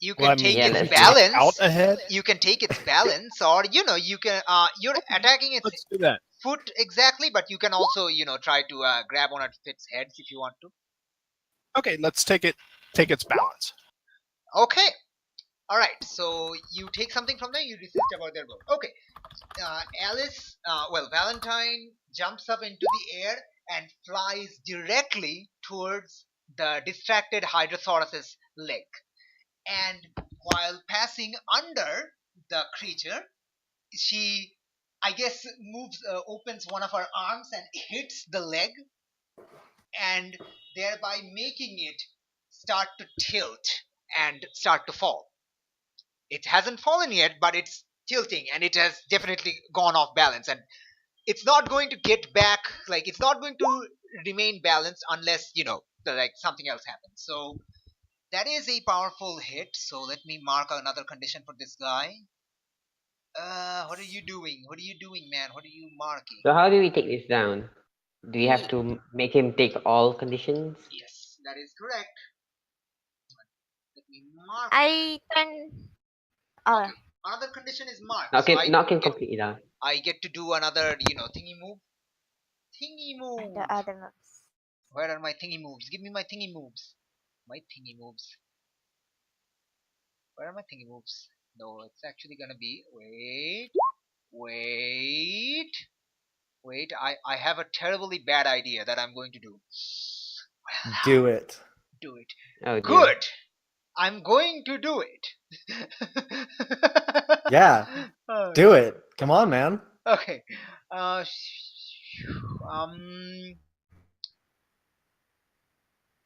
You can Well, I take mean, Yeah, its let's take balance. out ahead. You can take its balance, or you can you're attacking its Let's do that. foot exactly, but you can also try to grab one of its heads if you want to. Okay, let's take its balance. Okay. All right. So you take something from them. You resist about their blow. Okay. Valentine jumps up into the air and flies directly towards the distracted Hydrosaurus's leg. And while passing under the creature, she, I guess, opens one of her arms and hits the leg, and thereby making it start to tilt and start to fall. It hasn't fallen yet, but it's tilting, and it has definitely gone off balance, and it's not going to get back. Like it's not going to remain balanced unless like something else happens. So that is a powerful hit. So let me mark another condition for this guy. What are you doing? What are you doing, man? What are you marking? So how do we take this down? Do we have to make him take all conditions? Yes, that is correct. Let me mark. I turn. Oh, Another condition is marked. Knock So him, knock him completely down. I get to do another, thingy move. Thingy move. the other moves. Where are my thingy moves? Give me my thingy moves. My thingy moves. Where are my thingy moves? No, it's actually gonna be. Wait. I have a terribly bad idea that I'm going to do. Do it. Do it. Oh, dear. Good. I'm going to do it. Yeah. Do it. Come on, man. Okay.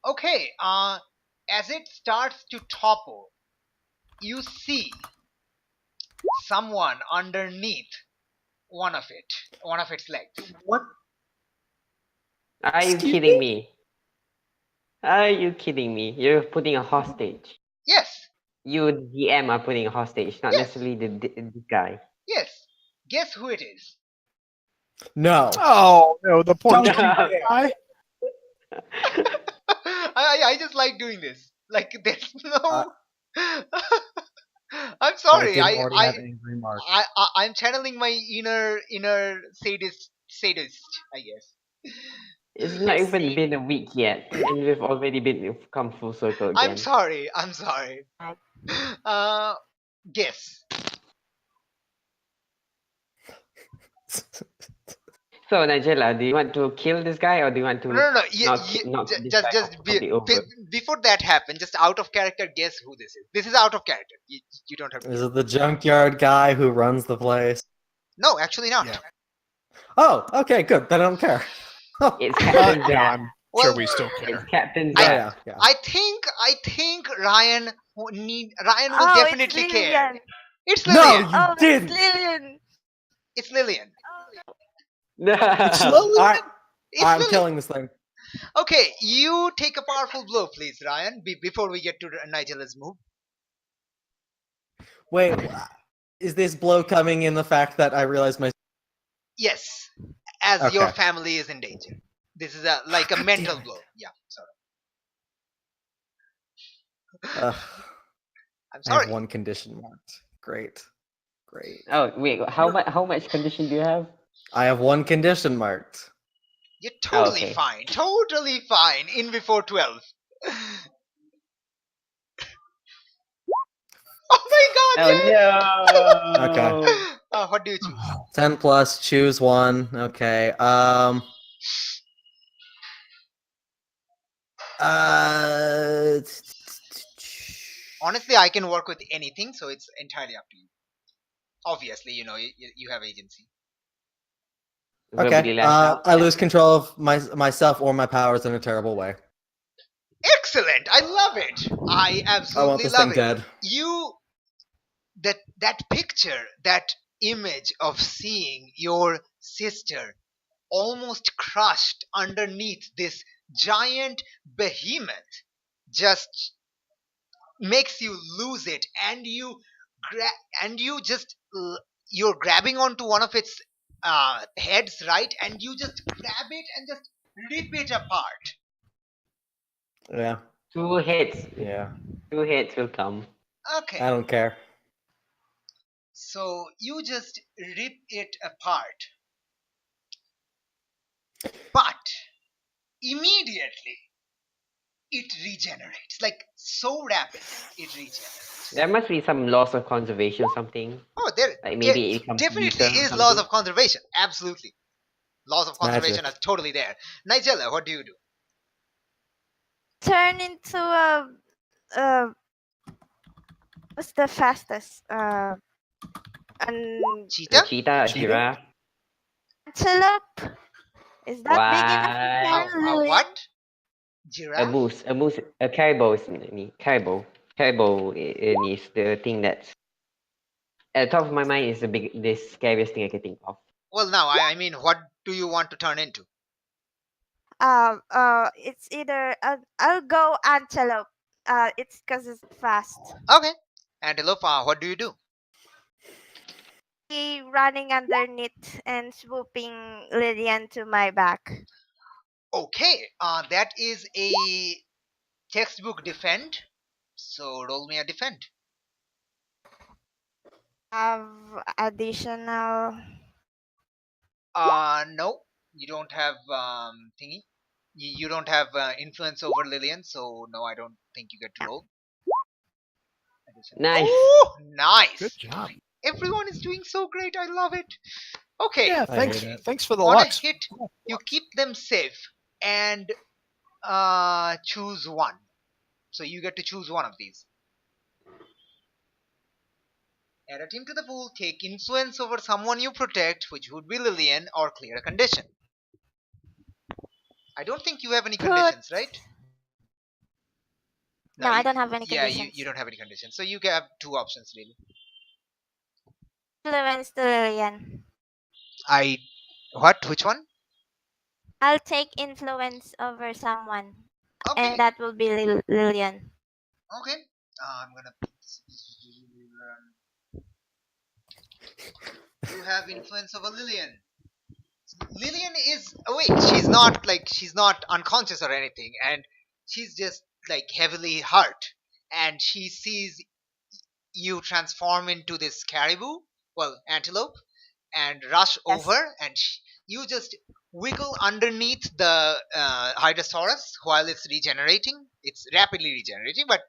Okay. As it starts to topple, you see someone underneath one of its legs. What? Are you Excuse kidding me? me? Are you kidding me? You're putting a hostage. Yes. You, the DM, are putting a hostage, not Yes. necessarily the guy. Yes. Guess who it is? No. Oh no, the poor Don't junkyard you guy. I just like doing this. Like there's no. I'm I sorry. didn't already have angry mark. I'm channeling my inner sadist. I guess. It's not even See? been a week yet, and we've already come full circle again. I'm sorry. I'm sorry. Guess. So, Nigella, do you want to kill this guy, or do you want to No. not this guy completely over? Before that happens, just out of character, guess who this is. This is out of character. You don't have to. Is it the junkyard guy who runs the place? No, actually not. Yeah. Oh, okay, good. Then I don't care. Oh, It's Captain No, Zach. I'm Well, sure we still It's care. Captain oh, Zach. yeah. I think Ryan will Oh, definitely it's care. Lillian. It's No, Lillian. you Oh, didn't. it's Lillian. It's Lillian. It's Lillian. It's I'm Lillian. killing this thing. Okay, you take a powerful blow, please, Ryan. Before we get to Nigella's move. Wait, is this blow coming in the fact that I realized my? Yes, as your Okay. family is in danger. This is a mental blow. Yeah, sorry. Ugh, I'm I have sorry. one condition marked. Great. Oh wait, how much condition do you have? I have one condition marked. You're totally okay. fine. Totally fine. In before 12. Oh my god, Oh yes! no! Okay. What do you choose? 10 plus, choose one. Okay. Honestly, I can work with anything, so it's entirely up to you. Obviously, you have agency. Verbally Okay. lashed out. I lose control of myself or my powers in a terrible way. Excellent! I love it. I I want absolutely this love thing it. dead. That picture, that image of seeing your sister almost crushed underneath this giant behemoth just makes you lose it, and you're grabbing onto one of its heads, right? And you just grab it and just rip it apart. Yeah. 2 hits. Yeah. 2 hits will come. Okay, I don't care. so you just rip it apart, but immediately it regenerates, like so rapid. It regenerates. There must be some loss of conservation, something. Oh, there Like maybe it becomes definitely weaker or is laws something. of conservation. Absolutely, laws of conservation Magic. are totally there. Nigella, what do you do? Turn into a what's the fastest? An A Cheetah? cheetah, a giraffe. antelope. Is that big enough to Wow. carry Lillian? What? A Giraffe? moose, a caribou is caribou. Caribou is the thing that's at the top of my mind is the scariest thing I can think of. Well, now I mean, what do you want to turn into? It's either I'll go antelope. It's because it's fast. Okay, antelope. What do you do? Be running underneath and swooping Lillian to my back. Okay, that is a textbook defend. So roll me a defend. Have additional. No, you don't have thingy. You don't have influence over Lillian, so no, I don't think you get to roll. Nice. Oh, nice! Good job. Everyone is doing so great. I love it. Okay, Yeah, I thanks. hate it. Thanks for the on a Lux. hit, you keep them safe and choose one. So you get to choose one of these. Add a team to the pool, take influence over someone you protect, which would be Lillian, or clear a condition. I don't think you have any conditions, right? No, I don't have any Yeah, conditions. you don't have any conditions. So you have two options, really. Influence to Lillian. What? Which one? I'll take influence over someone, Okay. and that will be Lillian. Okay. I'm gonna put this have influence over Lillian. Lillian is awake. She's not unconscious or anything, and she's just like heavily hurt. And she sees you transform into this caribou, well, antelope, and rush Yes. over, and you just wiggle underneath the Hydrosaurus while it's regenerating. It's rapidly regenerating, but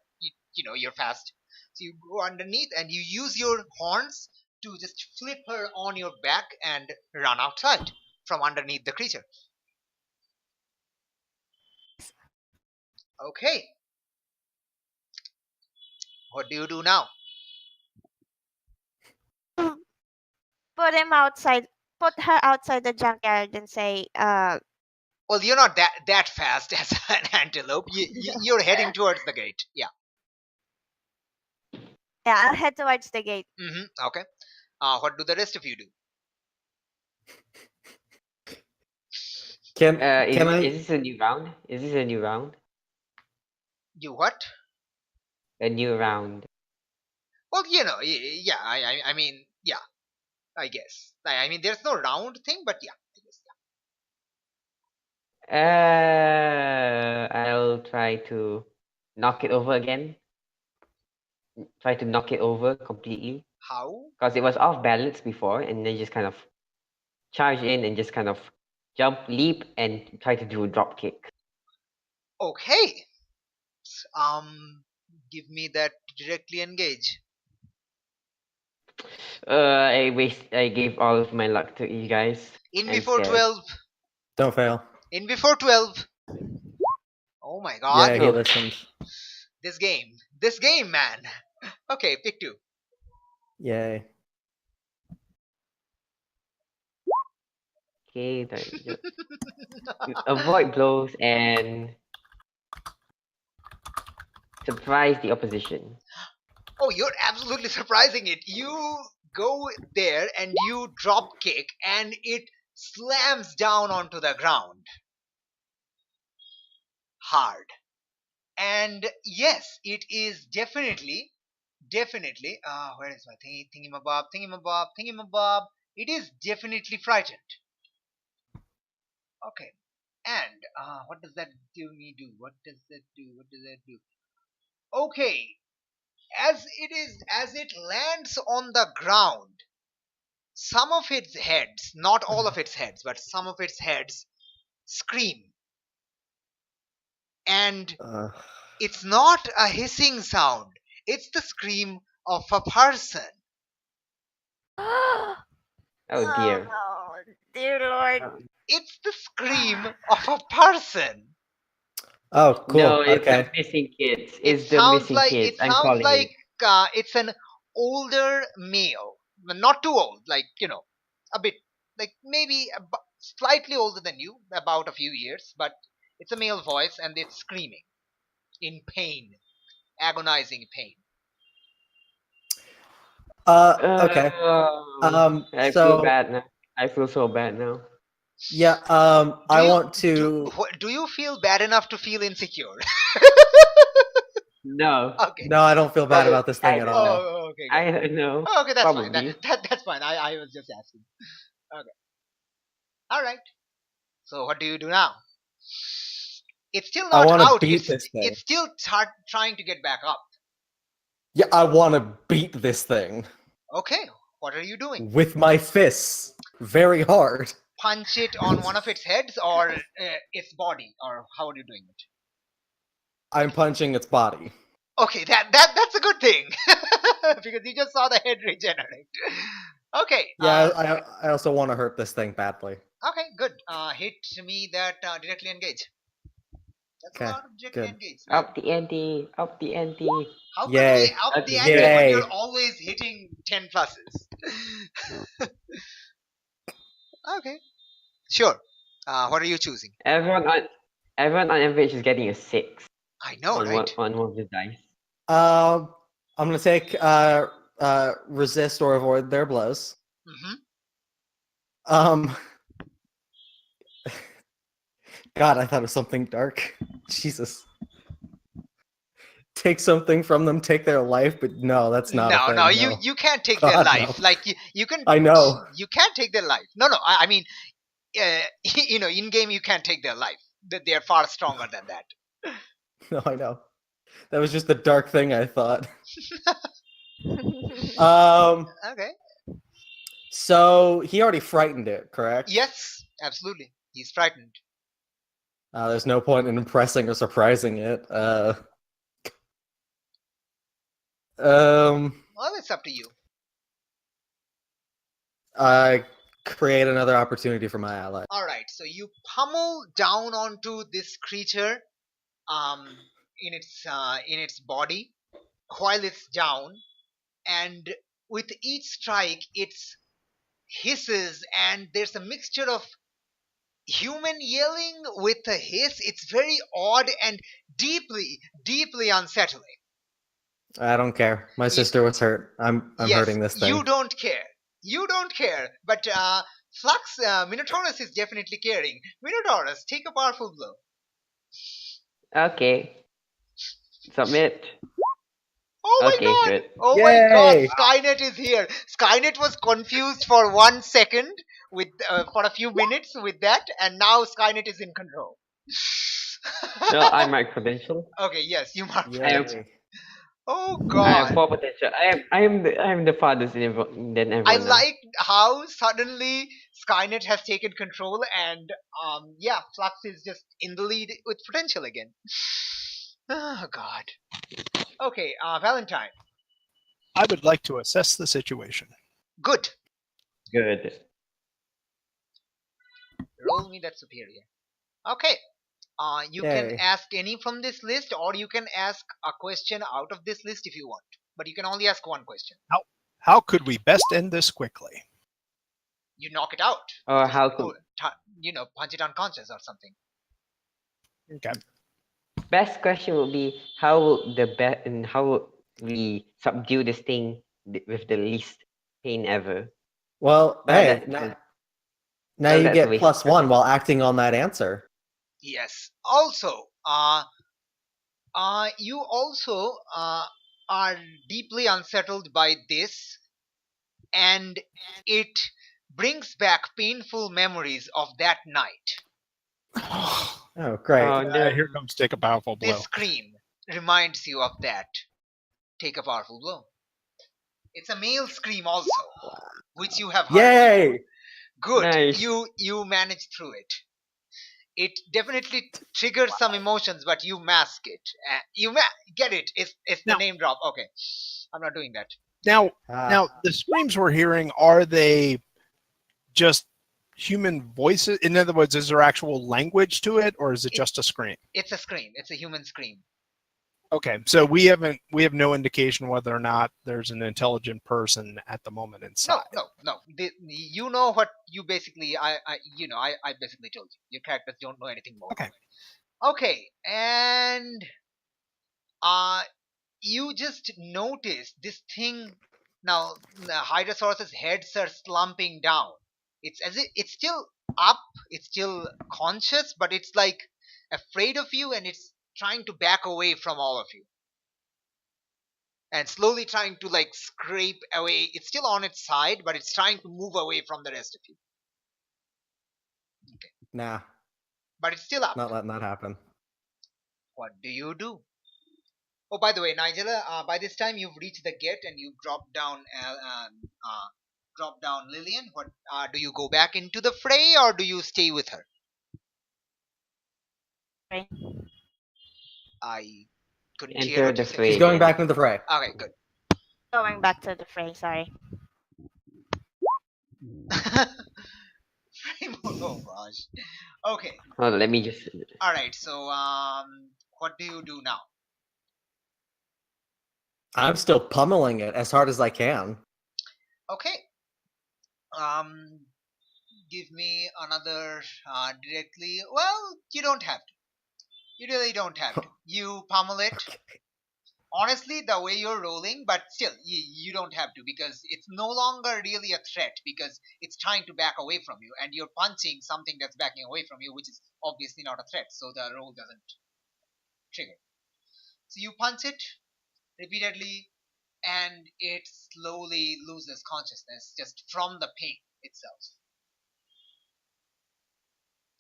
you're fast. So you go underneath and you use your horns to just flip her on your back and run outside from underneath the creature. Okay. What do you do now? Put him outside. Put her outside the junkyard and say, Well, you're not that fast as an antelope. You're heading towards the gate. Yeah. yeah, I'll head towards the gate. Okay. What do the rest of you do? Can Is this a new round? Is this a new round? You what? A new round. Well, yeah. I mean, yeah. I guess. I mean, there's no round thing, but yeah. I guess, yeah. I'll try to knock it over again. Try to knock it over completely. How? Because it was off balance before, and then just kind of charge in and just kind of jump, leap, and try to do a drop kick. Okay. Give me that directly engage. I gave all of my luck to you guys. In I'm before scared. 12. Don't fail. In before 12. Oh my god. Yeah, he listened. This game, man. Okay, pick 2. Yay. Okay, avoid blows and surprise the opposition. Oh, you're absolutely surprising it. You go there and you drop kick and it slams down onto the ground. Hard. And yes, it is definitely, where is my thingy-mabob. It is definitely frightened. Okay. And what does that do? What does that do? Okay. As it lands on the ground, some of its heads, not all of its heads, but some of its heads scream. And it's not a hissing sound. It's the scream of a person. Oh dear. Oh, dear Lord. It's the scream of a person. Oh, cool. No, it's okay. the missing kids. It It's the sounds missing like kids. it I'm sounds calling like it. it's an older male, not too old, like a bit, like maybe slightly older than you, about a few years, but it's a male voice and it's screaming in pain, agonizing pain. Okay. I so feel bad now. I feel so bad now. yeah, I want to. Do you feel bad enough to feel insecure? No. Okay. No, I don't feel bad about this thing at all. Oh, okay. I don't know. Oh, okay, that's Probably. fine. That's fine. I was just asking. Okay. All right. So what do you do now? It's still I not wanna out. beat this thing. It's still trying to get back up. Yeah, I want to beat this thing Okay. What are you doing? with my fists, very hard. Punch it on one of its heads or its body, or how are you doing it? I'm punching its body. Okay, that's a good thing because you just saw the head regenerate. Okay. Yeah, I also want to hurt this thing badly. Okay, good. Hit me that directly engage. That's Okay, a lot of directly good. engage. Up the ante. Up the ante. How could Yay. we up the Okay. ante when Yay. you're always hitting 10 pluses? Okay. Sure. What are you choosing? Everyone on average is getting a 6 I know, on right? one of the dice. I'm gonna take resist or avoid their blows. Mm-hmm. God, I thought of something dark. Jesus. take something from them, take their life, but no, that's not a thing. No, you can't take their God, life. no. Like you can. I know. You can't take their life. No, I mean, in game you can't take their life. They are far stronger than that. No, I know. That was just the dark thing I thought. Okay. So he already frightened it, correct? Yes, absolutely. He's frightened. There's no point in impressing or surprising it. Well, it's up to you. I create another opportunity for my ally. All right. So you pummel down onto this creature, in its body, while it's down, and with each strike, it's hisses, and there's a mixture of human yelling with a hiss. It's very odd and deeply, deeply unsettling. I don't care. My sister was hurt. I'm Yes, hurting this thing. you don't care. You don't care. But Flux, Minotaurus is definitely caring. Minotaurus, take a powerful blow. Okay. Submit. Oh my Okay, god! good. Oh my god! Yay! Skynet is here. Skynet was confused for 1 second for a few minutes with that, and now Skynet is in control. No, I mark potential. Okay, yes, you mark. Yay. Oh I have god! 4 potential. I am the farthest than everyone I now. like how suddenly Skynet has taken control, and yeah, Flux is just in the lead with potential again. Oh god. Okay, Valentine. I would like to assess the situation. Good. Good. Roll me that superior. Okay. You can Yay. ask any from this list, or you can ask a question out of this list if you want. But you can only ask one question. How could we best end this quickly? You knock it out. Or Just how could punch it unconscious or something. Okay. best question would be how will we subdue this thing with the least pain ever? Well, But hey, that- now well, you that's a get waste. +1 while acting on that answer. Yes. Also, you also are deeply unsettled by this, and it brings back painful memories of that night. Oh, great. Oh no. Here comes take a powerful blow. This scream reminds you of that. Take a powerful blow. It's a male scream also, which you have heard. Yay! Good. Nice. You managed through it. It definitely triggers some emotions, but you mask it. Get it? It's the Now- name drop. Okay, I'm not doing that. Now, Ah. now the screams we're hearing, are they just human voices? In other words, is there actual language to it, or is it just a scream? It's a scream. It's a human scream. Okay, so we have no indication whether or not there's an intelligent person at the moment inside. No. You know what you basically I basically told you. Your characters don't know anything more. Okay. Okay, and you just notice this thing now. The Hydrosaurus's heads are slumping down. It's as if it's still up. It's still conscious, but it's like afraid of you, and it's trying to back away from all of you. And slowly trying to like scrape away. It's still on its side, but it's trying to move away from the rest of you. Nah, But it's still up. not letting that happen. What do you do? Oh, by the way, Nigella, by this time you've reached the gate and you've dropped down Lillian. What do you go back into the fray or do you stay with her? Fray. I couldn't Enter hear what the you said. fray. She's going back into the fray. Okay, good. Going back to the fray, sorry. Fray mode, oh gosh. Okay. Hold on, let me just. All right. So, what do you do now? I'm still pummeling it as hard as I can. Okay. Give me another directly. Well, you don't have to. You really don't have to. You pummel it. Okay. Honestly, the way you're rolling, but still, you don't have to because it's no longer really a threat because it's trying to back away from you and you're punching something that's backing away from you, which is obviously not a threat, so the roll doesn't trigger. So you punch it repeatedly, and it slowly loses consciousness just from the pain itself.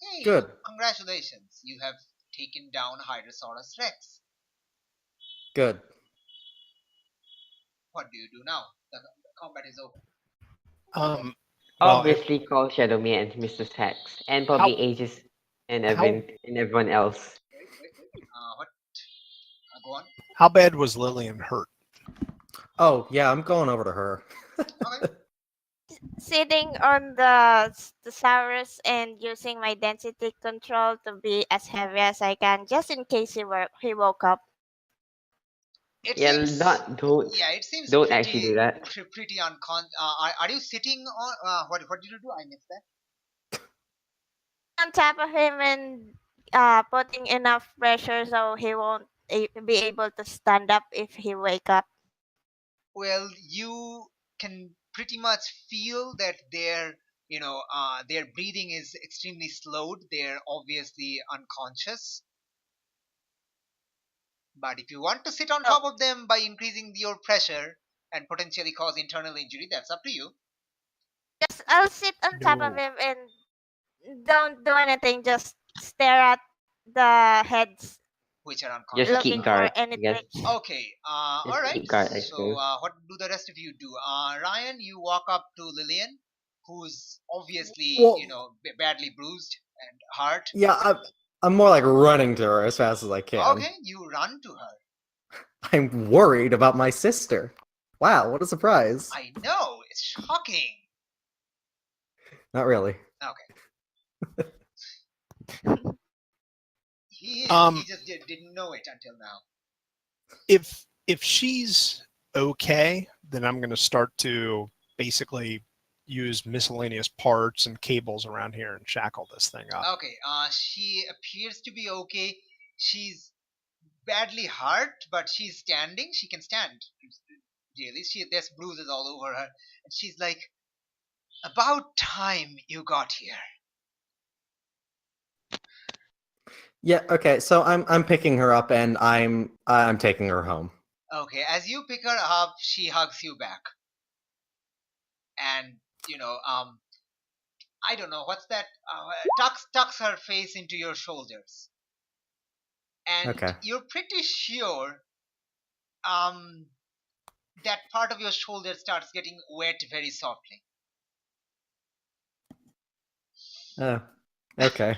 Hey, Good. congratulations. You have taken down Hydrosaurus Rex. Good. What do you do now? The combat is over. Well, Obviously, call Shadowmere and Mr. Hex, and probably Aegis and everyone else. Wait. What? Go on. how bad was Lillian hurt? Oh, yeah, I'm going over to her. Okay. Sitting on the thesaurus and using my density control to be as heavy as I can, just in case he woke up. It Yeah, seems. Yeah, it seems don't pretty, actually do that. pretty are you sitting on? What did you do? I missed that. On top of him and putting enough pressure so he won't be able to stand up if he wake up. Well, you can pretty much feel that their breathing is extremely slowed. They're obviously unconscious. But if you want to sit on top of them by increasing your pressure and potentially cause internal injury, that's up to you. Just I'll sit on top of No. him and don't do anything. Just stare at the heads, Which are unconscious. Just keep looking guard, for any I guess. tricks. Okay, Just alright. keep guard, I So, suppose. what do the rest of you do? Ryan, you walk up to Lillian, who's obviously, Well- badly bruised and hurt. Yeah, I'm more like running to her as fast as I can. Okay, you run to her. I'm worried about my sister. Wow, what a surprise. I know, it's shocking. Not really. Okay. He just didn't know it until now. If she's okay, then I'm going to start to basically use miscellaneous parts and cables around here and shackle this thing up. Okay, she appears to be okay. She's badly hurt, but she's standing. She can stand. Really, there's bruises all over her, and she's like, "About time you got here." Yeah, okay, so I'm picking her up and I'm taking her home. Okay, as you pick her up, she hugs you back, and I don't know what's that. Tucks her face into your shoulders, and Okay. you're pretty sure that part of your shoulder starts getting wet very softly. Okay.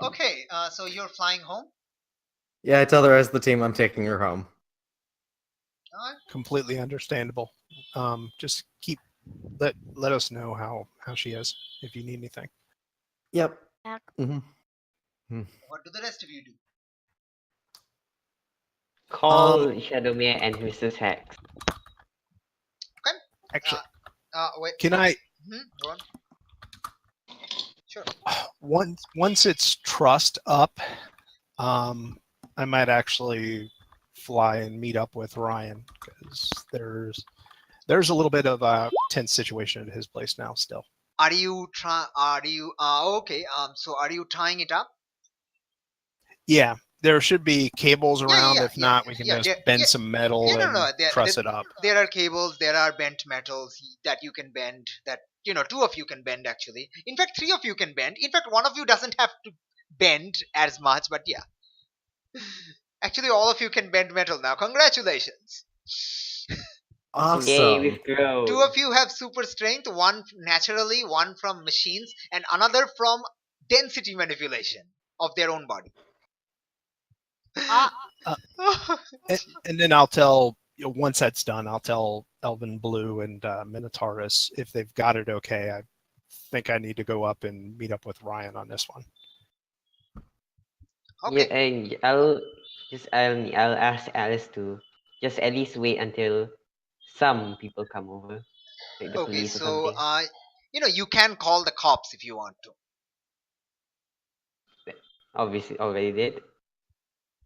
Okay, so you're flying home? Yeah, I tell the rest of the team I'm taking her home. Alright. Completely understandable. Just let us know how she is if you need anything. Yep. Yeah. Mm-hmm. What do the rest of you do? Call Shadowmere and Mr. Hex. Actually, Wait. can I Go on. Sure. once it's trussed up, I might actually fly and meet up with Ryan because there's a little bit of a tense situation at his place now still. Are you okay? So are you tying it up? Yeah, there should be cables around. If yeah, not, we can just bend some metal and truss it up. There are cables, there are bent metals that you can bend, that two of you can bend actually. In fact, three of you can bend. In fact, one of you doesn't have to bend as much, but yeah. Actually, all of you can bend metal now. Congratulations. Awesome. Yay, we've grown. Two of you have super strength, one naturally, one from machines, and another from density manipulation of their own body. And then I'll tell once that's done, I'll tell Elvin Blue and Minotaurus if they've got it okay. I think I need to go up and meet up with Ryan on this one. Okay. Yeah, and I'll ask Alice to just at least wait until some people come over, like the Okay, police or so something. you can call the cops if you want to. Obviously, already did.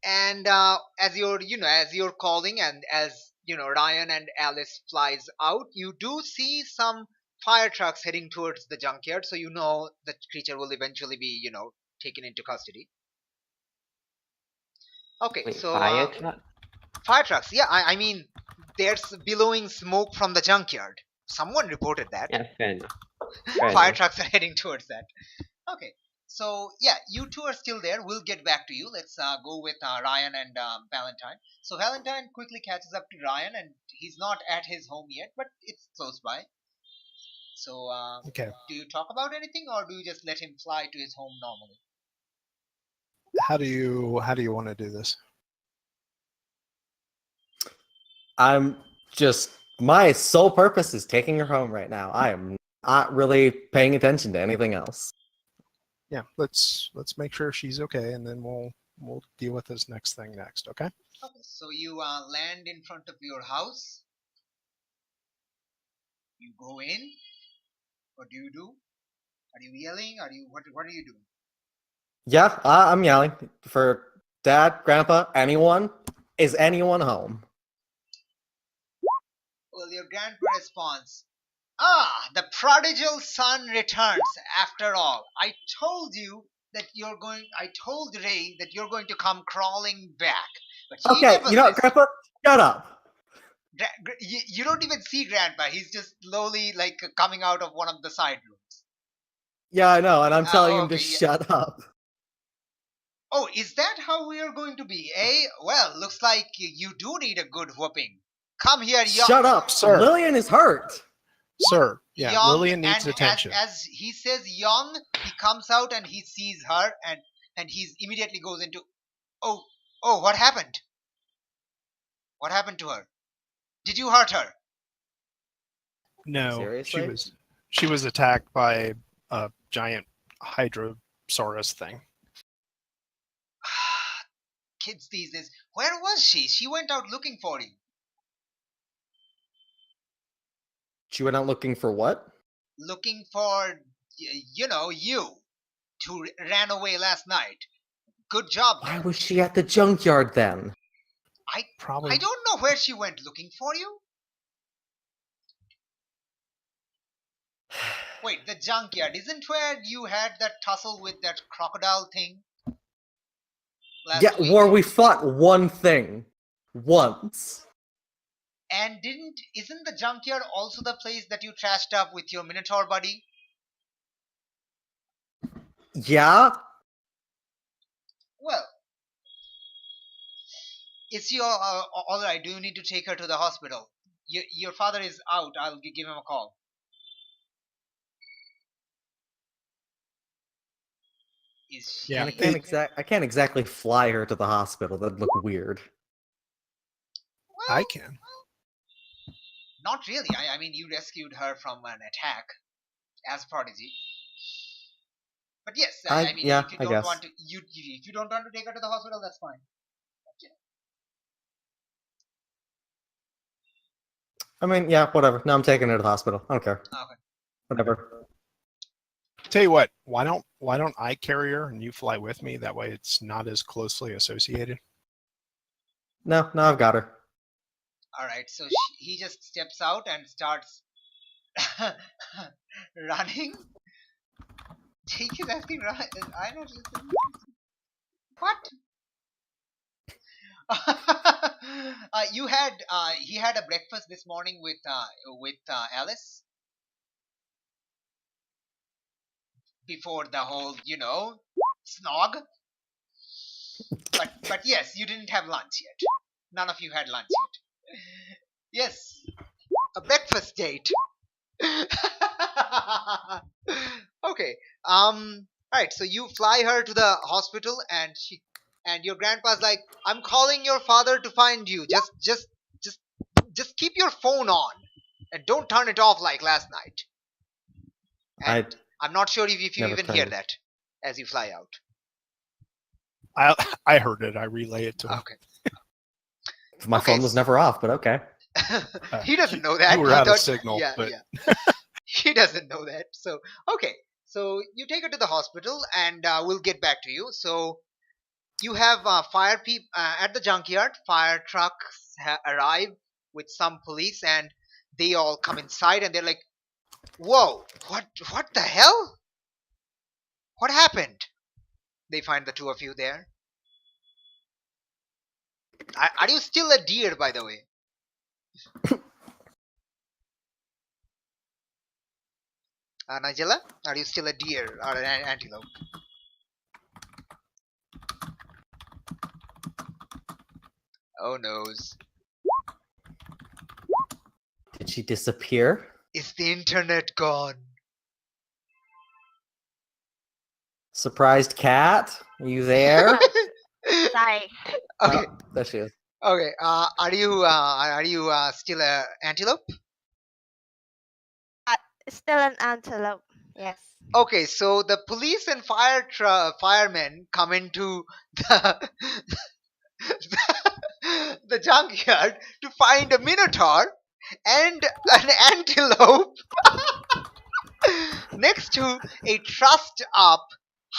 And as you're calling, and as Ryan and Alice flies out, you do see some fire trucks heading towards the junkyard, so the creature will eventually be taken into custody. Okay, Wait, so fire truck? fire trucks. Yeah, I mean, there's billowing smoke from the junkyard. Someone reported that. Yeah, fair enough. Fair Fire enough. trucks are heading towards that. Okay, so yeah, you two are still there. We'll get back to you. Let's go with Ryan and Valentine. So Valentine quickly catches up to Ryan, and he's not at his home yet, but it's close by. So Okay. do you talk about anything, or do you just let him fly to his home normally? How do you want to do this? I'm just my sole purpose is taking her home right now. I am not really paying attention to anything else. Yeah, let's make sure she's okay, and then we'll deal with this next thing next. Okay. Okay, so you land in front of your house. You go in. What do you do? Are you yelling? Are you what are you doing? Yeah, I'm yelling for Dad, Grandpa, anyone. Is anyone home? Well, your grandpa responds, "Ah, the prodigal son returns after all. I told Ray that you're going to come crawling back, but he Okay, never you know what, listened." Grandpa? Shut up. You don't even see grandpa. He's just slowly like coming out of one of the side rooms. Yeah, I know, and I'm telling him to Okay, yeah. shut up. Oh, is that how we are going to be, eh? Well, looks like you do need a good whooping. Come here, young. Shut up, Sir. Lillian is hurt. Sir, yeah, Young, Lillian needs and attention. as he says young, he comes out and he sees her, and he immediately goes into, oh, what happened? What happened to her? Did you hurt her? No, Seriously? she was attacked by a giant hydrosaurus thing. Kids these days. Where was she? She went out looking for you. She went out looking for what? Looking for, you. Who ran away last night. Good job. Why Though. was she at the junkyard then? I Probably. don't know where she went looking for you. Wait, the junkyard isn't where you had that tussle with that crocodile thing? Last Yeah, week? where we fought one thing. Once. And isn't the junkyard also the place that you trashed up with your Minotaur buddy? Yeah? Well, is she alright? Do you need to take her to the hospital? Your father is out. I'll give him a call. Is she... Yeah, I can't exactly fly her to the hospital. That'd look weird. Well, I can. not really. I mean, you rescued her from an attack as Prodigy. But yes, I mean, yeah, if you I don't guess. want to, if you don't want to take her to the hospital, that's fine. I mean, yeah, whatever. No, I'm taking her to the hospital. I don't care. Okay. Whatever. Tell you what, why don't I carry her and you fly with me? That way it's not as closely associated. No, I've got her. All right. So he just steps out and starts running. Jake is asking Ryan. I don't listen. What? He had a breakfast this morning with Alice before the whole snog. But yes, you didn't have lunch yet. None of you had lunch yet. Yes, a breakfast date. Okay. Alright, so you fly her to the hospital and your grandpa's like, "I'm calling your father to find you. Just keep your phone on and don't turn it off like last night." And I'm not sure if you never even turned hear it. that as you fly out. I heard it. I relay it to him. Okay. My Okay, phone was never off, but okay. He doesn't know that. You were He out of thought- signal, Yeah, but yeah. He doesn't know that. So okay. So you take her to the hospital, and we'll get back to you. So you have fire people at the junkyard. Fire trucks arrive with some police, and they all come inside, and they're like, "Whoa! What the hell? What happened?" They find the two of you there. Are you still a deer, by the way? Nigella, are you still a deer or an antelope? Oh noes. Did she disappear? Is the internet gone? Surprised cat? Are you there? Sorry. Okay. Oh, there she is. Okay. Are you still a antelope? Still an antelope. Yes. Okay. So the police and firemen come into the the junkyard to find a minotaur and an antelope next to a trussed up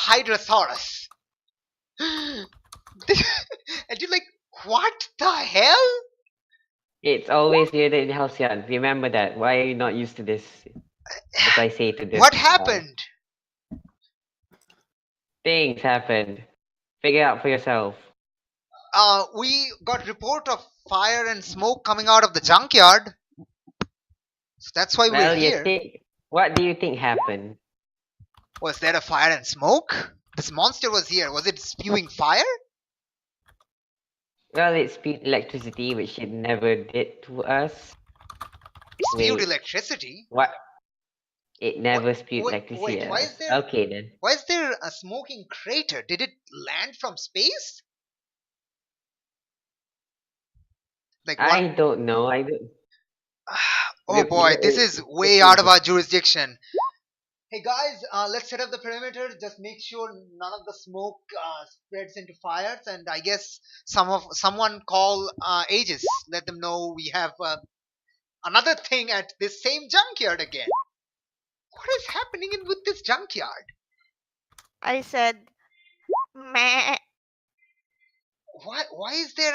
hydrosaurus. And you're like, what the hell? It's always weird in Halcyon. Remember that. Why are you not used to this? As I say to this. What happened? Things happened. Figure out for yourself. We got report of fire and smoke coming out of the junkyard. So that's why Well, we're you here. think. What do you think happened? Was there a fire and smoke? This monster was here. Was it spewing fire? Well, it spewed electricity, which it never did to us. It spewed Wait. electricity. What? It never spewed wait, electricity wait, at why us. is there- Okay then. Why is there a smoking crater? Did it land from space? Like I one. don't know. I don't. Oh boy, this is way out of our jurisdiction. Hey guys, let's set up the perimeter. Just make sure none of the smoke spreads into fires. And I guess someone call Aegis. Let them know we have another thing at this same junkyard again. What is happening with this junkyard? I said, meh. Why is there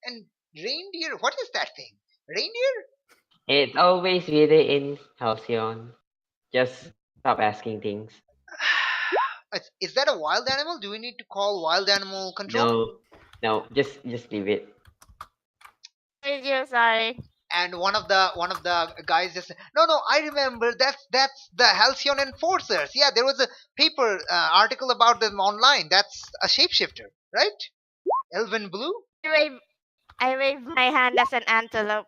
an reindeer? What is that thing? Reindeer? It's always weirder in Halcyon. Just stop asking things. Is that a wild animal? Do we need to call wild animal control? No, just leave it. Sorry. And one of the guys just said, no, I remember that's the Halcyon enforcers. Yeah, there was a paper article about them online. That's a shapeshifter, right? Elven blue. I wave my hand as an antelope.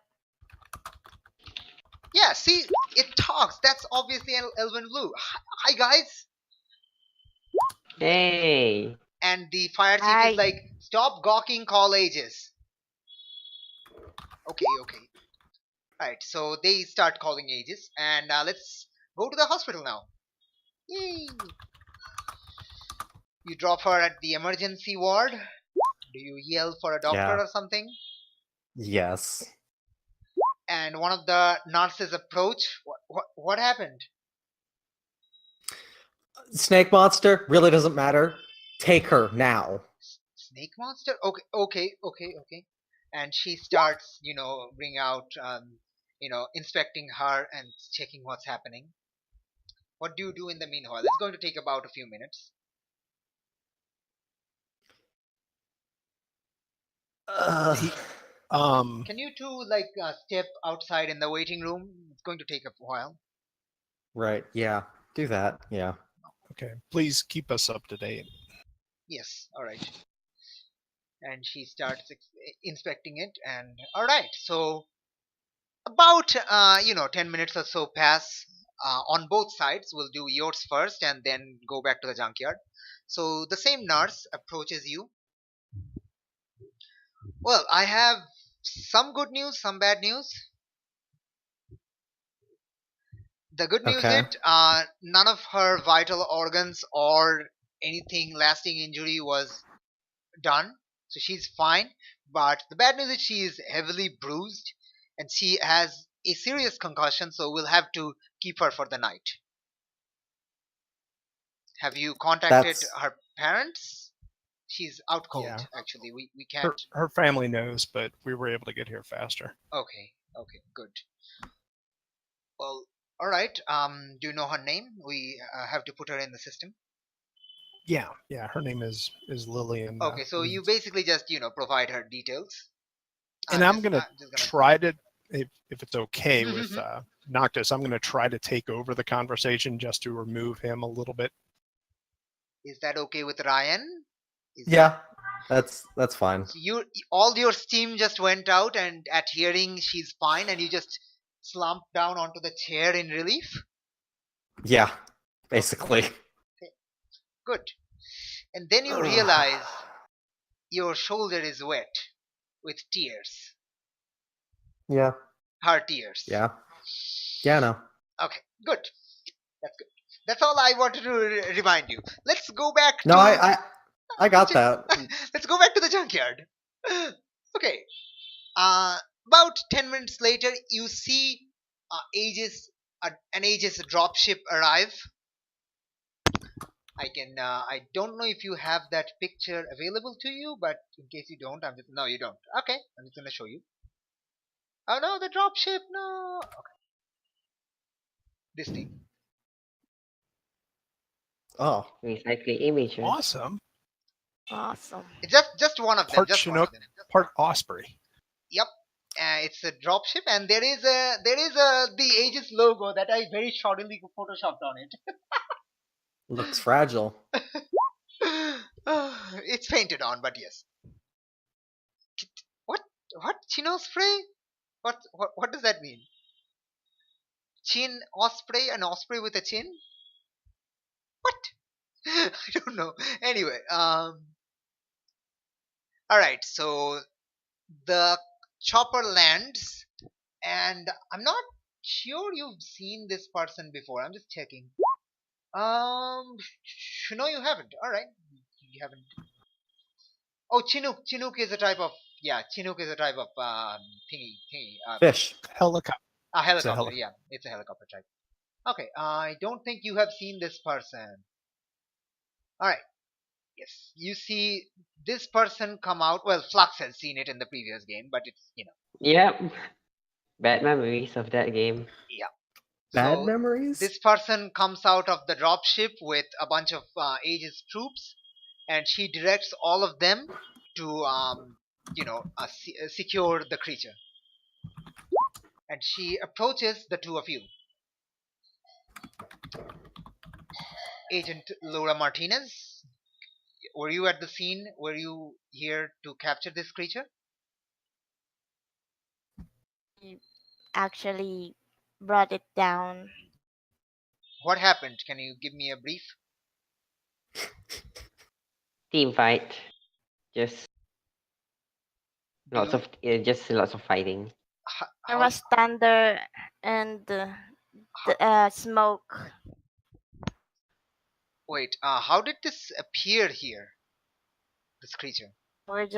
Yeah, see, it talks. That's obviously an Elven blue. Hi guys. Hey. And the fire chief Hi. is like, stop gawking, call Aegis. Okay. Alright, so they start calling Aegis, and let's go to the hospital now. Yay! You drop her at the emergency ward. Do you yell for a doctor Yeah. or something? Yes. And one of the nurses approach. What happened? Snake monster really doesn't matter. Take her now. Snake monster? Okay. And she starts, bring out, inspecting her and checking what's happening. What do you do in the meanwhile? It's going to take about a few minutes. Can you two step outside in the waiting room? It's going to take a while. Right. Yeah. Do that. Yeah. Okay. Please keep us up to date. Yes. All right. And she starts inspecting it. And all right. So about 10 minutes or so pass on both sides. We'll do yours first and then go back to the junkyard. So the same nurse approaches you. Well, I have some good news, some bad news. The good news Okay. is none of her vital organs or anything lasting injury was done, so she's fine. But the bad news is she is heavily bruised and she has a serious concussion, so we'll have to keep her for the night. Have you contacted her parents? She's out cold, Yeah. actually. We can't. Her family knows, but we were able to get here faster. Okay, good. Well, all right. Do you know her name? We have to put her in the system. Yeah, her name is Lillian. Okay, so you basically just provide her details. And I'm gonna just try to, if it's okay with Noctis, I'm gonna try to take over the conversation just to remove him a little bit. Is that okay with Ryan? Yeah, that's fine. So all your steam just went out, and at hearing she's fine, and you just slumped down onto the chair in relief. Yeah, basically. Good. And then you realize your shoulder is wet with tears. Yeah. Her tears. Yeah. Yeah, no. Okay, good. That's good. That's all I wanted to remind you. Let's go back No, to... I got that. Let's go back to the junkyard. Okay. About 10 minutes later, you see an Aegis dropship arrive. I don't know if you have that picture available to you, but in case you don't, no, you don't. Okay, I'm just gonna show you. Oh no, the dropship, no. Okay. This thing. Oh. Recycling images. Awesome. Awesome. It's just one of them. Part Just one of Chinook, them. part Osprey. Yep. It's a dropship, and there is the Aegis logo that I very shoddily photoshopped on it. Looks fragile. It's painted on, but yes. What Chino spray? What does that mean? Chin osprey, an osprey with a chin? What? I don't know. Anyway, all right. So the chopper lands, and I'm not sure you've seen this person before. I'm just checking. No, you haven't. All right, you haven't. Oh, Chinook. Chinook is a type of Chinook is a type of thingy. Fish. Helicopter. A helicopter. helicopter. Yeah, it's a helicopter type. Okay, I don't think you have seen this person. All right. Yes, you see this person come out. Well, Flux has seen it in the previous game, but it's Yep. Bad memories of that game. yeah. Bad So memories? this person comes out of the dropship with a bunch of Aegis troops, and she directs all of them to secure the creature. And she approaches the two of you. Agent Laura Martinez, were you at the scene? Were you here to capture this creature? Actually brought it down. What happened? Can you give me a brief? Team fight. Just lots of fighting. There was thunder and smoke. Wait, how did this appear here? This creature. We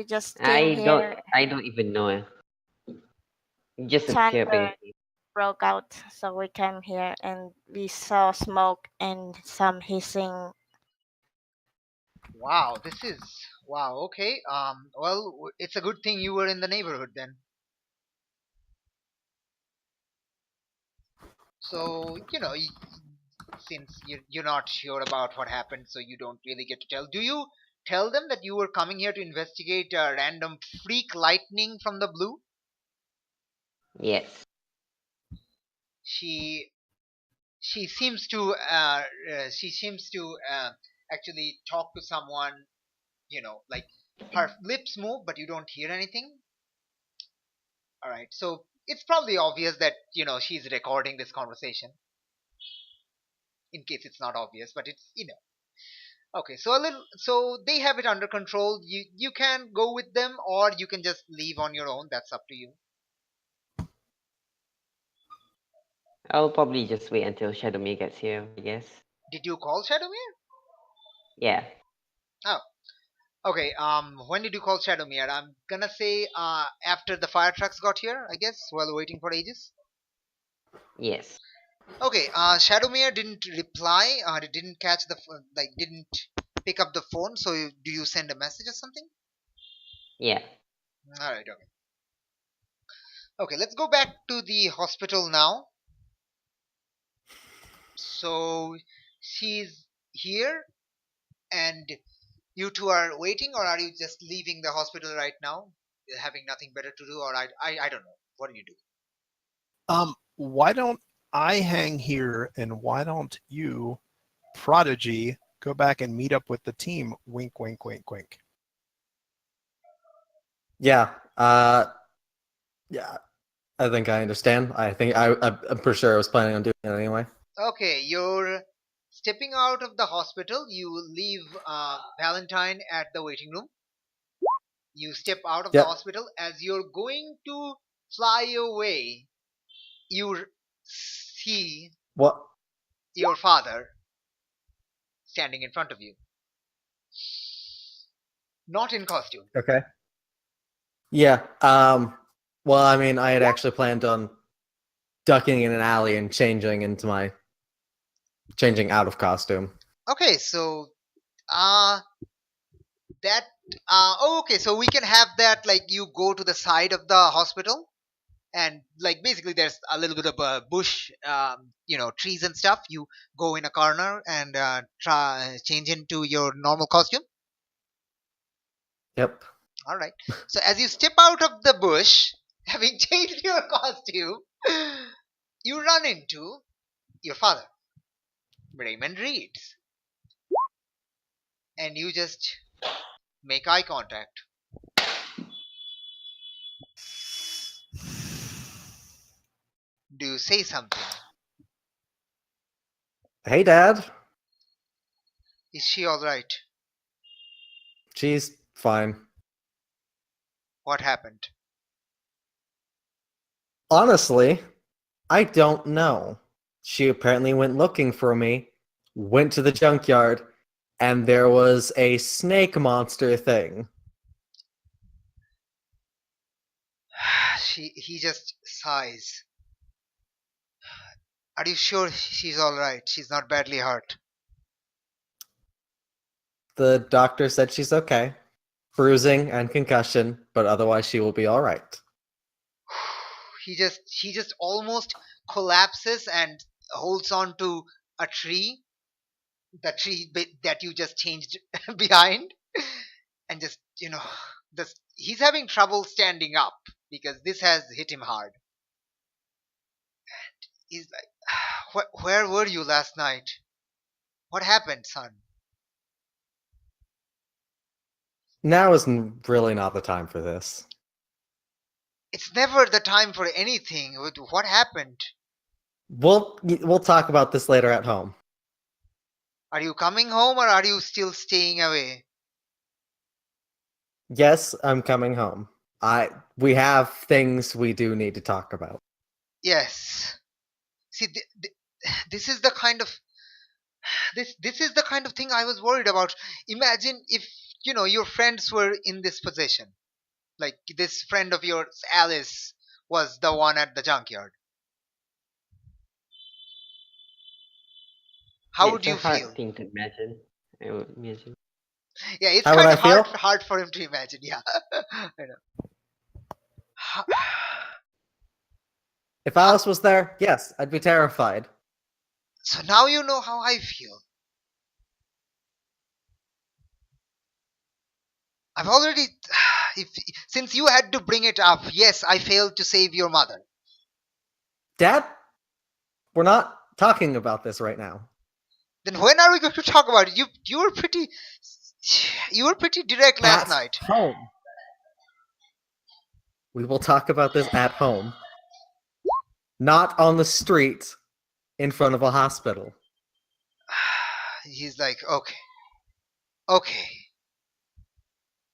just came here. I don't even know. Just appear Thunder broke out, so we came here and we saw smoke and some hissing. Wow, okay. Well, it's a good thing you were in the neighborhood then. So, since you're not sure about what happened, so you don't really get to tell. Do you tell them that you were coming here to investigate a random freak lightning from the blue? Yes. She seems to actually talk to someone. Like her lips move, but you don't hear anything. All right, so it's probably obvious that she's recording this conversation. In case it's not obvious, but it's okay. So they have it under control. You can go with them, or you can just leave on your own. That's up to you. I'll probably just wait until Shadowmere gets here, I guess. Did you call Shadowmere? Yeah. Oh. Okay, when did you call Shadowmere? I'm gonna say after the fire trucks got here, I guess, while waiting for Aegis. Yes. Okay, Shadowmere didn't reply, didn't catch didn't pick up the phone, so do you send a message or something? Yeah. Alright, okay. Okay, let's go back to the hospital now. So, she's here, And you two are waiting, or are you just leaving the hospital right now, having nothing better to do, or I don't know. What do you do? Why don't I hang here, and why don't you, Prodigy, go back and meet up with the team? Wink, wink, wink, wink. Yeah. Yeah. I think I understand. I'm pretty sure I was planning on doing it anyway. Okay, you're stepping out of the hospital. You leave Valentine at the waiting room. You step out of the Yep. hospital. As you're going to fly away, you see What? your father standing in front of you. Not in costume. Okay. Yeah. Well, I mean, I had actually planned on ducking in an alley and changing out of costume. Okay, so that okay, so we can have that, like, you go to the side of the hospital, and like basically there's a little bit of a bush, trees and stuff. You go in a corner and try change into your normal costume. Yep. All right. So as you step out of the bush, having changed your costume, you run into your father, Raymond Reeds, and you just make eye contact. Do you say something? Hey, Dad. Is she all right? She's fine. What happened? Honestly, I don't know. She apparently went looking for me, went to the junkyard, and there was a snake monster thing. He just sighs. Are you sure she's all right? She's not badly hurt? The doctor said she's okay. Bruising and concussion, but otherwise she will be all right. He just almost collapses and holds on to a tree, the tree that you just changed behind, and just he's having trouble standing up because this has hit him hard. And he's like, where were you last night? What happened, son? Now is really not the time for this. It's never the time for anything. What happened? We'll talk about this later at home. Are you coming home, or are you still staying away? Yes, I'm coming home. We have things we do need to talk about. Yes. See, this is the kind of this is the kind of thing I was worried about. Imagine if your friends were in this position. Like this friend of yours, Alice, was the one at the junkyard. How would you It's a hard feel? thing to imagine. I would imagine. Yeah, it's How would kind I of feel? hard for him to imagine. Yeah. I know. If Alice was there, yes, I'd be terrified. So now you know how I feel. I've already since you had to bring it up, yes, I failed to save your mother. Dad, we're not talking about this right now. Then when are we going to talk about it? You were pretty direct last At night. home. We will talk about this at home. Not on the street in front of a hospital. He's like, okay.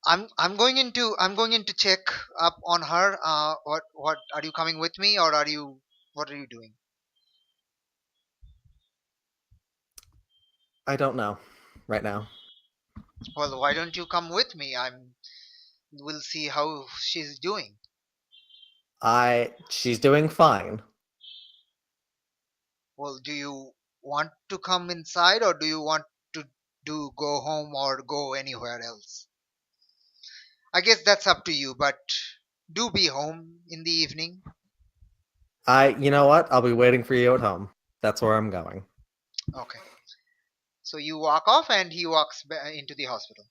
I'm going into check up on her. What are you coming with me, or what are you doing? I don't know right now. Well, why don't you come with me? We'll see how she's doing. She's doing fine. Well, do you want to come inside, or do you want to go home or go anywhere else? I guess that's up to you, but do be home in the evening. You know what? I'll be waiting for you at home. That's where I'm going. Okay. So you walk off, and he walks into the hospital.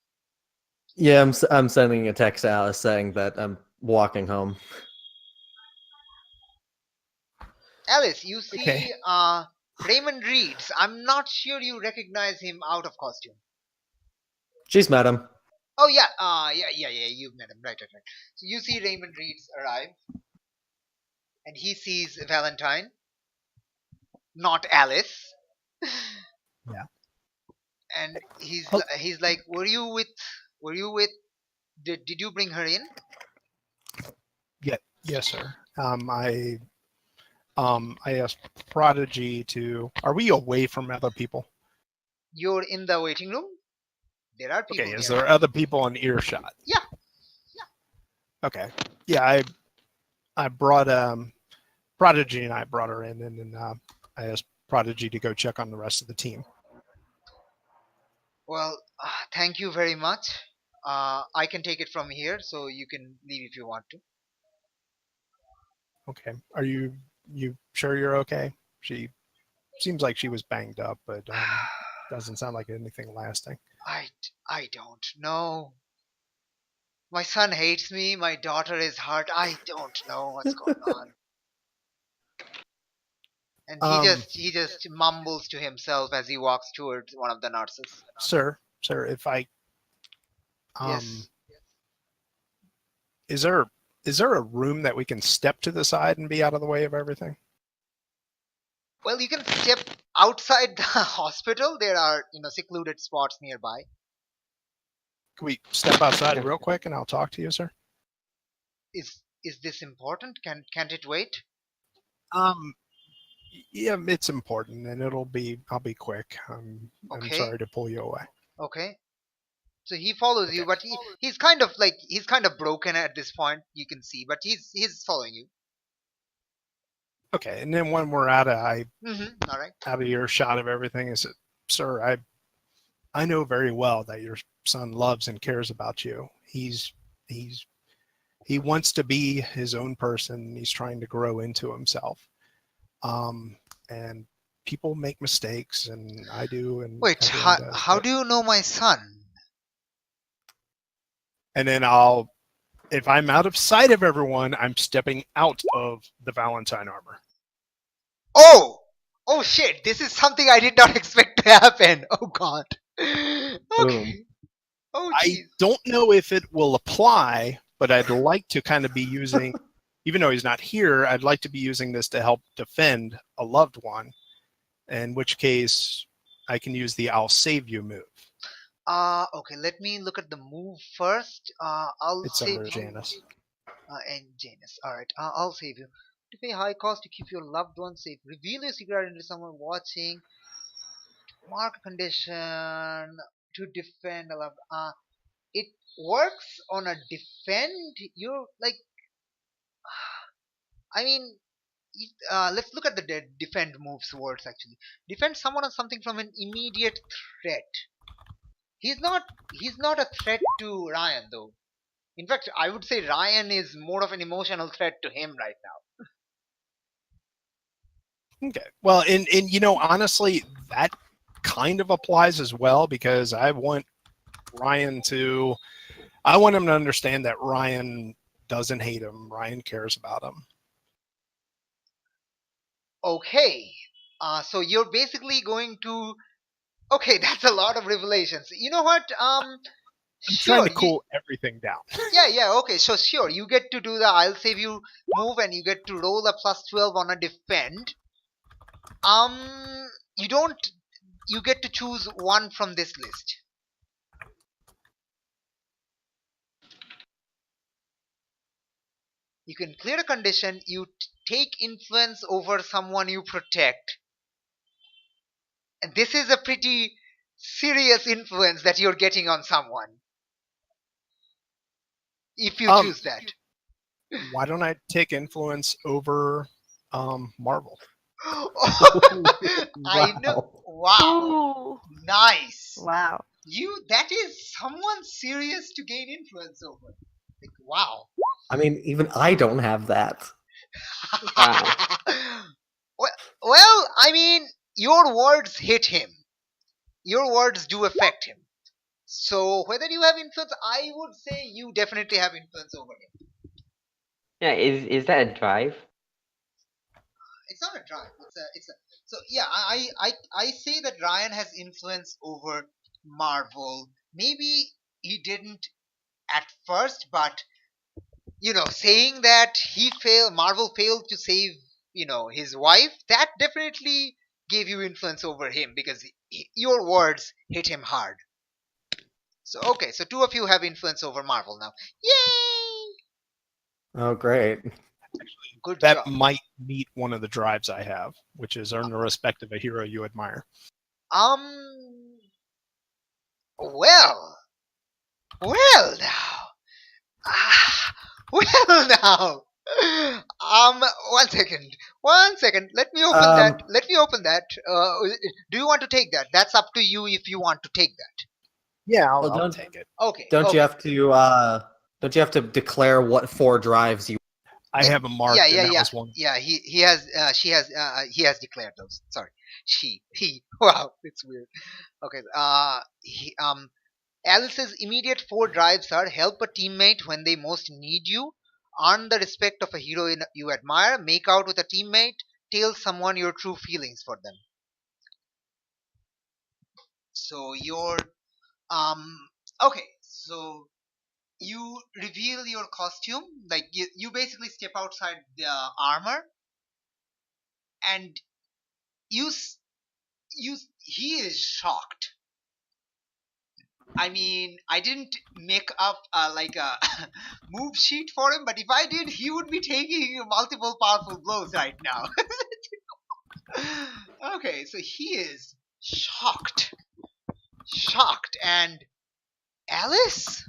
Yeah, I'm sending a text to Alice saying that I'm walking home. Alice, you see Okay. Raymond Reeds. I'm not sure you recognize him out of costume. She's met him. Oh yeah, yeah. You've met him, right. So you see Raymond Reeds arrive, and he sees Valentine, not Alice. Yeah. And he's Oh. he's like, were you with? Did you bring her in? Yeah. Yes, sir. I asked Prodigy to. Are we away from other people? You're in the waiting room. There are people. Okay. Is nearby. there other people in earshot? Yeah. Okay. Yeah. I brought Prodigy and I brought her in, and then I asked Prodigy to go check on the rest of the team. Well, thank you very much. I can take it from here, so you can leave if you want to. Okay. Are you sure you're okay? She seems like she was banged up, but doesn't sound like anything lasting. I don't know. My son hates me. My daughter is hurt. I don't know what's going on. And he just mumbles to himself as he walks towards one of the nurses. Sir, if I Yes. is there a room that we can step to the side and be out of the way of everything? Well, you can step outside the hospital. There are secluded spots nearby. Can we step outside real quick and I'll talk to you, sir? Is this important? Can't it wait? Yeah, it's important, and I'll be quick. I'm Okay. sorry to pull you away. Okay. So he follows you, but he's kind of broken at this point. You can see, but he's following you. Okay, and then when we're out of All right. out of earshot of everything, is it, sir? I know very well that your son loves and cares about you. He wants to be his own person. He's trying to grow into himself. And people make mistakes, and I do. And Wait, everyone does, how but- do you know my son? And then if I'm out of sight of everyone, I'm stepping out of the Valentine armor. Oh shit! This is something I did not expect to happen. Oh god. Okay. Boom. Oh I jeez. don't know if it will apply, but I'd like to kind of be using, even though he's not here, I'd like to be using this to help defend a loved one, in which case I can use the I'll save you move. Okay. Let me look at the move first. I'll It's save under you. Janice. And Janus. All right. I'll save you. To pay high cost to keep your loved one safe. Reveal your secret into someone watching. Mark condition to defend a loved. It works on a defend. You're like. I mean, let's look at the defend moves words actually. Defend someone or something from an immediate threat. He's not a threat to Ryan though. In fact, I would say Ryan is more of an emotional threat to him right now. Okay. Well, and honestly, that kind of applies as well, because I want him to understand that Ryan doesn't hate him. Ryan cares about him. Okay. So you're basically going to. Okay, that's a lot of revelations. You know what? I'm Sure. trying to cool everything down. Yeah. Okay. So sure, you get to do the I'll save you move, and you get to roll a +12 on a defend. You don't. You get to choose one from this list. You can clear a condition. You take influence over someone you protect. And this is a pretty serious influence that you're getting on someone. If you choose that. Why don't I take influence over Marvel? I know. Wow. Ooh. Nice. Wow. That is someone serious to gain influence over. Like, wow. I mean, even I don't have that. Wow. Well, I mean, your words hit him. your words do affect him. So whether you have influence, I would say you definitely have influence over him. Yeah, is that a drive? It's not a drive. It's a. So yeah, I say that Ryan has influence over Marvel. Maybe he didn't at first, but saying that Marvel failed to save his wife, that definitely gave you influence over him because your words hit him hard. So okay, so two of you have influence over Marvel now. Yay! Oh, great. Good That job. might meet one of the drives I have, which is earn the respect of a hero you admire. Well, now. Ah, well now. One second. One second. Let me open that. Let me open that. Do you want to take that? That's up to you if you want to take that. Yeah, Well, I'll don't- take it. Okay. Don't okay. you have to? Don't you have to declare what 4 drives you? I have a mark, Yeah, and yeah, that yeah. was one. Yeah, he has. She has. He has declared those. Sorry, he. Wow, it's weird. Okay. Alice's immediate 4 drives are: help a teammate when they most need you, earn the respect of a hero you admire, make out with a teammate, tell someone your true feelings for them. So you're okay. So you reveal your costume, like you basically step outside the armor, and you s- he is shocked. I mean, I didn't make up like a move sheet for him, but if I did, he would be taking multiple powerful blows right now. Okay, so he is shocked. And Alice?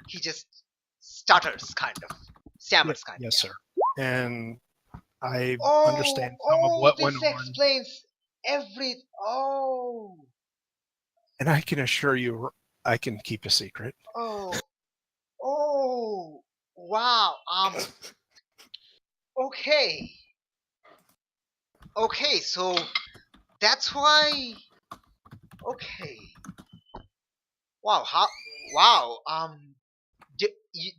He just stutters, kind of. Stammers, kind of. Yes, sir. And I Oh, understand some of what went this on, explains everything. Oh. and I can assure you, I can keep a secret. Oh, wow. Okay. Okay, so that's why. Okay. Wow. Wow.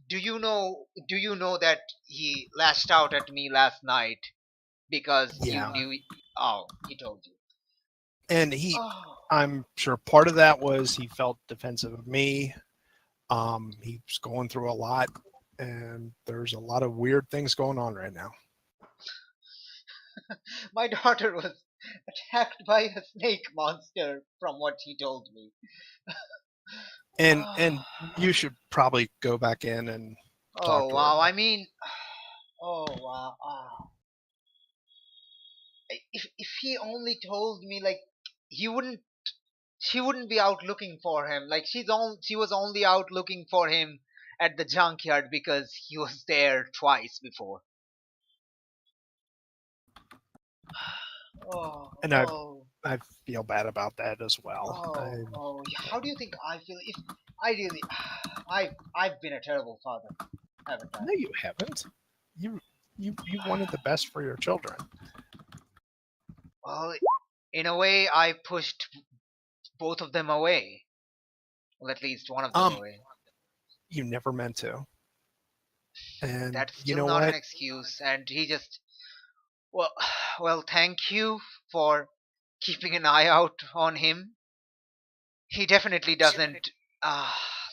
Do you know? Do you know that he lashed out at me last night because Yeah. you knew? Oh, he told you. And I'm sure part of that was he felt defensive of me. He's going through a lot, and there's a lot of weird things going on right now. My daughter was attacked by a snake monster, from what he told me. And you should probably go back in and talk Oh to wow! her. I mean, oh wow! If he only told me, like, he wouldn't she wouldn't be out looking for him. Like she was only out looking for him at the junkyard because he was there twice before. Oh, And oh, I feel bad about that as well. oh. How do you think I feel? If I really, I've been a terrible father, haven't I? No, you haven't. You wanted the best for your children. Well, in a way, I pushed both of them away. Well, at least one of them away. You never meant to. And That's still you know not what? an excuse. And he just, well, thank you for keeping an eye out on him. He definitely doesn't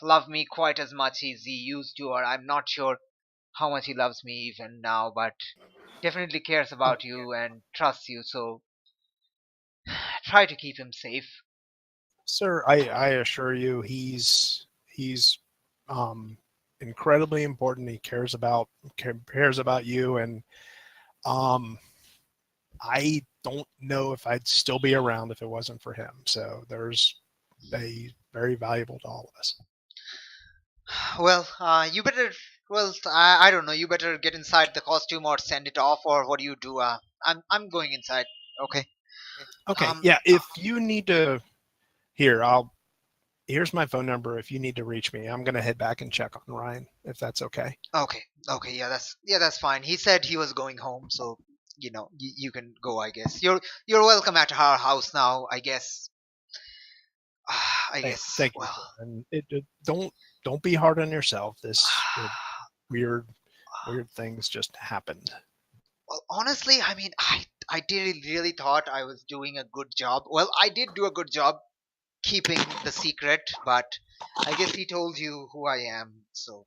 love me quite as much as he used to, or I'm not sure how much he loves me even now, but definitely cares about you and trusts you. So try to keep him safe. Sir, I assure you, he's incredibly important. He cares about you, and I don't know if I'd still be around if it wasn't for him. So there's a very valuable to all of us. Well, you better. Well, I don't know. You better get inside the costume or send it off, or what do you do? I'm going inside. Okay. Okay. Yeah. If you need to, here's my phone number. If you need to reach me, I'm gonna head back and check on Ryan, if that's okay. Okay. Okay. Yeah, that's fine. He said he was going home, so you can go. I guess you're welcome at our house now. I guess. I guess. Thank you. Well, And don't be hard on yourself. Weird things just happened. well, honestly, I mean, I did really thought I was doing a good job. Well, I did do a good job keeping the secret, but I guess he told you who I am. So,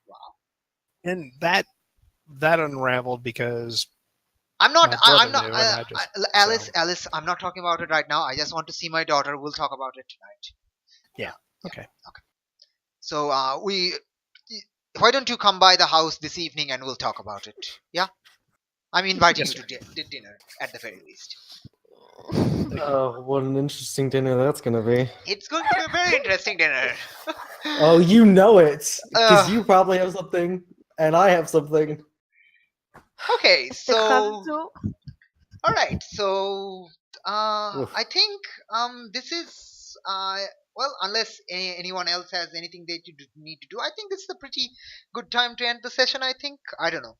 wow. And that unraveled because I'm not. my brother I'm not. knew, and I just Alice, so, Alice. I'm not talking about it right now. I just want to see my daughter. We'll talk about it tonight. yeah. Okay. So, why don't you come by the house this evening and we'll talk about it? Yeah, I'm inviting Yes, you to dinner at the very least. Oh, what an interesting dinner that's gonna be. It's going to be a very interesting dinner. Oh, you know it, because Uh, you probably have something, and I have something. Okay, To so come to. all right, so Oof. I think this is well, unless anyone else has anything they need to do, I think this is a pretty good time to end the session. I think I don't know.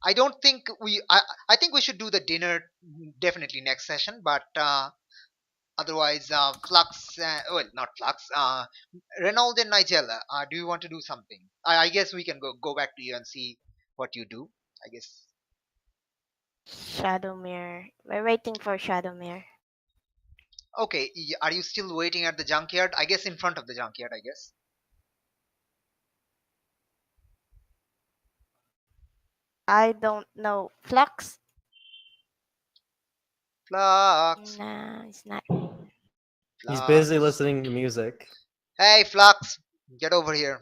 I don't think we. I think we should do the dinner definitely next session, but otherwise, Flux. Well, not Flux. Renault and Nigella. Do you want to do something? I guess we can go back to you and see what you do. I guess. Shadowmere. We're waiting for Shadowmere. Okay, are you still waiting at the junkyard? I guess in front of the junkyard. I guess. I don't know. Flux? Flux. No, it's not. He's Flux. busy listening to music. Hey, Flux, get over here.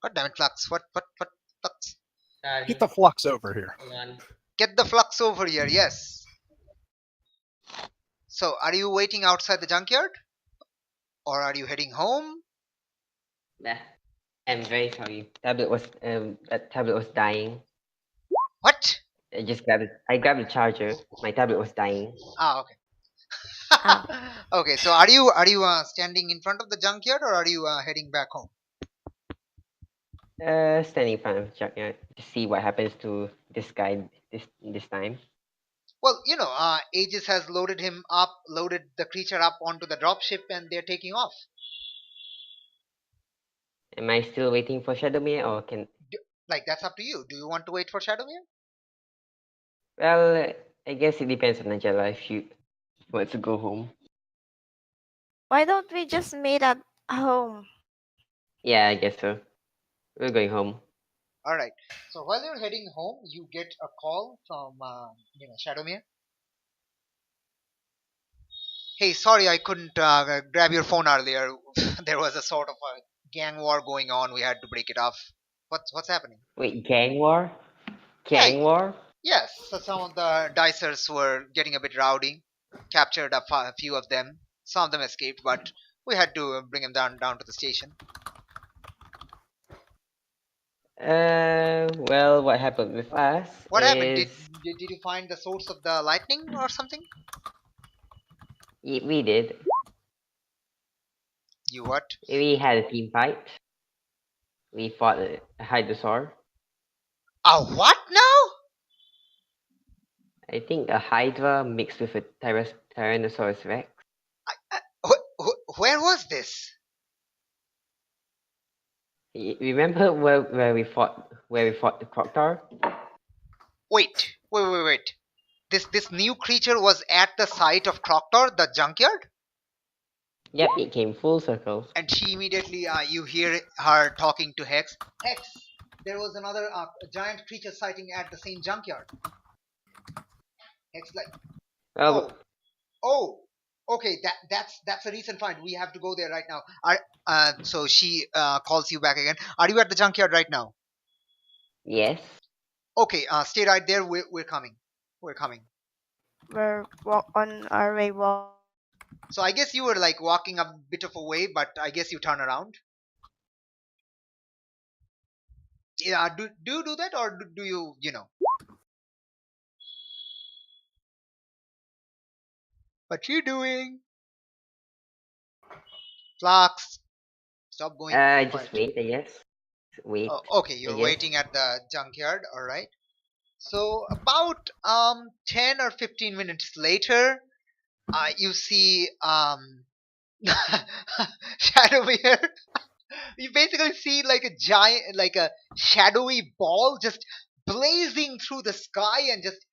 God damn it, Flux. What, Flux? Get the flux over here. Hold on. Get the Flux over here, yes. So, are you waiting outside the junkyard? Or are you heading home? Nah. I'm very sorry. That tablet was dying. What? I grabbed the charger. My tablet was dying. Ah, okay. Oh. Okay, so are you standing in front of the junkyard or are you heading back home? Standing in front of the junkyard to see what happens to this guy this time. Well, you know, Aegis has loaded the creature up onto the dropship and they're taking off. Am I still waiting for Shadowmere or can? Like, that's up to you. Do you want to wait for Shadowmere? Well, I guess it depends on Angela if she wants to go home. Why don't we just meet at home? Yeah, I guess so. We're going home. All right. So while you're heading home, you get a call from Shadowmere. Hey, sorry I couldn't grab your phone earlier. There was a sort of a gang war going on. We had to break it off. What's happening? Wait, gang war? Yeah, Gang war? yes. So some of the dicers were getting a bit rowdy. Captured a few of them. Some of them escaped, but we had to bring them down to the station. Well, what happened with us What happened? is Did you find the source of the lightning or something? we did. You what? We had a team fight. We fought a Hydrosaur. A what now? I think a Hydra mixed with a Tyrannosaurus Rex. Where was this? Remember where we fought the Croctor? Wait. This new creature was at the site of Croctor, the junkyard? Yep, it came full circle. And she immediately, you hear her talking to Hex. Hex, there was another giant creature sighting at the same junkyard. Hex like, Well, okay, that's a recent find. We have to go there right now. So she calls you back again. Are you at the junkyard right now? yes. Okay, stay right there. We're coming. We're coming. We're on our way. So I guess you were like walking a bit of a way, but I guess you turn around. Yeah, do you do that or do you know? What you doing? Flux, stop going. Just quiet. wait, I guess. Wait. Oh, okay, you're I guess. waiting at the junkyard. All right. So about 10 or 15 minutes later, you see Shadowmere. You basically see like a giant, like a shadowy ball just blazing through the sky and just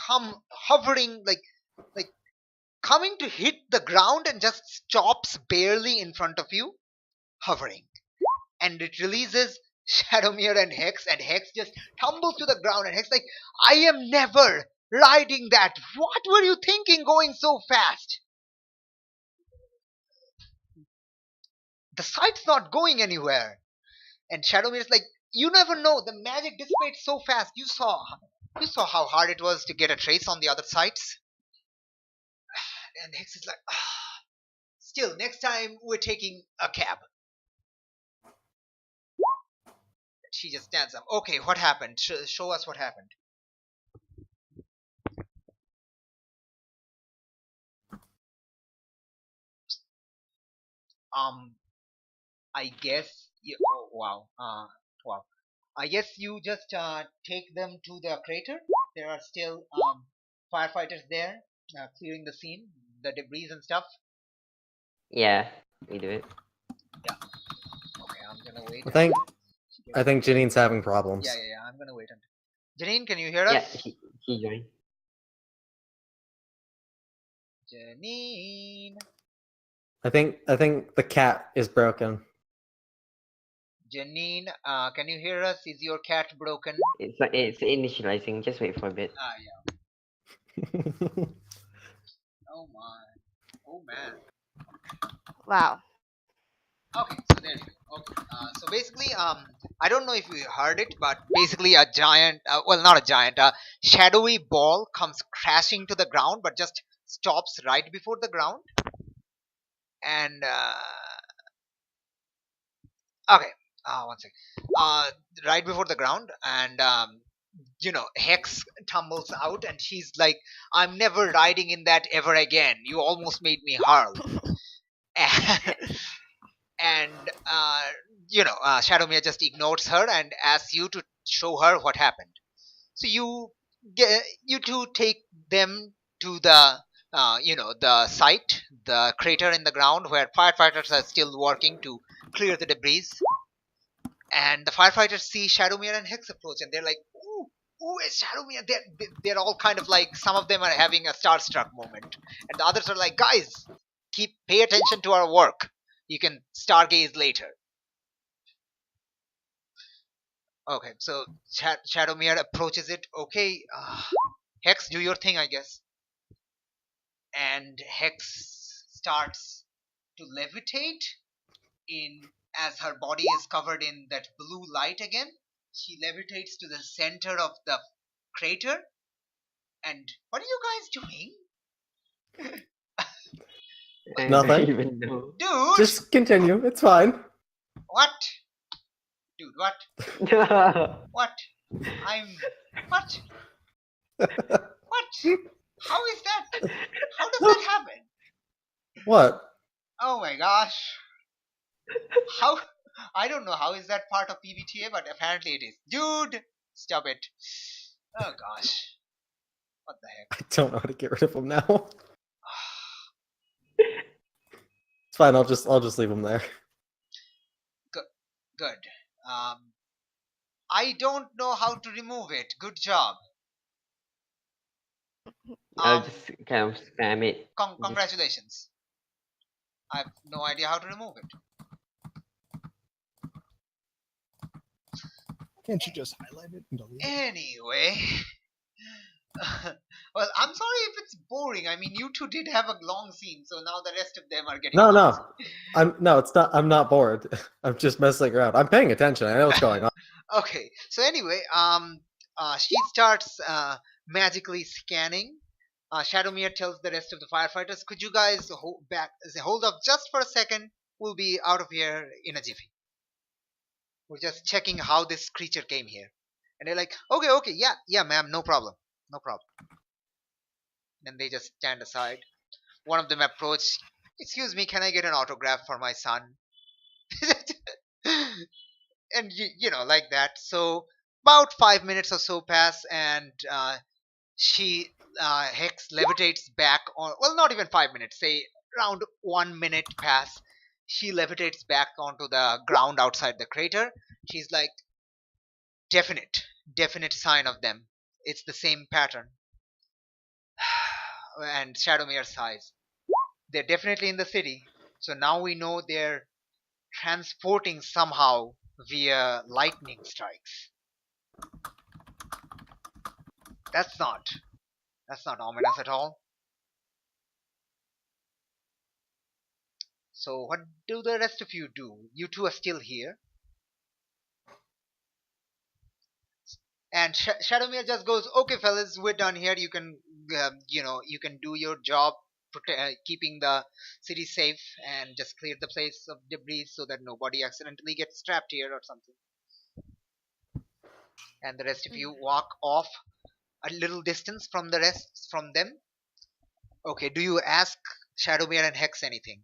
come hovering, like coming to hit the ground and just stops barely in front of you, hovering. And it releases Shadowmere and Hex just tumbles to the ground, and Hex like, I am never riding that. What were you thinking going so fast? The sight's not going anywhere. And Shadowmere is like, you never know, the magic dissipates so fast. You saw how hard it was to get a trace on the other sites. And Hex is like, still, next time we're taking a cab. She just stands up. Okay, what happened? Show us what happened. I guess you. Oh, wow. Wow. I guess you just take them to the crater. There are still firefighters there, clearing the scene, the debris and stuff. Yeah, we do it. Yeah. Okay, I'm gonna wait. I think Janine's having problems. Yeah. I'm gonna wait until. Janine, can you hear Yeah, us? she joined. Janine. I think the cat is broken. Janine, can you hear us? Is your cat broken? It's initializing. Just wait for a bit. Yeah. Oh my. Oh man. Wow. Okay, so there you go. Okay, so basically, I don't know if you heard it, but basically a giant, well, not a giant, a shadowy ball comes crashing to the ground, but just stops right before the ground. And okay, one second. Right before the ground, and Hex tumbles out, and she's like, "I'm never riding in that ever again. You almost made me hurl." And Shadowmere just ignores her and asks you to show her what happened. So you two take them to the the site, the crater in the ground where firefighters are still working to clear the debris. And the firefighters see Shadowmere and Hex approach, and they're like, "Ooh, it's Shadowmere!" They're all kind of like, some of them are having a starstruck moment, and the others are like, "Guys, pay attention to our work. You can stargaze later." Okay, so Shadowmere approaches it. Okay, Hex, do your thing, I guess. And Hex starts to levitate in as her body is covered in that blue light again. She levitates to the center of the crater. And what are you guys doing? I Nothing. don't even know. Dude! Just continue. It's fine. What? Dude, what? What? What? What? How is that? How does that happen? What? Oh my gosh. How? I don't know how is that part of PBTA, but apparently it is. Dude! Stop it. Oh gosh. What the heck? I don't know how to get rid of him now. It's fine. I'll just leave him there. Good. I don't know how to remove it. Good job. I'll just kind of spam it. Congratulations. I have no idea how to remove it. Can't you just highlight it and delete it? Anyway. Well, I'm sorry if it's boring. I mean, you two did have a long scene, so now the rest of them are getting No, it's not. I'm not bored. I'm just messing around. I'm paying attention. I know what's going on. Okay, so anyway, she starts magically scanning. Shadowmere tells the rest of the firefighters, "Could you guys hold up just for a second? We'll be out of here in a jiffy. We're just checking how this creature came here." And they're like, "Okay, yeah, ma'am, no problem. Then they just stand aside. One of them approached. "Excuse me, can I get an autograph for my son?" And like that. So about 5 minutes or so pass, and Hex levitates back on. Well, not even 5 minutes. Say around 1 minute pass. She levitates back onto the ground outside the crater. She's like, definite sign of them. It's the same pattern. And Shadowmere sighs. They're definitely in the city. So now we know they're transporting somehow via lightning strikes. That's not ominous at all. So what do the rest of you do? You two are still here. And Shadowmere just goes, okay, fellas, we're done here. You can, you can do your job, keeping the city safe, and just clear the place of debris so that nobody accidentally gets trapped here or something. And the rest of you walk off a little distance from them. Okay, do you ask Shadowmere and Hex anything?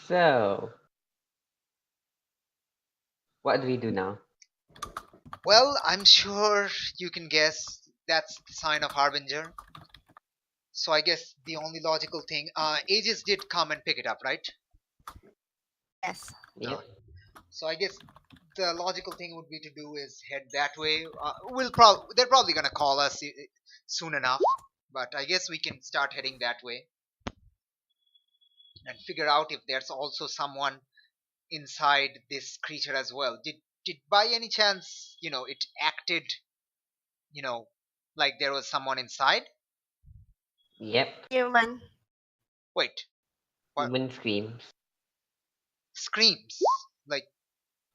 So, what do we do now? Well, I'm sure you can guess that's the sign of Harbinger. So I guess the only logical thing, Aegis did come and pick it up, right? Yes. Yep. So I guess the logical thing would be to do is head that way. They're probably gonna call us soon enough, but I guess we can start heading that way and figure out if there's also someone inside this creature as well. Did by any chance, it acted, like there was someone inside? Yep. Human. Wait, what? Human screams. Screams like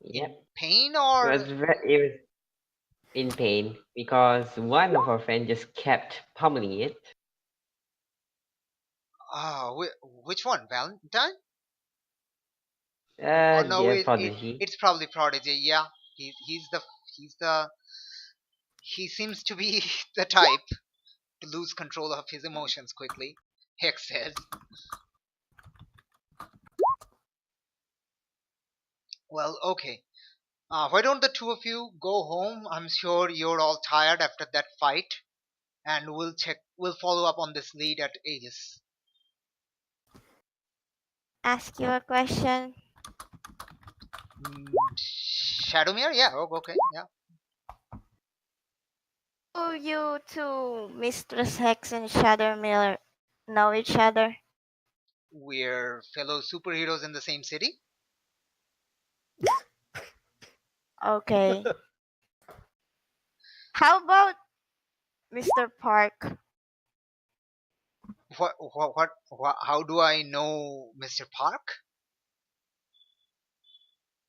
Yep. in pain It or? was in pain because one of our friends just kept pummeling it. Which one? Valentine? Oh no, Dear Prodigy. it's probably Prodigy. Yeah, he's the he seems to be the type to lose control of his emotions quickly. Hex says. Well, okay. Why don't the two of you go home? I'm sure you're all tired after that fight, and we'll follow up on this lead at Aegis. Ask you a question. Shadowmere? Yeah. Oh, okay. Yeah. Do you two, Mistress Hex and Shadowmere, know each other? We're fellow superheroes in the same city. Okay. How about Mr. Park? What? How do I know Mr. Park?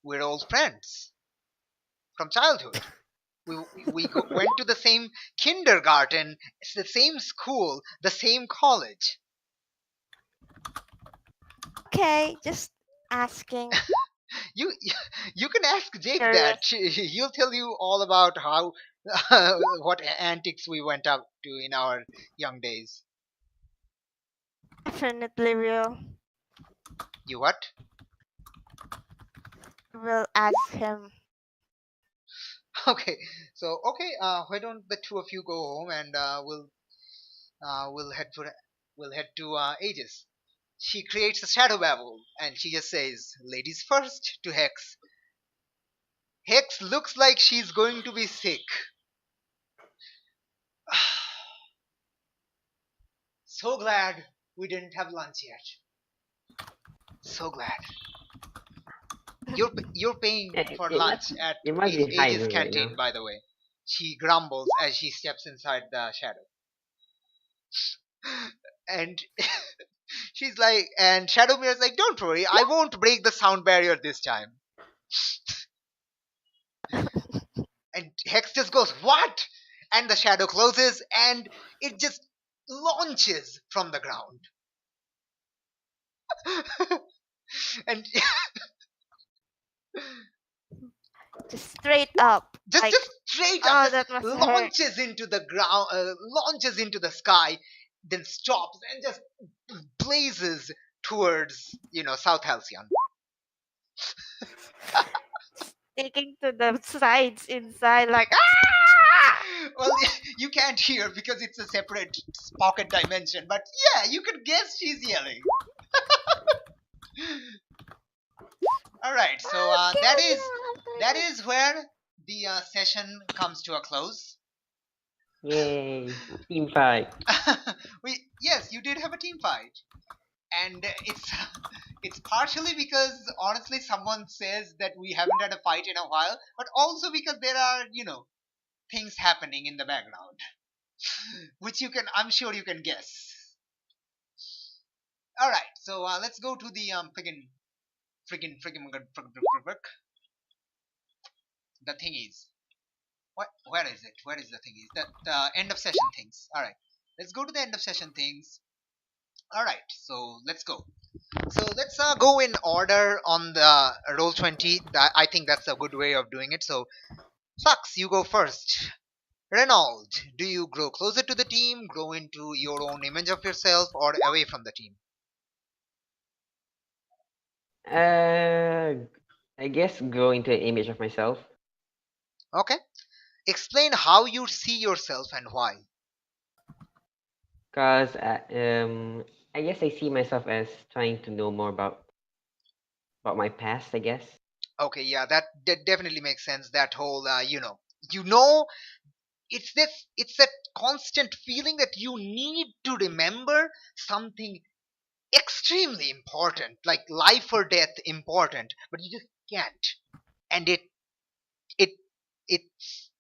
We're old friends from childhood. We went to the same kindergarten, it's the same school, the same college. Okay, just asking. You can ask Jake Curious. that. He'll tell you all about how what antics we went up to in our young days. Definitely will. You what? Will ask him. Okay, so why don't the two of you go home and we'll head to Aegis. She creates a shadow babble and she just says, "Ladies first," to Hex. Hex looks like she's going to be sick. So glad we didn't have lunch yet. So glad. You're paying for lunch at it must be Aegis hiding right canteen, now. by the way. She grumbles as she steps inside the shadow. And she's like, and Shadowmere's like, "Don't worry, I won't break the sound barrier this time." And Hex just goes, "What?" And the shadow closes and it just launches from the ground. And Just straight up. just straight up, that just was launches into the ground, launches into the sky, then stops and just blazes towards South Halcyon. Sticking to the sides inside, like ah! Well, you can't hear because it's a separate pocket dimension. But yeah, you could guess she's yelling. All right, so that is where the session comes to a close. Yay! Team fight. Yes, you did have a team fight, and it's partially because honestly someone says that we haven't had a fight in a while, but also because there are things happening in the background, which I'm sure you can guess. All right, so let's go to the friggin' the thingies. What? Where is it? Where is the thingies? The end of session things. All right, let's go to the end of session things. All right, so let's go. So let's go in order on the Roll20. I think that's a good way of doing it. So, Flux, you go first. Renault, do you grow closer to the team, grow into your own image of yourself, or away from the team? I guess grow into an image of myself. Okay. Explain how you see yourself and why. Cause I guess I see myself as trying to know more about my past. I guess. Okay, yeah, that definitely makes sense. That whole, you know, it's that constant feeling that you need to remember something extremely important, like life or death important, but you just can't, and it it's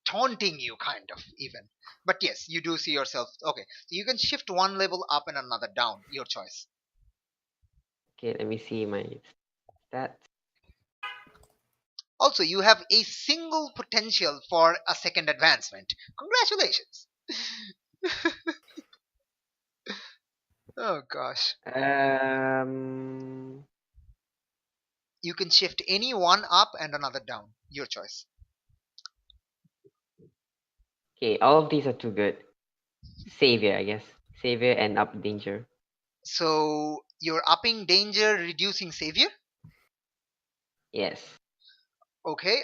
taunting you kind of even. But yes, you do see yourself. Okay, so you can shift one level up and another down, your choice. Okay, let me see my stats. Also, you have a single potential for a second advancement. Congratulations. Oh gosh. You can shift any one up and another down, your choice. Okay, all of these are too good. Savior, I guess. Savior and up danger. So you're upping danger, reducing savior. Yes. Okay.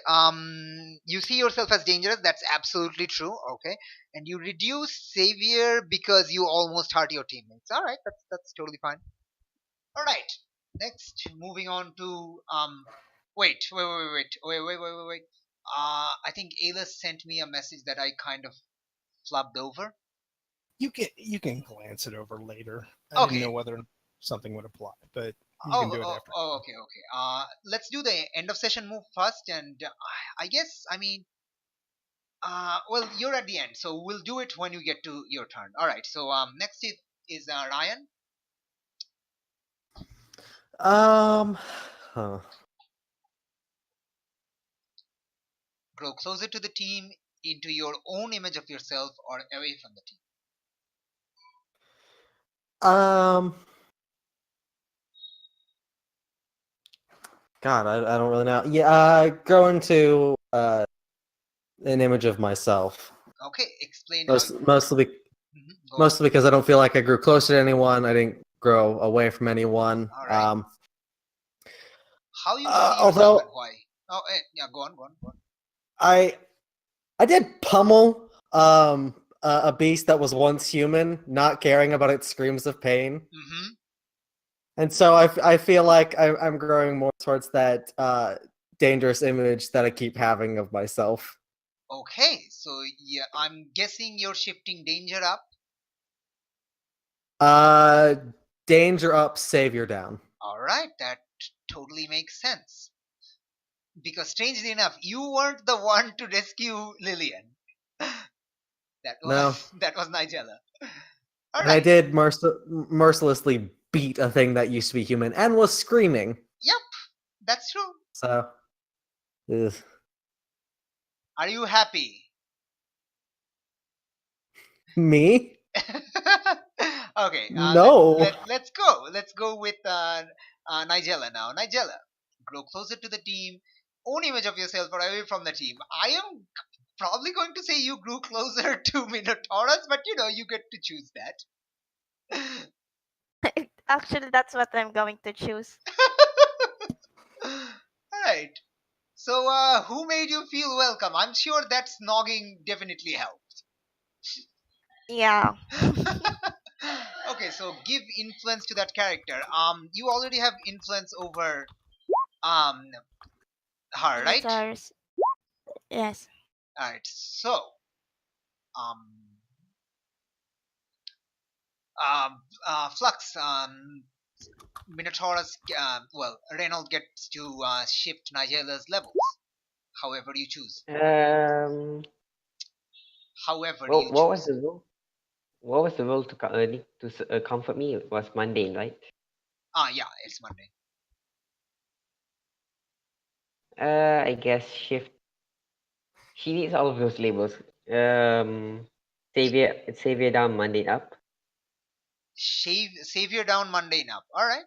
You see yourself as dangerous. That's absolutely true. Okay. And you reduce savior because you almost hurt your teammates. All right. That's totally fine. All right. Next, moving on to wait. I think Ayla sent me a message that I kind of flubbed over. You can glance it over later. I Okay. didn't know whether something would apply, but you Oh, can do it after. okay. Let's do the end of session move first, and I guess well, you're at the end, so we'll do it when you get to your turn. All right. So next is Ryan. Huh. Grow closer to the team, into your own image of yourself, or away from the team. God, I don't really know. Yeah, grow into an image of myself. Okay. Explain Mostly because I don't feel like I grew closer to anyone. I didn't grow away from anyone. All right. How you see although yourself and why? Oh, yeah. Go on. I did pummel a beast that was once human, not caring about its screams of pain. Mm-hmm. And so I feel like I'm growing more towards that dangerous image that I keep having of myself. Okay, so yeah, I'm guessing you're shifting danger up. Danger up, savior down. All right, that totally makes sense. Because strangely enough, you weren't the one to rescue Lillian. That was Nigella. All And I right. did mercilessly beat a thing that used to be human and was screaming. Yep, that's true. So, ugh. Are you happy? Me? Okay. No. Let's go. Let's go with Nigella now. Nigella, grow closer to the team. Own image of yourself or away from the team. I am probably going to say you grew closer to Minotaurus, but you get to choose that. Actually, that's what I'm going to choose. Alright. So, who made you feel welcome? I'm sure that snogging definitely helped. Yeah. Okay, so give influence to that character. You already have influence over um her, right? Minotaurs. Yes. All right. So, um, Flux, Minotaurus, well, Reynold gets to shift Nigela's levels. However you choose. However you What was choose. the rule? What was the role to comfort me? It was mundane, right? Yeah, it's Monday. I guess shift. She needs all of those labels. Savior down, mundane up. Savior down, mundane up. All right.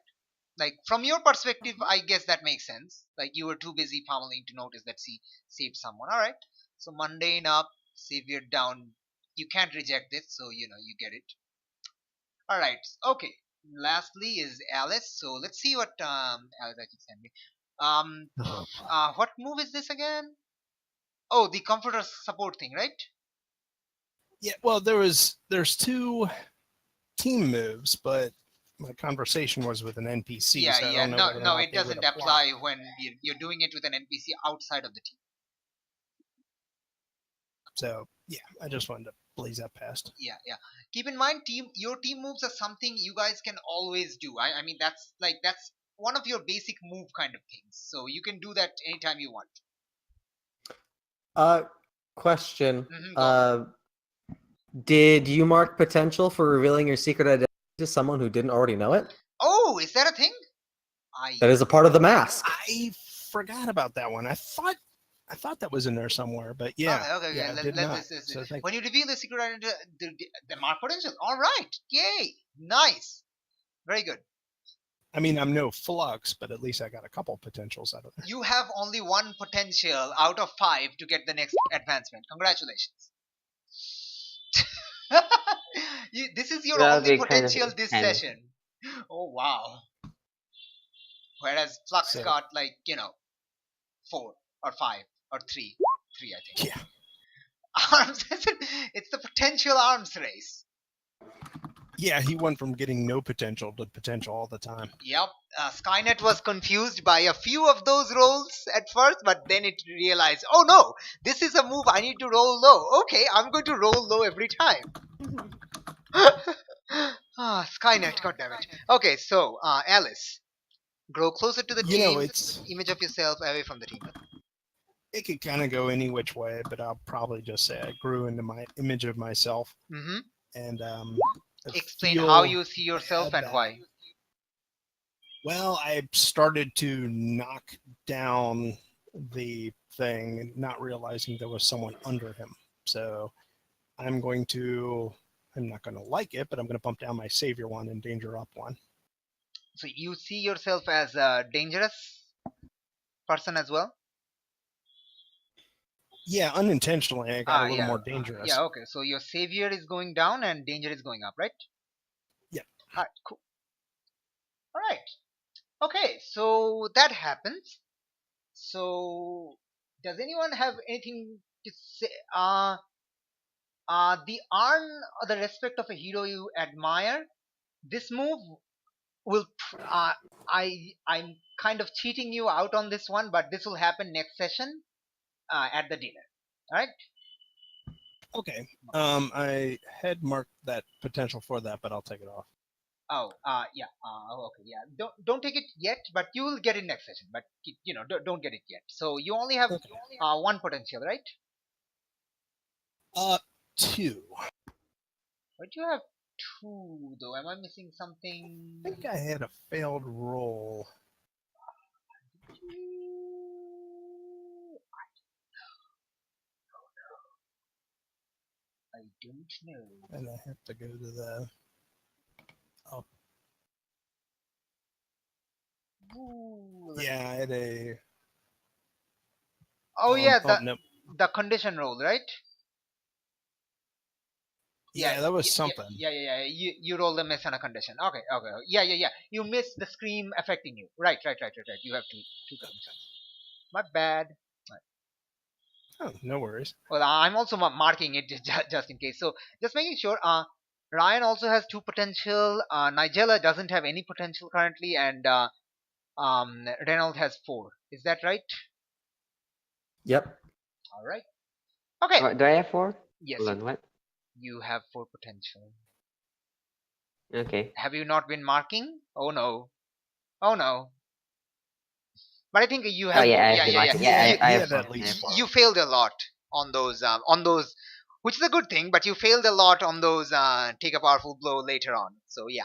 Like from your perspective, I guess that makes sense. Like you were too busy pummeling to notice that she saved someone. All right. So mundane up, savior down. You can't reject it, so you get it. All right. Okay. Lastly is Alice. So let's see what Alice actually sent me. Um, what move is this again? Oh, the comforter support thing, right? Yeah, well, there's two team moves, but my conversation was with an NPC, Yeah, so I yeah. don't know No, whether or no, not it they would doesn't apply when you're doing it with an NPC outside of the team. So yeah, I just wanted to blaze that past. Yeah, yeah. Keep in mind, your team moves are something you guys can always do. I mean, that's one of your basic move kind of things. So you can do that anytime you want. Question. Go for it. Did you mark potential for revealing your secret identity to someone who didn't already know it? Oh, is that a thing? That is a part of the mask. I forgot about that one. I thought that was in there somewhere, but yeah, Okay. yeah, I did not. So When you reveal the secret identity, the mark potential. All right. Yay. Nice. Very good. I mean, I'm no Flux, but at least I got a couple potentials out of it. You have only one potential out of 5 to get the next advancement. Congratulations. This is your That'll only be kind of potential this intense. session. Oh wow. Whereas Flux So- got 4 or 5 or 3. 3, I think. Yeah. Arms. It's the potential arms race. Yeah, he went from getting no potential to potential all the time. Yep. Skynet was confused by a few of those rolls at first, but then it realized, oh no, this is a move I need to roll low. Okay, I'm going to roll low every time. Skynet, goddammit. Okay, so Alice, grow closer to the You know, team. it's Image of yourself away from the team. it could kind of go any which way, but I'll probably just say I grew into my image of myself, Mm-hmm. and I Explain feel how you see yourself and bad. why. Well, I started to knock down the thing, not realizing there was someone under him. So I'm not going to like it, but I'm going to bump down my savior one and danger up one. So you see yourself as a dangerous person as well? Yeah, unintentionally, I got a little yeah. more dangerous. Yeah, okay. So your savior is going down and danger is going up, right? Yeah. Alright, cool. Alright. Okay, so that happens. So does anyone have anything to say? The earn the respect of a hero you admire. This move will I'm kind of cheating you out on this one, but this will happen next session at the dinner. All right. Okay. I had marked that potential for that, but I'll take it off. Oh, yeah. Okay, yeah. Don't take it yet, but you will get it next session. But don't get it yet. So you only have one potential, right? 2. But you have 2 though. Am I missing something? I think I had a failed roll. I don't know. And I have to go to the. Oh. Ooh, Yeah, I had a. Oh yeah, no. the condition roll, right? Yeah, that was something. Yeah. You roll a miss on a condition. Okay. Yeah. You miss the scream affecting you. Right. You have two conditions. My bad. Oh, no worries. Well, I'm also marking it just in case. So just making sure. Ryan also has 2 potential. Nigella doesn't have any potential currently, and Reynolds has 4. Is that right? Yep. All right. Okay. What, do I have 4? Yes, Hold on, what? you have 4 potential. Okay. Have you not been marking? Oh no. Oh no. But I think you Oh have. yeah, I Yeah, have the yeah, yeah. marking. Yeah, He I have had 4. at I have least 4. You failed a lot on those, which is a good thing. But you failed a lot on those. Take a powerful blow later on. So yeah.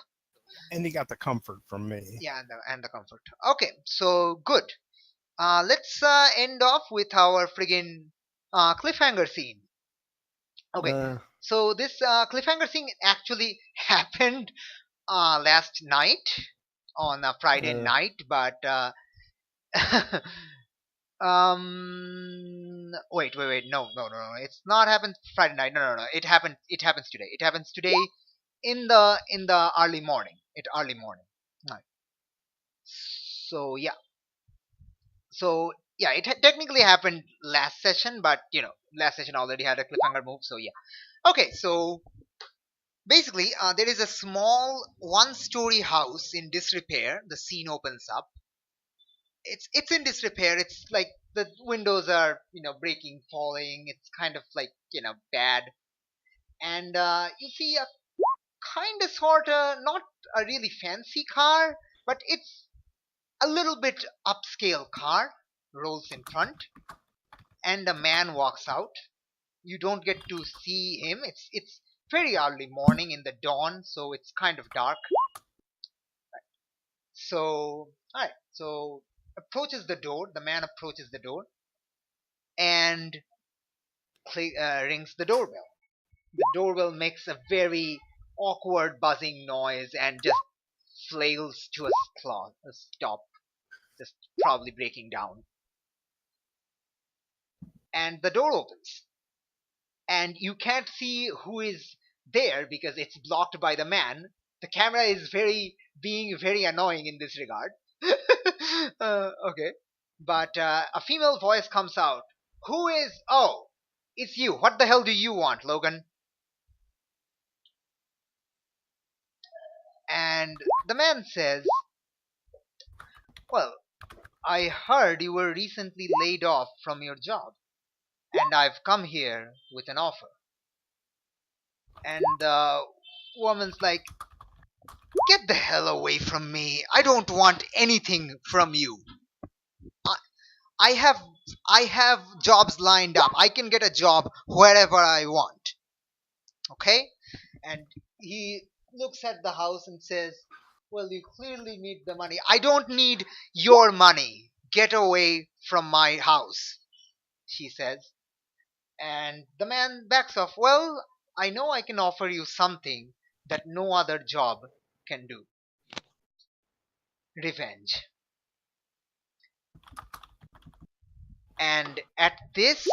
And he got the comfort from me. Yeah, and the comfort. Okay, so good. Let's end off with our friggin' cliffhanger scene. Okay, so this cliffhanger scene actually happened last night on a Friday night, but wait, no, it's not happened Friday night. No, it happens today. It happens today in the early morning. Early morning. Right. So yeah. So yeah, it technically happened last session, but last session already had a cliffhanger move. So yeah. Okay, so basically, there is a small one-story house in disrepair. The scene opens up. It's in disrepair. It's like the windows are breaking, falling. It's kind of like bad, and you see a kind of sort of not a really fancy car, but it's a little bit upscale car rolls in front, and a man walks out. You don't get to see him. It's very early morning in the dawn, so it's kind of dark. So all right, so approaches the door. The man approaches the door and rings the doorbell. The doorbell makes a very awkward buzzing noise and just flails to a stop, just probably breaking down. And the door opens, and you can't see who is there because it's blocked by the man. The camera is being very annoying in this regard. Okay, but a female voice comes out. Who is? Oh, it's you. What the hell do you want, Logan? And the man says, "Well, I heard you were recently laid off from your job, and I've come here with an offer." And the woman's like, "Get the hell away from me. I don't want anything from you. I, I have I have jobs lined up. I can get a job wherever I want." Okay? And he looks at the house and says, "Well, you clearly need the money. I don't need your money. Get away from my house," she says. And the man backs off. "Well, I know I can offer you something that no other job can do. Revenge." And at this,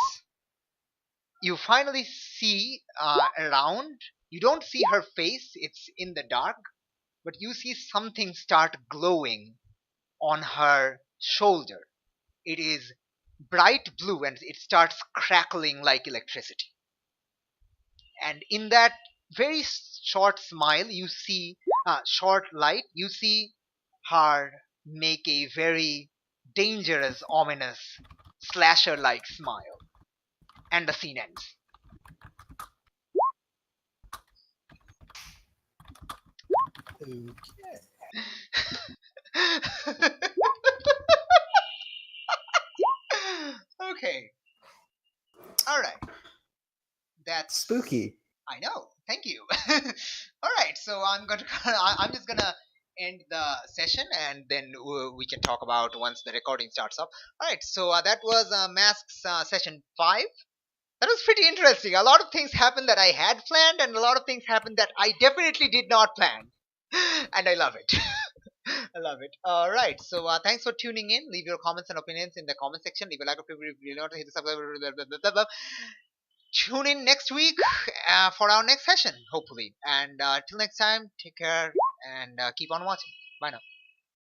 you finally see around. You don't see her face, it's in the dark, but you see something start glowing on her shoulder. It is bright blue and it starts crackling like electricity. And in that very short smile, you see, short light, you see her make a very dangerous, ominous, slasher like smile. And the scene ends. Okay. Okay. All right. That's Spooky. I know. Thank you. All right. So I'm just gonna end the session, and then we can talk about once the recording starts up. All right. So that was Masks session 5. That was pretty interesting. A lot of things happened that I had planned, and a lot of things happened that I definitely did not plan. And I love it. I love it. All right. So thanks for tuning in. Leave your comments and opinions in the comment section. Leave a like if you really want to hit the subscribe. Blah, blah, blah. Tune in next week for our next session, hopefully. And till next time, take care and keep on watching. Bye now.